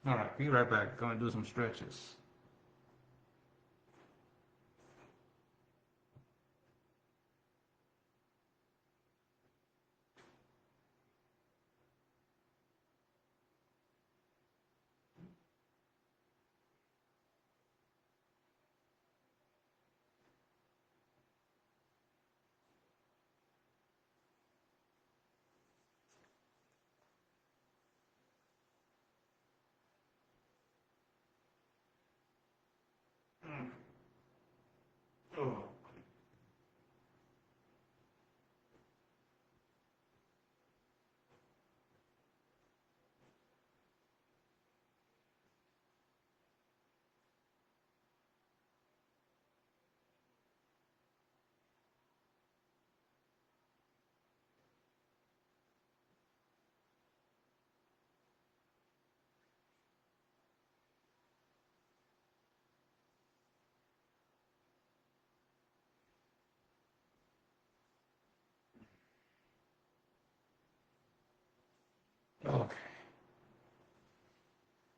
All right, be right back. Going to do some stretches.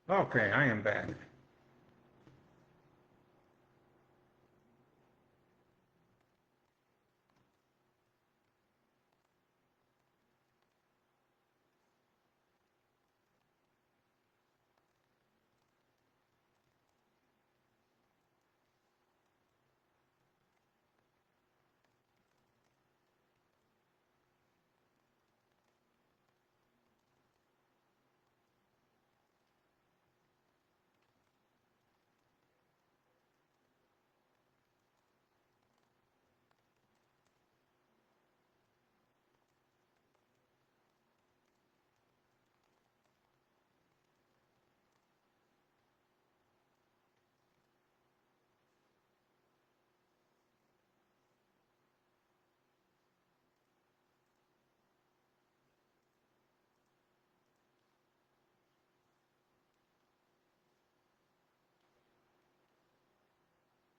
Okay, I am back.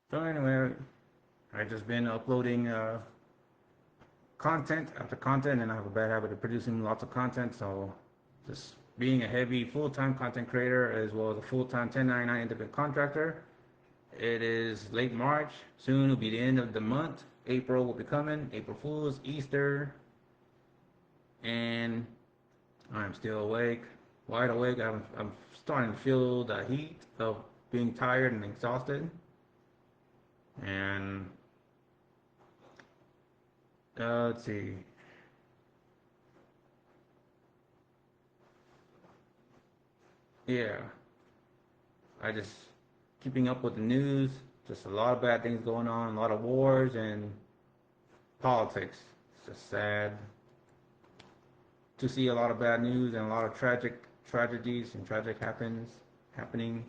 So anyway, I just been uploading content after content, and I have a bad habit of producing lots of content. So just being a heavy full-time content creator as well as a full-time 1099 independent contractor. It is late March. Soon will be the end of the month. April will be coming. April Fool's, Easter, and I'm still awake, wide awake. I'm starting to feel the heat of being tired and exhausted. And let's see. Yeah, I just keeping up with the news. Just a lot of bad things going on. A lot of wars and politics. It's just sad to see a lot of bad news and a lot of tragedies and tragic happening.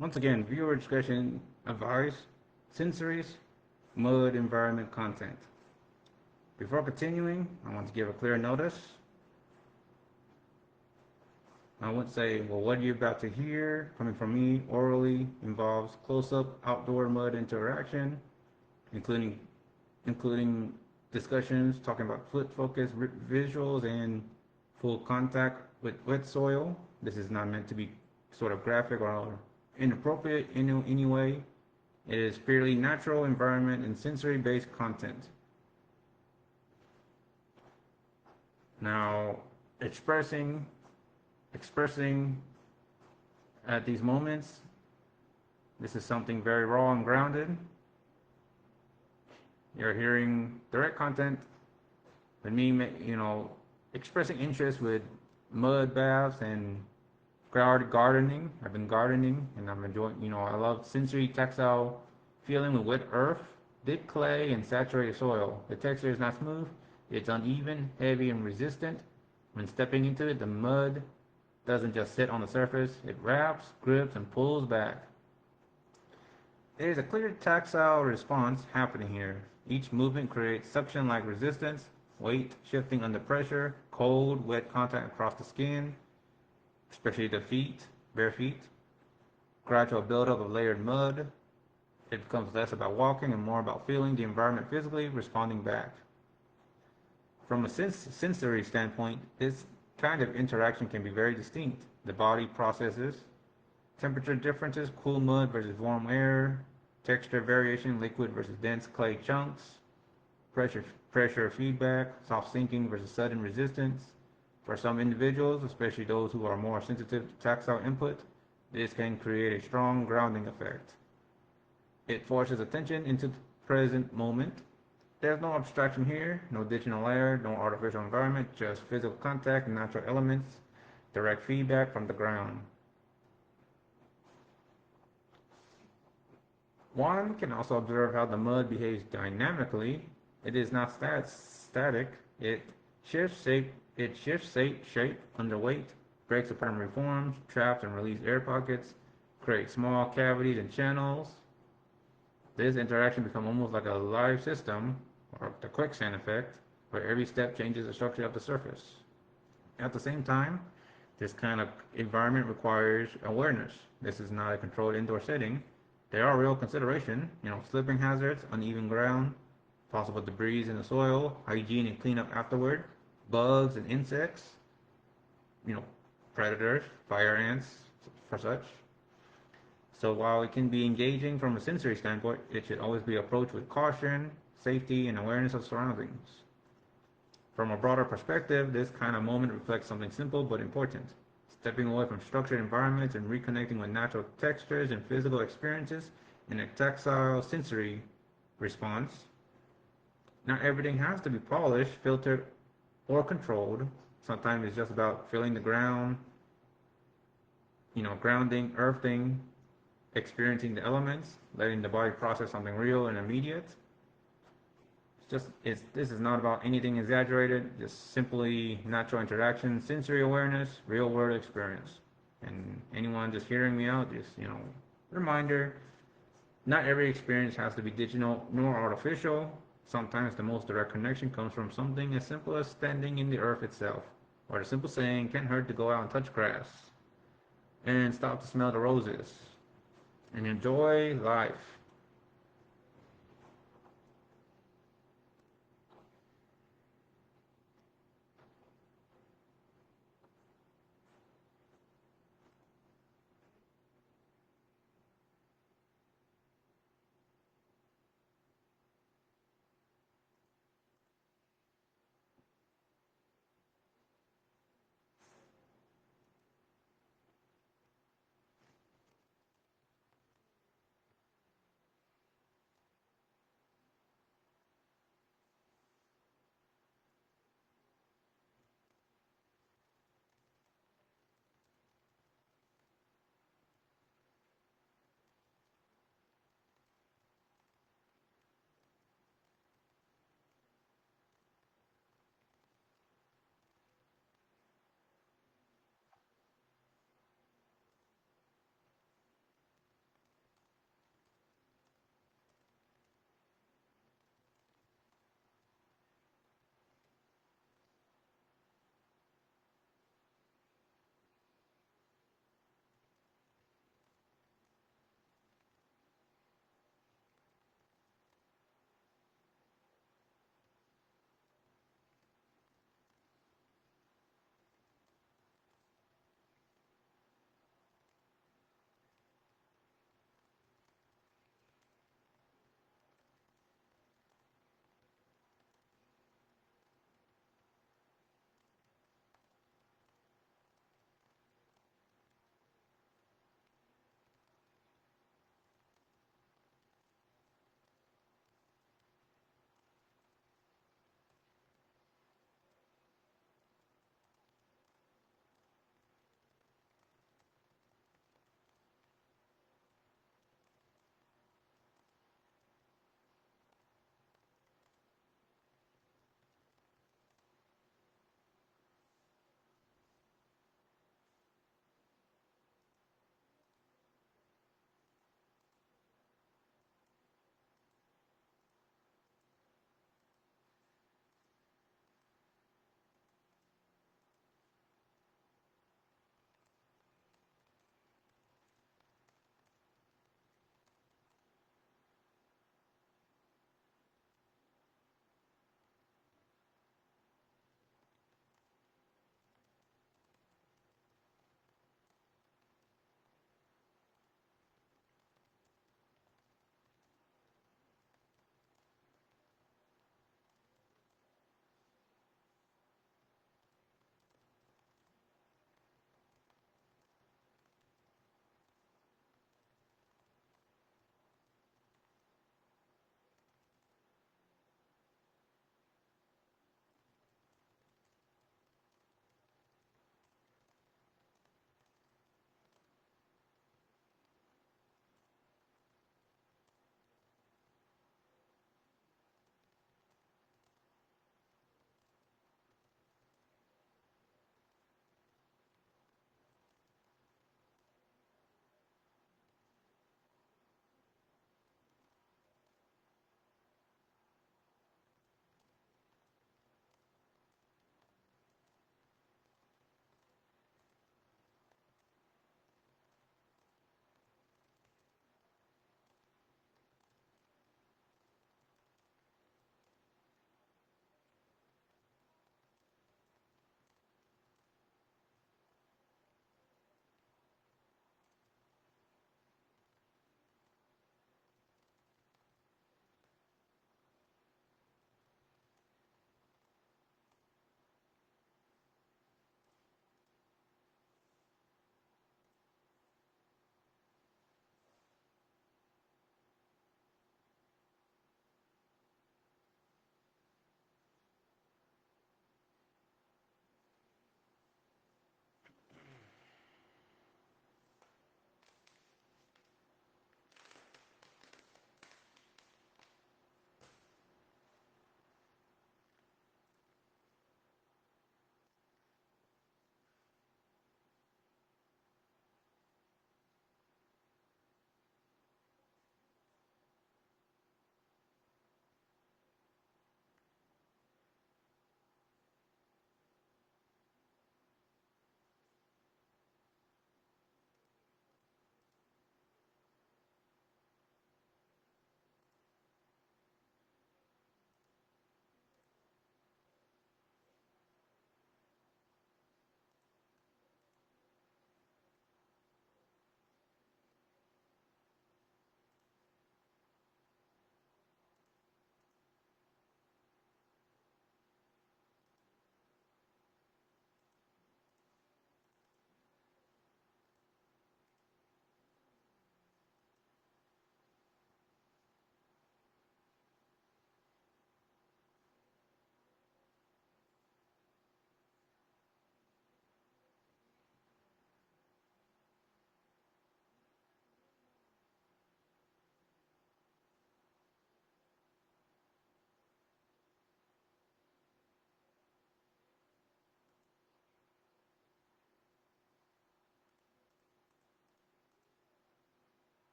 Once again, viewer discretion advised. Sensories, mud environment content. Before continuing, I want to give a clear notice. I would say, well, what you're about to hear coming from me orally involves close-up outdoor mud interaction, including discussions talking about foot focus visuals and full contact with wet soil. This is not meant to be sort of graphic or inappropriate in any way. It is purely natural environment and sensory-based content. Now, expressing at these moments, this is something very raw and grounded. You're hearing direct content with me, expressing interest with mud baths and gardening. I've been gardening and I'm enjoying, I love sensory tactile feeling with wet earth, thick clay, and saturated soil. The texture is not smooth, it's uneven, heavy, and resistant. When stepping into it, the mud doesn't just sit on the surface, it wraps, grips, and pulls back. There's a clear tactile response happening here. Each movement creates suction-like resistance, weight shifting under pressure, cold, wet contact across the skin, especially the feet, bare feet, gradual buildup of layered mud. It becomes less about walking and more about feeling the environment physically responding back. From a sensory standpoint, this kind of interaction can be very distinct. The body processes temperature differences, cool mud versus warm air, texture variation, liquid versus dense clay chunks, pressure feedback, soft sinking versus sudden resistance. For some individuals, especially those who are more sensitive to tactile input, this can create a strong grounding effect. It forces attention into the present moment. There's no abstraction here, no digital layer, no artificial environment, just physical contact, natural elements, direct feedback from the ground. One can also observe how the mud behaves dynamically. It is not static. It shifts shape under weight, breaks apart and reforms, traps and releases air pockets, creates small cavities and channels. This interaction becomes almost like a live system, or the quicksand effect, where every step changes the structure of the surface. At the same time, this kind of environment requires awareness. This is not a controlled indoor setting. There are real considerations, slipping hazards, uneven ground, possible debris in the soil, hygiene and cleanup afterward, bugs and insects, predators, fire ants, for such. So while it can be engaging from a sensory standpoint, it should always be approached with caution, safety, and awareness of surroundings. From a broader perspective, this kind of moment reflects something simple but important. Stepping away from structured environments and reconnecting with natural textures and physical experiences in a tactile sensory response. Not everything has to be polished, filtered, or controlled. Sometimes it's just about feeling the ground, grounding, earthing, experiencing the elements, letting the body process something real and immediate. This is not about anything exaggerated, just simply natural interaction, sensory awareness, real world experience. And anyone just hearing me out, reminder, not every experience has to be digital nor artificial. Sometimes the most direct connection comes from something as simple as standing in the earth itself, or the simple saying, can't hurt to go out and touch grass, and stop to smell the roses, and enjoy life.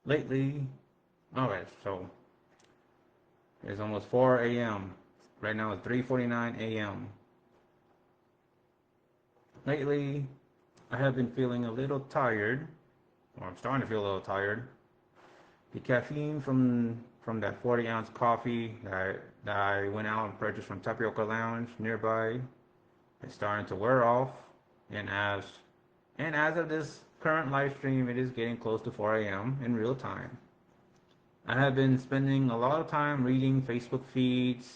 lately, okay, so it's almost 4 a.m. Right now it's 3:49 a.m. Lately, I have been feeling a little tired, or I'm starting to feel a little tired. The caffeine from that 40-ounce coffee that I went out and purchased from Tapioca Lounge nearby is starting to wear off, and as of this current live stream, it is getting close to 4 a.m. in real time. I have been spending a lot of time reading Facebook feeds,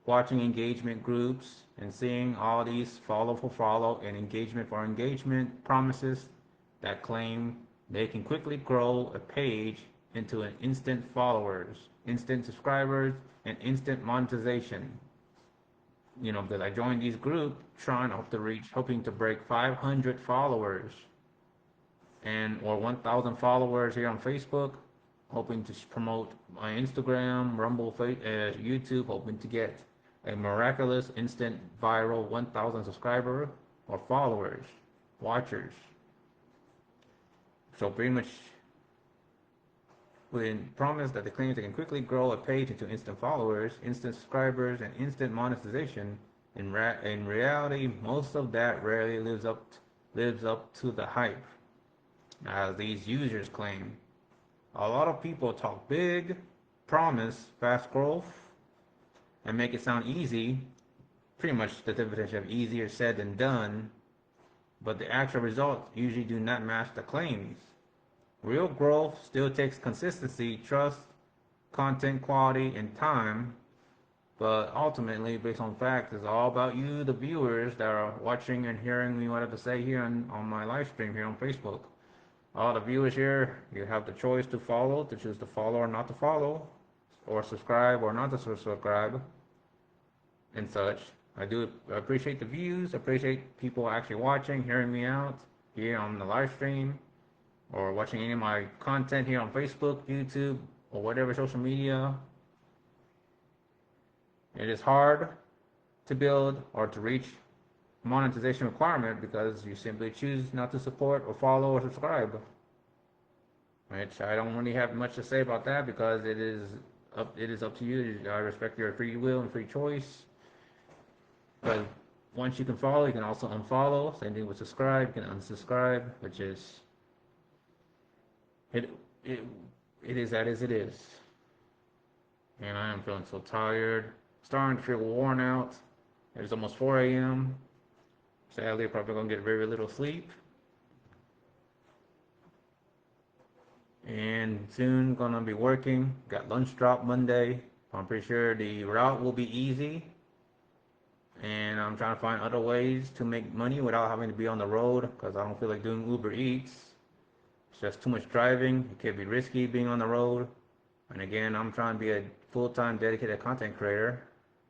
watching engagement groups, and seeing all these follow for follow and engagement for engagement promises that claim they can quickly grow a page into an instant followers, instant subscribers, and instant monetization. Because I joined these groups trying to reach, hoping to break 500 followers and or 1,000 followers here on Facebook, hoping to promote my Instagram, Rumble, YouTube, hoping to get a miraculous instant viral 1,000 subscriber or followers, watchers. So pretty much when promised that the claims they can quickly grow a page into instant followers, instant subscribers, and instant monetization, in reality, most of that rarely lives up to the hype, as these users claim. A lot of people talk big, promise fast growth, and make it sound easy. Pretty much the definition of easier said than done, but the actual results usually do not match the claims. Real growth still takes consistency, trust, content quality, and time, but ultimately, based on facts, it's all about you, the viewers that are watching and hearing me what I have to say here on my live stream here on Facebook. All the viewers here, you have the choice to choose to follow or not to follow, or subscribe or not to subscribe, and such. I do appreciate the views, appreciate people actually watching, hearing me out here on the live stream, or watching any of my content here on Facebook, YouTube, or whatever social media. It is hard to build or to reach monetization requirement because you simply choose not to support or follow or subscribe. Which I don't really have much to say about that because it is up to you. I respect your free will and free choice. But once you can follow, you can also unfollow. Same thing with subscribe. You can unsubscribe, which is it is as it is. And I am feeling so tired, starting to feel worn out. It's almost 4 a.m. Sadly, probably gonna get very little sleep. And soon gonna be working. Got lunch drop Monday. I'm pretty sure the route will be easy. And I'm trying to find other ways to make money without having to be on the road because I don't feel like doing Uber Eats. It's just too much driving. It can be risky being on the road. And again, I'm trying to be a full-time dedicated content creator.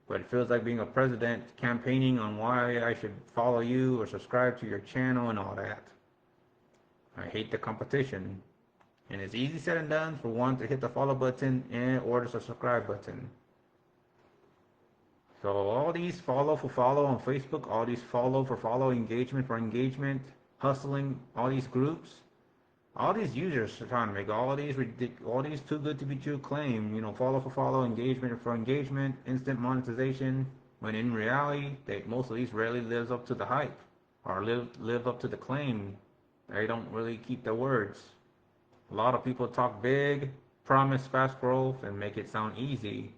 But it feels like being a president campaigning on why I should follow you or subscribe to your channel and all that. I hate the competition. And it's easy said and done for one to hit the follow button and or the subscribe button. So all these follow for follow on Facebook, all these follow for follow, engagement for engagement, hustling, all these groups, all these users are trying to make all these too good to be true claim, follow for follow, engagement for engagement, instant monetization, when in reality, most of these rarely lives up to the hype or live up to the claim. They don't really keep their words. A lot of people talk big, promise fast growth, and make it sound easy.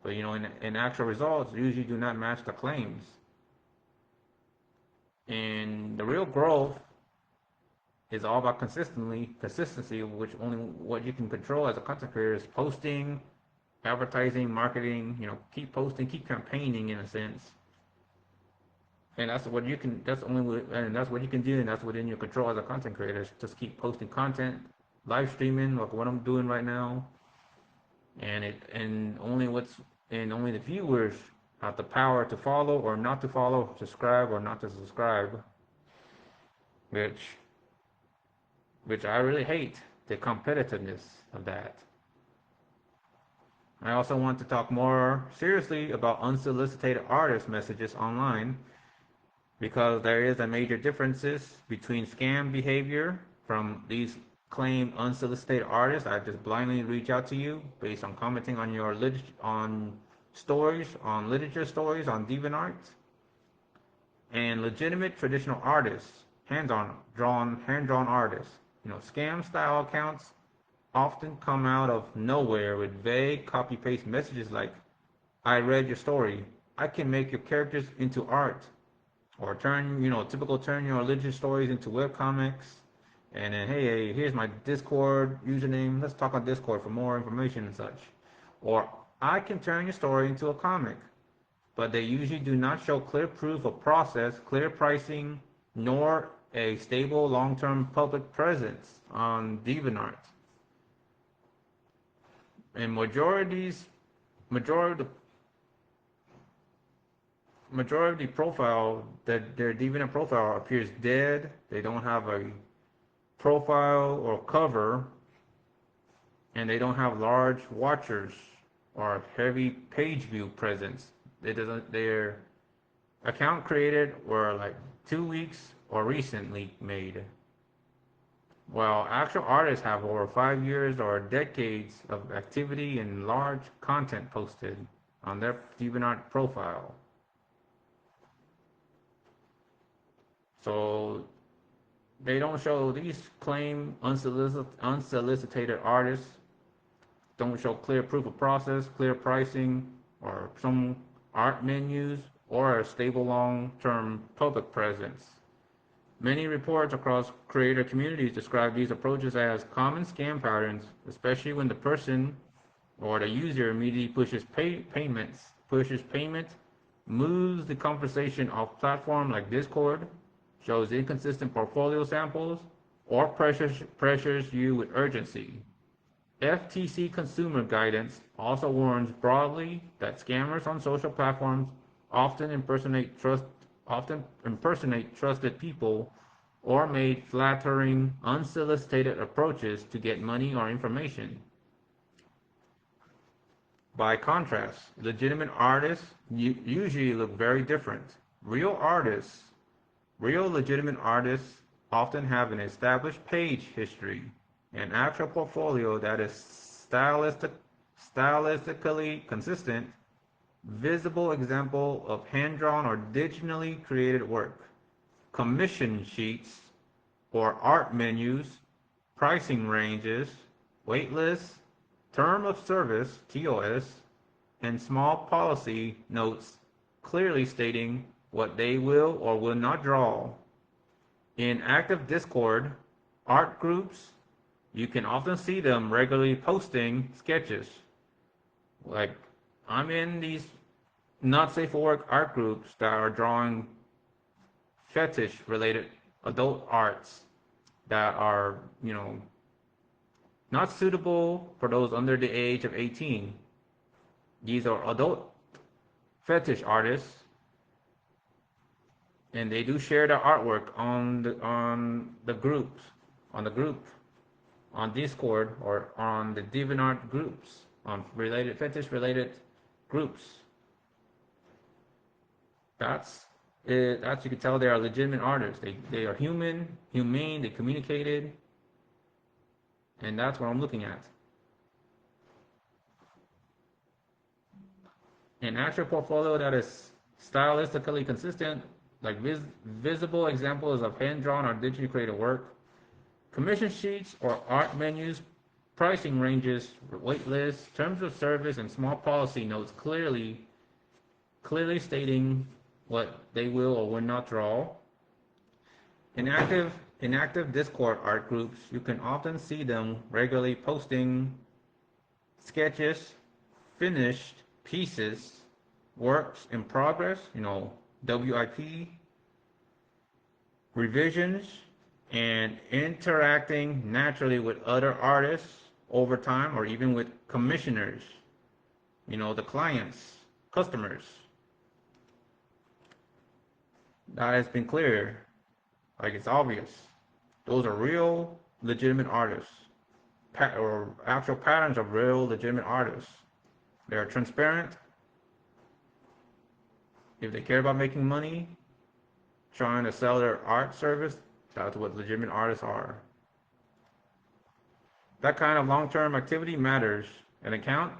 But in actual results, usually do not match the claims. And the real growth is all about consistency, which only what you can control as a content creator is posting, advertising, marketing. Keep posting, keep campaigning in a sense. And that's what you can. That's what you can do, and that's within your control as a content creator. Just keep posting content, live streaming like what I'm doing right now. And only the viewers have the power to follow or not to follow, subscribe or not to subscribe, which I really hate the competitiveness of that. I also want to talk more seriously about unsolicited artist messages online because there is a major differences between scam behavior from these claim unsolicited artists. I just blindly reach out to you based on commenting on your stories, on literature stories, on DeviantArt. And legitimate traditional artists, hand-drawn artists. Scam style accounts often come out of nowhere with vague copy-paste messages like, I read your story. I can make your characters into art. Or turn your religious stories into webcomics. And then, hey, here's my Discord username. Let's talk on Discord for more information and such. Or I can turn your story into a comic. But they usually do not show clear proof of process, clear pricing, nor a stable long-term public presence on DeviantArt. And majority of the profile, that their DeviantArt profile appears dead. They don't have a profile or cover, and they don't have large watchers or heavy page view presence. Their account created were like 2 weeks or recently made, while actual artists have over 5 years or decades of activity and large content posted on their DeviantArt profile. So they don't show, these claim unsolicited artists don't show clear proof of process, clear pricing, or some art menus, or a stable long-term public presence. Many reports across creator communities describe these approaches as common scam patterns, especially when the person or the user immediately pushes payment, moves the conversation off platform like Discord, shows inconsistent portfolio samples, or pressures you with urgency. FTC consumer guidance also warns broadly that scammers on social platforms often impersonate trusted people or made flattering, unsolicited approaches to get money or information. By contrast, legitimate artists usually look very different. Real legitimate artists often have an established page history, an actual portfolio that is stylistically consistent, visible example of hand-drawn or digitally created work, commission sheets or art menus, pricing ranges, waitlist, term of service, TOS, and small policy notes clearly stating what they will or will not draw. In active Discord art groups, you can often see them regularly posting sketches. Like, I'm in these not safe for work art groups that are drawing fetish related adult arts that are, not suitable for those under the age of 18. These are adult fetish artists, and they do share their artwork on the group, on Discord, or on the DeviantArt groups, on fetish related groups. That's it. As you can tell, they are legitimate artists. They are humane, they communicated, and that's what I'm looking at. An actual portfolio that is stylistically consistent, like visible examples of hand-drawn or digitally created work, commission sheets or art menus, pricing ranges, wait lists, terms of service, and small policy notes clearly stating what they will or will not draw. In active Discord art groups, you can often see them regularly posting sketches, finished pieces, works in progress, WIP, revisions, and interacting naturally with other artists over time, or even with commissioners, the clients, customers. That has been clear, like it's obvious. Those are real, legitimate artists, or actual patterns of real, legitimate artists. They are transparent. If they care about making money, trying to sell their art service, that's what legitimate artists are. That kind of long-term activity matters. An account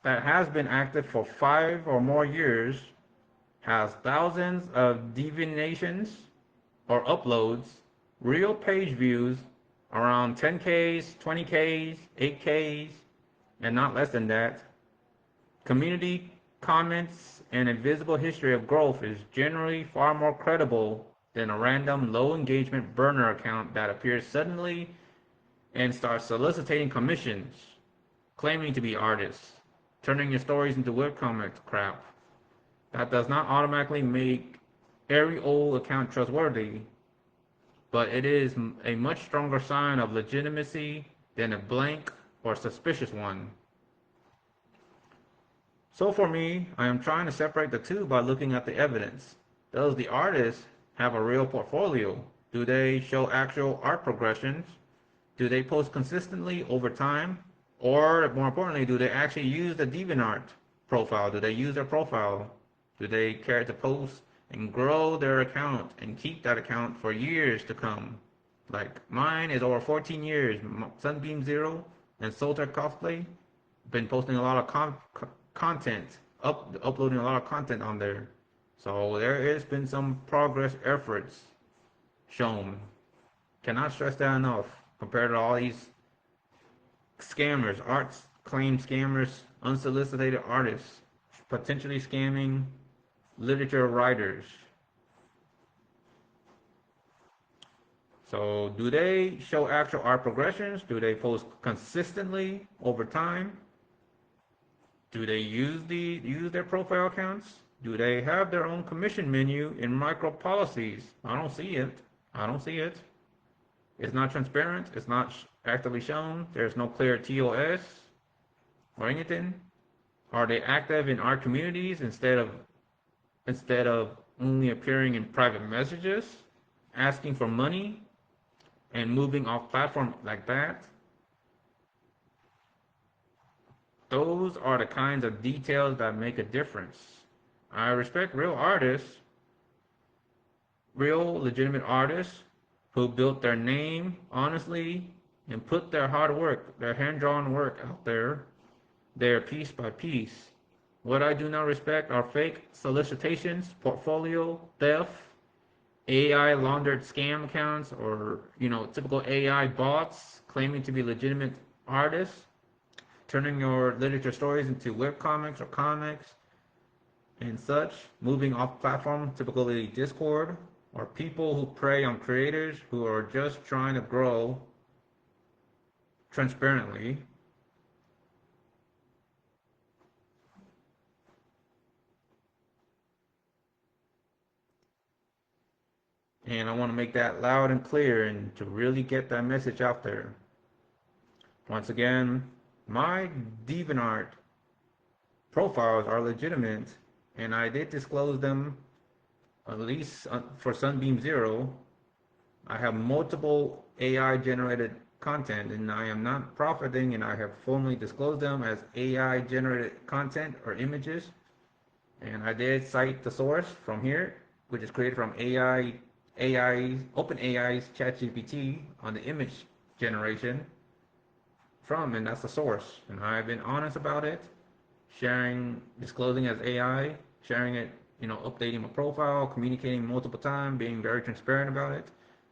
that has been active for 5 or more years has thousands of deviations or uploads, real page views around 10Ks, 20Ks, 8Ks, and not less than that. Community comments and a visible history of growth is generally far more credible than a random low engagement burner account that appears suddenly and starts soliciting commissions, claiming to be artists, turning your stories into webcomic crap. That does not automatically make every old account trustworthy, but it is a much stronger sign of legitimacy than a blank or suspicious one. So for me, I am trying to separate the two by looking at the evidence. Does the artist have a real portfolio? Do they show actual art progressions? Do they post consistently over time? Or more importantly, do they actually use the DeviantArt profile? Do they use their profile? Do they care to post and grow their account and keep that account for years to come? Like mine is over 14 years. Sunbeam Zero and Solter Cosplay been posting a lot of content, uploading a lot of content on there. So there has been some progress efforts shown. Cannot stress that enough compared to all these scammers, arts claim scammers, unsolicited artists, potentially scamming literature writers. So do they show actual art progressions? Do they post consistently over time? Do they use their profile accounts? Do they have their own commission menu in micro policies? I don't see it. I don't see it. It's not transparent. It's not actively shown. There's no clear TOS or anything. Are they active in art communities instead of only appearing in private messages, asking for money, and moving off platform like that? Those are the kinds of details that make a difference. I respect real artists, real legitimate artists who built their name honestly and put their hard work, their hand-drawn work out there piece by piece. What I do not respect are fake solicitations, portfolio theft, AI laundered scam accounts, or typical AI bots claiming to be legitimate artists, turning your literature stories into webcomics or comics and such, moving off platform, typically Discord, or people who prey on creators who are just trying to grow transparently. And I want to make that loud and clear and to really get that message out there. Once again, my DeviantArt profiles are legitimate, and I did disclose them at least for Sunbeam Zero. I have multiple AI generated content, and I am not profiting, and I have formally disclosed them as AI generated content or images. And I did cite the source from here, which is created from OpenAI's ChatGPT on the image generation and that's the source. And I've been honest about it, disclosing as AI, sharing it, updating my profile, communicating multiple times, being very transparent about it.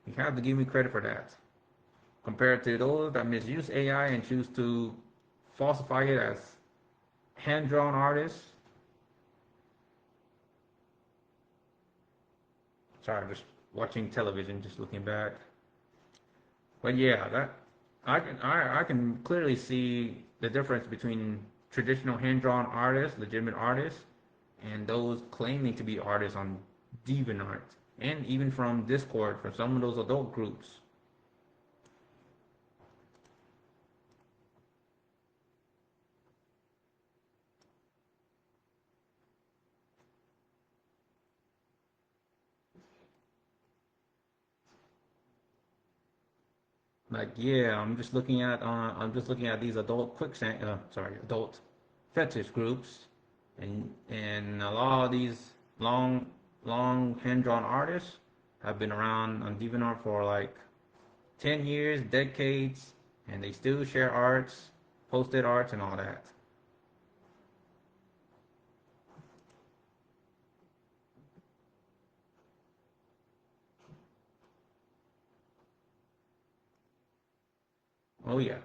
You have to give me credit for that. Compared to those that misuse AI and choose to falsify it as hand-drawn artists. Sorry, I'm just watching television, just looking back. But yeah, that I can clearly see the difference between traditional hand-drawn artists, legitimate artists, and those claiming to be artists on DeviantArt, and even from Discord, from some of those adult groups. Like, yeah, I'm just looking at these adult fetish groups, and a lot of these long hand-drawn artists have been around on DeviantArt for like 10 years, decades, and they still share arts, posted arts, and all that. Oh yeah.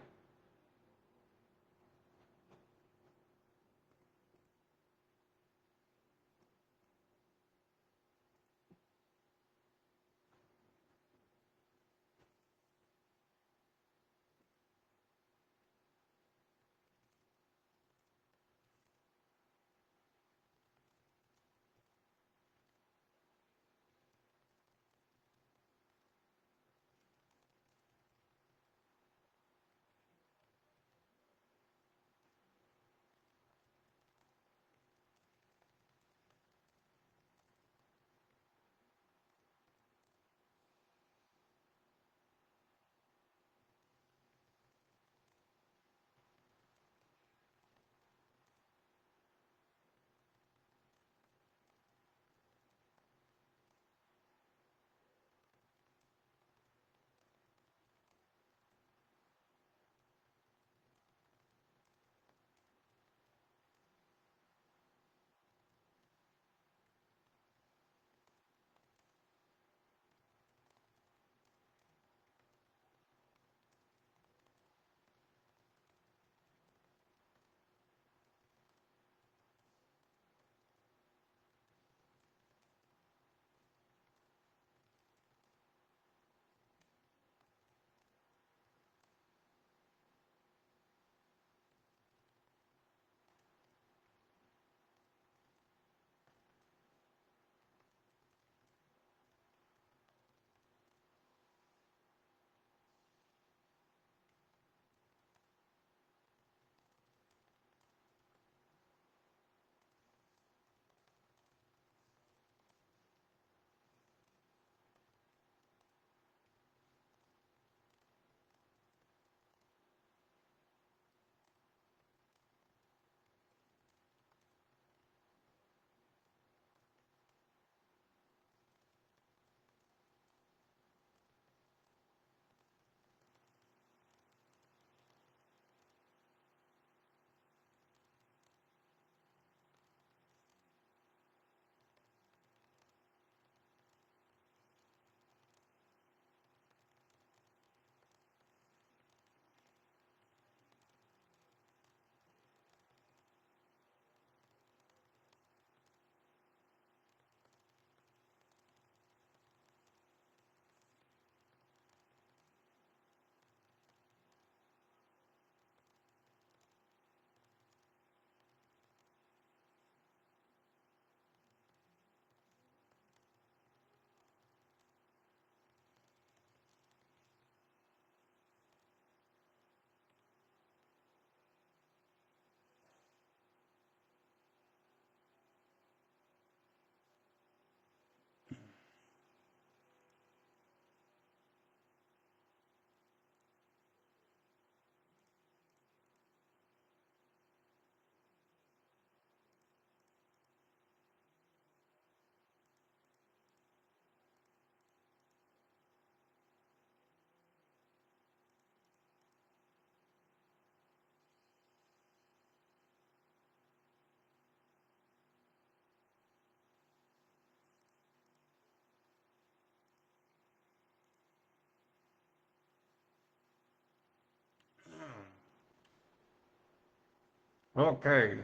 Okay.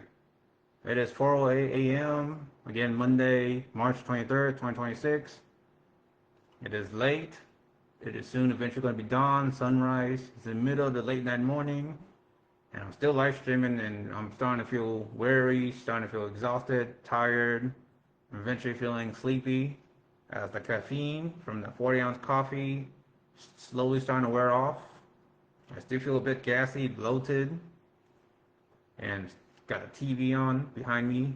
It is 4:08 a.m. Again, Monday, March 23rd, 2026. It is late. It is soon eventually going to be dawn, sunrise. It's in the middle of the late night morning. And I'm still live streaming and I'm starting to feel weary, starting to feel exhausted, tired. I'm eventually feeling sleepy as the caffeine from the 40-ounce coffee slowly starting to wear off. I still feel a bit gassy, bloated, and got a TV on behind me,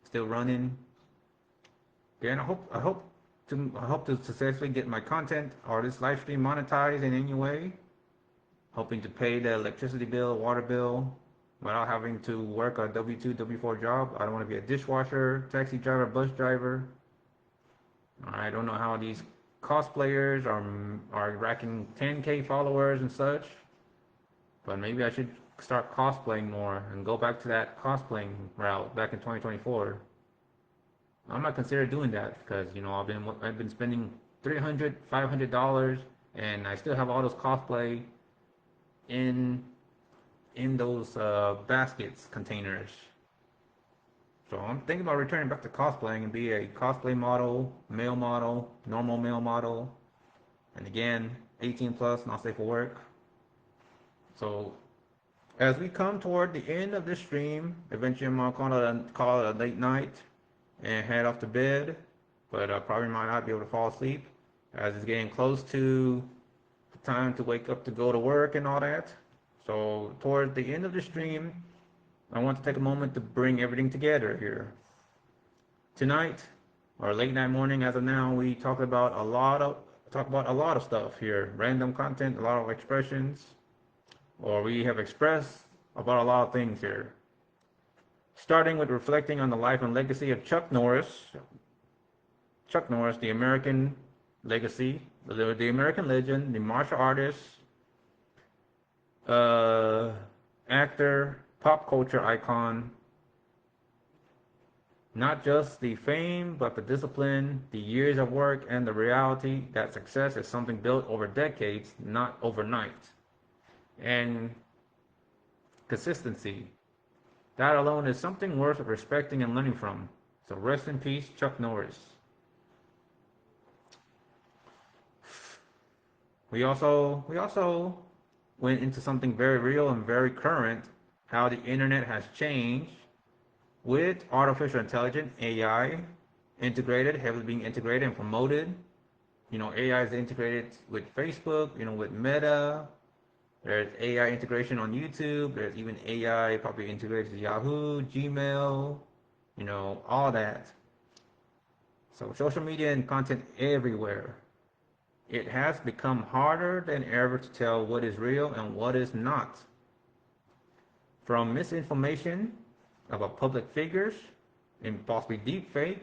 still running. Yeah, and I hope to successfully get my content or this live stream monetized in any way. Hoping to pay the electricity bill, water bill, without having to work a W-2, W-4 job. I don't want to be a dishwasher, taxi driver, bus driver. I don't know how these cosplayers are racking 10K followers and such. but maybe I should start cosplaying more and go back to that cosplaying route back in 2024. I might consider doing that because I've been spending $300, $500, and I still have all those cosplay in those baskets containers. So I'm thinking about returning back to cosplaying and be a cosplay model, male model, normal male model, and again, 18 plus, not safe for work. So as we come toward the end of this stream, eventually I'm gonna call it a late night and head off to bed, but I probably might not be able to fall asleep as it's getting close to the time to wake up to go to work and all that. So towards the end of the stream, I want to take a moment to bring everything together here. Tonight, or late night morning as of now, we talk about a lot of stuff here. Random content, a lot of expressions, or we have expressed about a lot of things here. Starting with reflecting on the life and legacy of Chuck Norris. Chuck Norris, the American legacy, the American legend, the martial artist, actor, pop culture icon. Not just the fame, but the discipline, the years of work, and the reality that success is something built over decades, not overnight. And consistency. That alone is something worth respecting and learning from. So rest in peace, Chuck Norris. We also went into something very real and very current, how the internet has changed with artificial intelligence, AI, heavily being integrated and promoted. AI is integrated with Facebook, with Meta. There's AI integration on YouTube. There's even AI probably integrated with Yahoo, Gmail, all that. So social media and content everywhere. It has become harder than ever to tell what is real and what is not. From misinformation about public figures and possibly deepfake,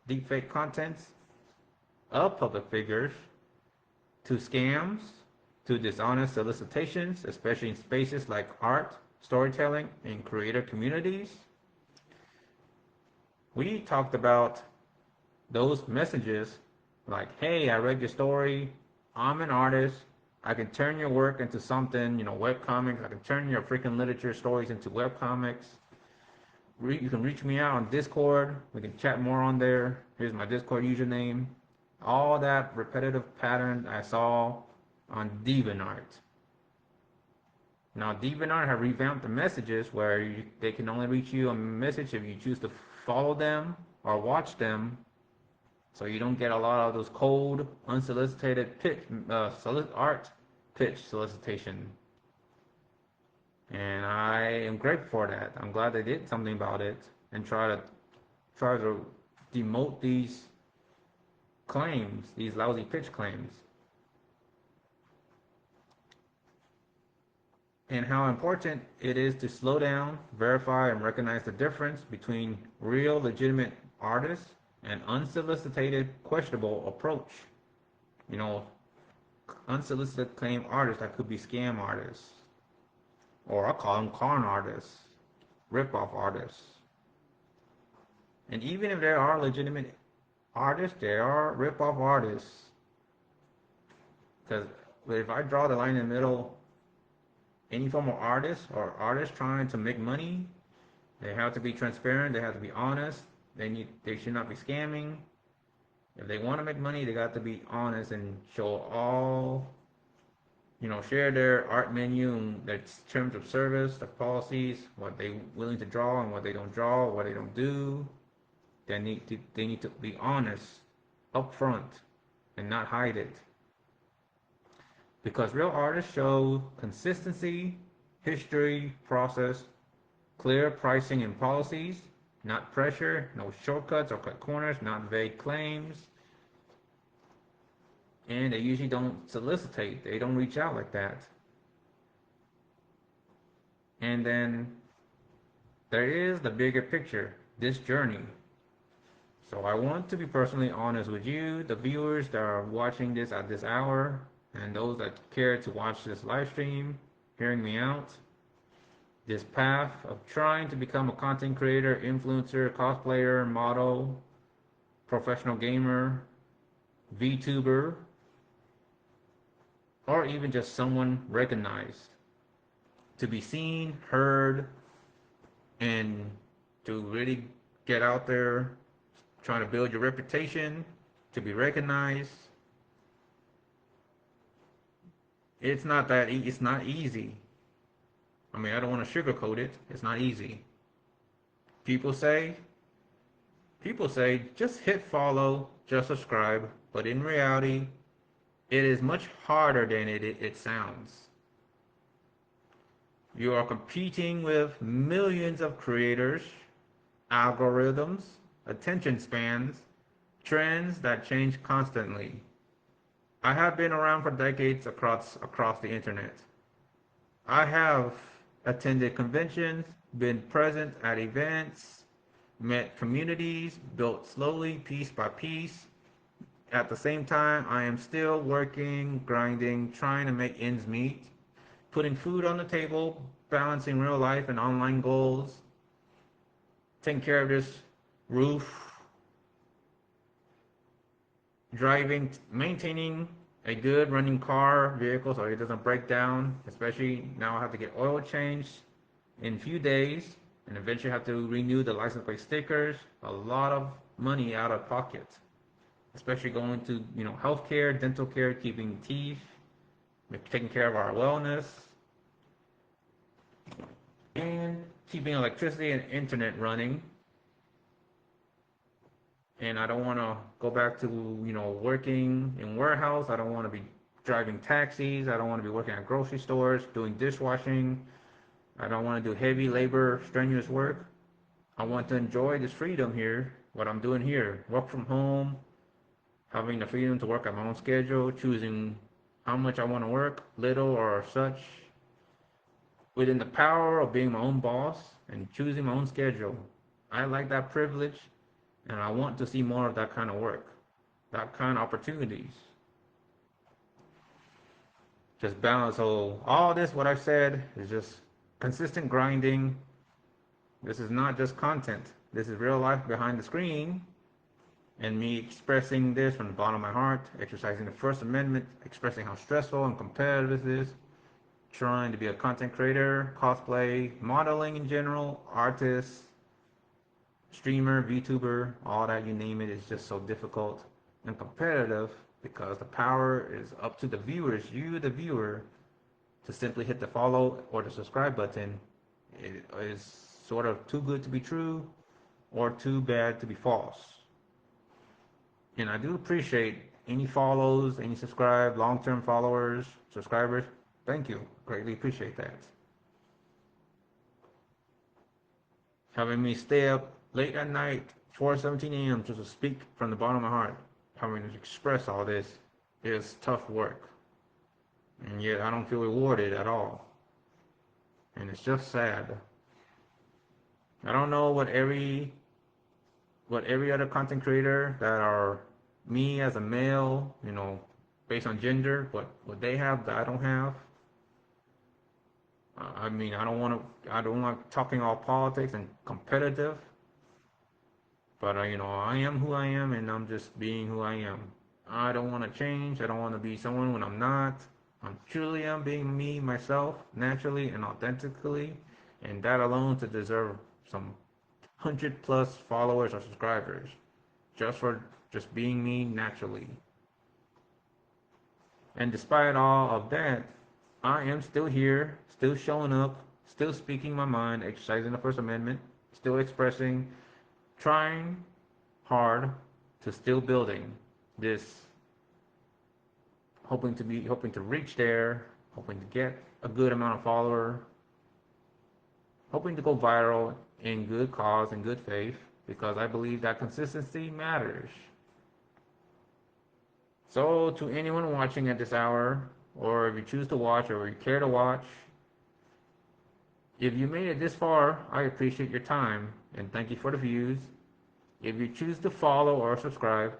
deepfake contents of public figures, to scams, to dishonest solicitations, especially in spaces like art, storytelling, and creator communities. We talked about those messages like, hey, I read your story, I'm an artist, I can turn your work into something, web comics, I can turn your freaking literature stories into web comics. You can reach me out on Discord, we can chat more on there, here's my Discord username. All that repetitive pattern I saw on DeviantArt. Now DeviantArt have revamped the messages where they can only reach you a message if you choose to follow them or watch them, so you don't get a lot of those cold, unsolicited art pitch solicitation. And I am grateful for that. I'm glad they did something about it and try to demote these claims, these lousy pitch claims. And how important it is to slow down, verify, and recognize the difference between real, legitimate artists and unsolicited, questionable approach. Unsolicited claim artists that could be scam artists, or I'll call them con artists, rip-off artists. And even if there are legitimate artists, there are rip-off artists. Because if I draw the line in the middle, any form of artist or artists trying to make money, they have to be transparent, they have to be honest, they should not be scamming. If they want to make money, they got to be honest and show all, share their art menu and their terms of service, their policies, what they willing to draw and what they don't draw, what they don't do. They need to be honest up front and not hide it. Because real artists show consistency, history, process, clear pricing and policies, not pressure, no shortcuts or cut corners, not vague claims. And they usually don't solicitate, they don't reach out like that. And then there is the bigger picture, this journey. So I want to be personally honest with you, the viewers that are watching this at this hour, and those that care to watch this live stream, hearing me out. This path of trying to become a content creator, influencer, cosplayer, model, professional gamer, VTuber, or even just someone recognized. To be seen, heard, and to really get out there, trying to build your reputation, to be recognized. It's not easy. I mean, I don't want to sugarcoat it. It's not easy. People say, just hit follow, just subscribe. But in reality, it is much harder than it sounds. You are competing with millions of creators, algorithms, attention spans, trends that change constantly. I have been around for decades across the internet. I have attended conventions, been present at events, met communities, built slowly, piece by piece. At the same time, I am still working, grinding, trying to make ends meet, putting food on the table, balancing real life and online goals, taking care of this roof, driving, maintaining a good running vehicle so it doesn't break down, especially now I have to get oil changed in a few days and eventually have to renew the license plate stickers. A lot of money out of pocket, especially going to, healthcare, dental care, keeping teeth, taking care of our wellness, and keeping electricity and internet running. And I don't want to go back to, working in warehouse. I don't want to be driving taxis. I don't want to be working at grocery stores, doing dishwashing. I don't want to do heavy labor, strenuous work. I want to enjoy this freedom here, what I'm doing here. Work from home, having the freedom to work at my own schedule, choosing how much I want to work, little or such, within the power of being my own boss and choosing my own schedule. I like that privilege. And I want to see more of that kind of work, that kind of opportunities. Just balance. So all this, what I've said, is just consistent grinding. This is not just content. This is real life behind the screen. And me expressing this from the bottom of my heart, exercising the First Amendment, expressing how stressful and competitive this is, trying to be a content creator, cosplay, modeling in general, artist, streamer, VTuber, all that, you name it, is just so difficult and competitive because the power is up to the viewers, you the viewer, to simply hit the follow or the subscribe button. It is sort of too good to be true or too bad to be false. And I do appreciate any follows, any subscribe, long-term followers, subscribers. Thank you. Greatly appreciate that. Having me stay up late at night, 4:17 a.m. just to speak from the bottom of my heart, having to express all this is tough work. And yet I don't feel rewarded at all. And it's just sad. I don't know what every other content creator that are me as a male, based on gender, what they have that I don't have. I mean, I don't like talking all politics and competitive. But, I am who I am, and I'm just being who I am. I don't want to change. I don't want to be someone when I'm not. I'm truly am being me, myself, naturally and authentically. And that alone to deserve some 100+ followers or subscribers. Just for just being me naturally. And despite all of that, I am still here, still showing up, still speaking my mind, exercising the First Amendment, still expressing, trying hard to still building this, hoping to reach there, hoping to get a good amount of follower, hoping to go viral in good cause and good faith, because I believe that consistency matters. So to anyone watching at this hour, or if you choose to watch or you care to watch, if you made it this far, I appreciate your time and thank you for the views. If you choose to follow or subscribe,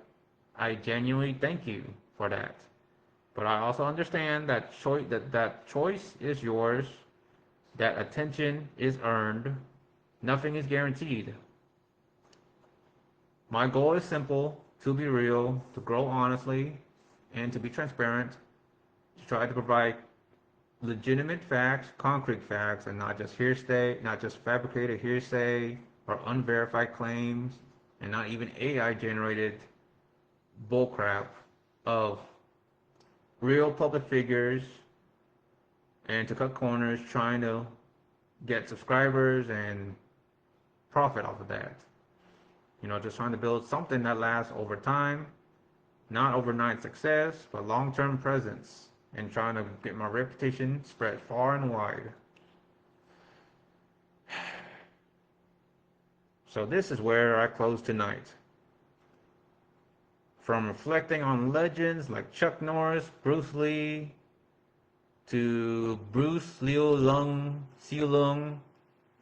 I genuinely thank you for that. But I also understand that choice is yours, that attention is earned, nothing is guaranteed. My goal is simple: to be real, to grow honestly, and to be transparent, to try to provide legitimate facts, concrete facts, and not just hearsay, not just fabricated hearsay or unverified claims, and not even AI generated bullcrap of real public figures, and to cut corners trying to get subscribers and profit off of that. Just trying to build something that lasts over time, not overnight success, but long-term presence, and trying to get my reputation spread far and wide. So this is where I close tonight. From reflecting on legends like Chuck Norris, Bruce Lee, to Bruce Siu Lung,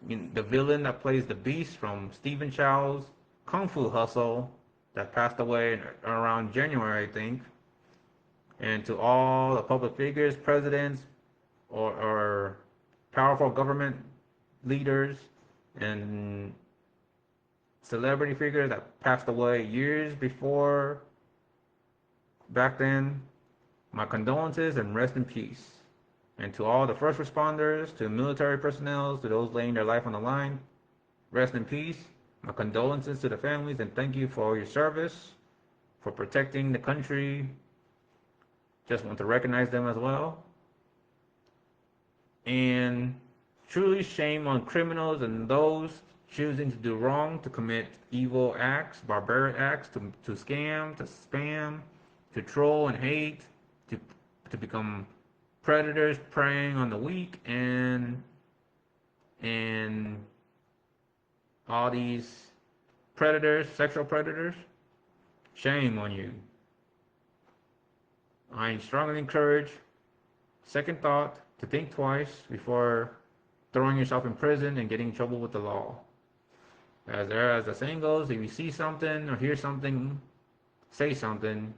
the villain that plays the Beast from Stephen Chow's Kung Fu Hustle that passed away around January, I think, and to all the public figures, presidents, or powerful government leaders and celebrity figures that passed away years before back then, my condolences and rest in peace. And to all the first responders, to military personnel, to those laying their life on the line, rest in peace. My condolences to the families, and thank you for your service, for protecting the country. Just want to recognize them as well. And truly shame on criminals and those choosing to do wrong, to commit evil acts, barbaric acts, to scam, to spam, to troll and hate, to become predators preying on the weak, and all these predators, sexual predators. Shame on you. I strongly encourage, second thought, to think twice before throwing yourself in prison and getting in trouble with the law. As the saying goes, if you see something or hear something, say something,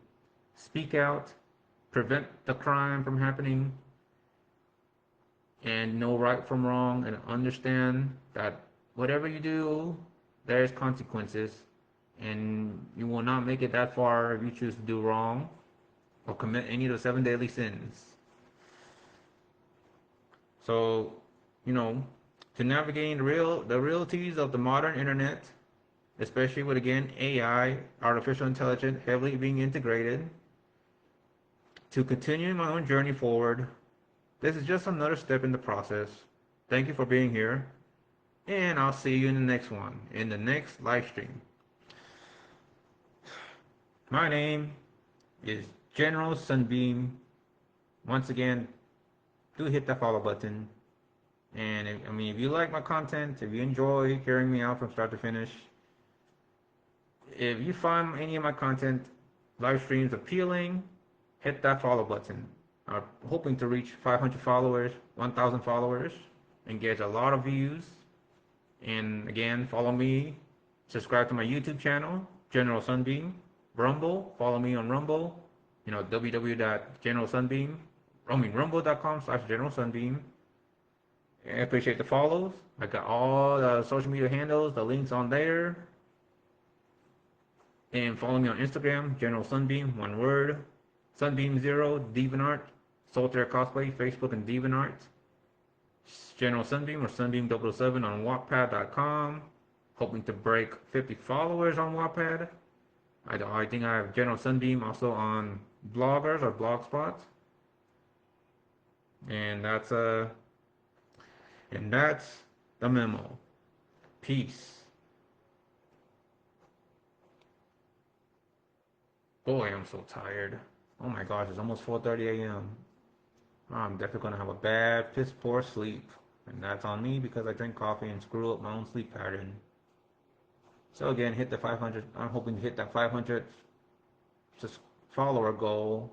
speak out, prevent the crime from happening, and know right from wrong, and understand that whatever you do, there's consequences, and you will not make it that far if you choose to do wrong or commit any of the 7 deadly sins. So, to navigating the realities of the modern internet, especially with, again, AI, artificial intelligence, heavily being integrated, to continue my own journey forward, this is just another step in the process. Thank you for being here, and I'll see you in the next one, in the next live stream. My name is General Sunbeam. Once again, do hit that follow button. And if you like my content, if you enjoy hearing me out from start to finish, if you find any of my content live streams appealing, hit that follow button. I'm hoping to reach 500 followers, 1,000 followers, and get a lot of views. And again, follow me, subscribe to my YouTube channel, General Sunbeam. Rumble, follow me on Rumble, rumble.com/General Sunbeam. I appreciate the follows. I got all the social media handles, the links on there. And follow me on Instagram, General Sunbeam, one word. Sunbeam0, DeviantArt, Solitaire Cosplay, Facebook and DeviantArt. General Sunbeam or Sunbeam007 on Wattpad.com. Hoping to break 50 followers on Wattpad. I think I have General Sunbeam also on Bloggers or Blogspot. And that's the memo. Peace. Boy, I'm so tired. Oh my gosh, it's almost 4:30 a.m. I'm definitely gonna have a bad, piss poor sleep. And that's on me because I drink coffee and screw up my own sleep pattern. So again, hit the 500. I'm hoping to hit that 500 just follower goal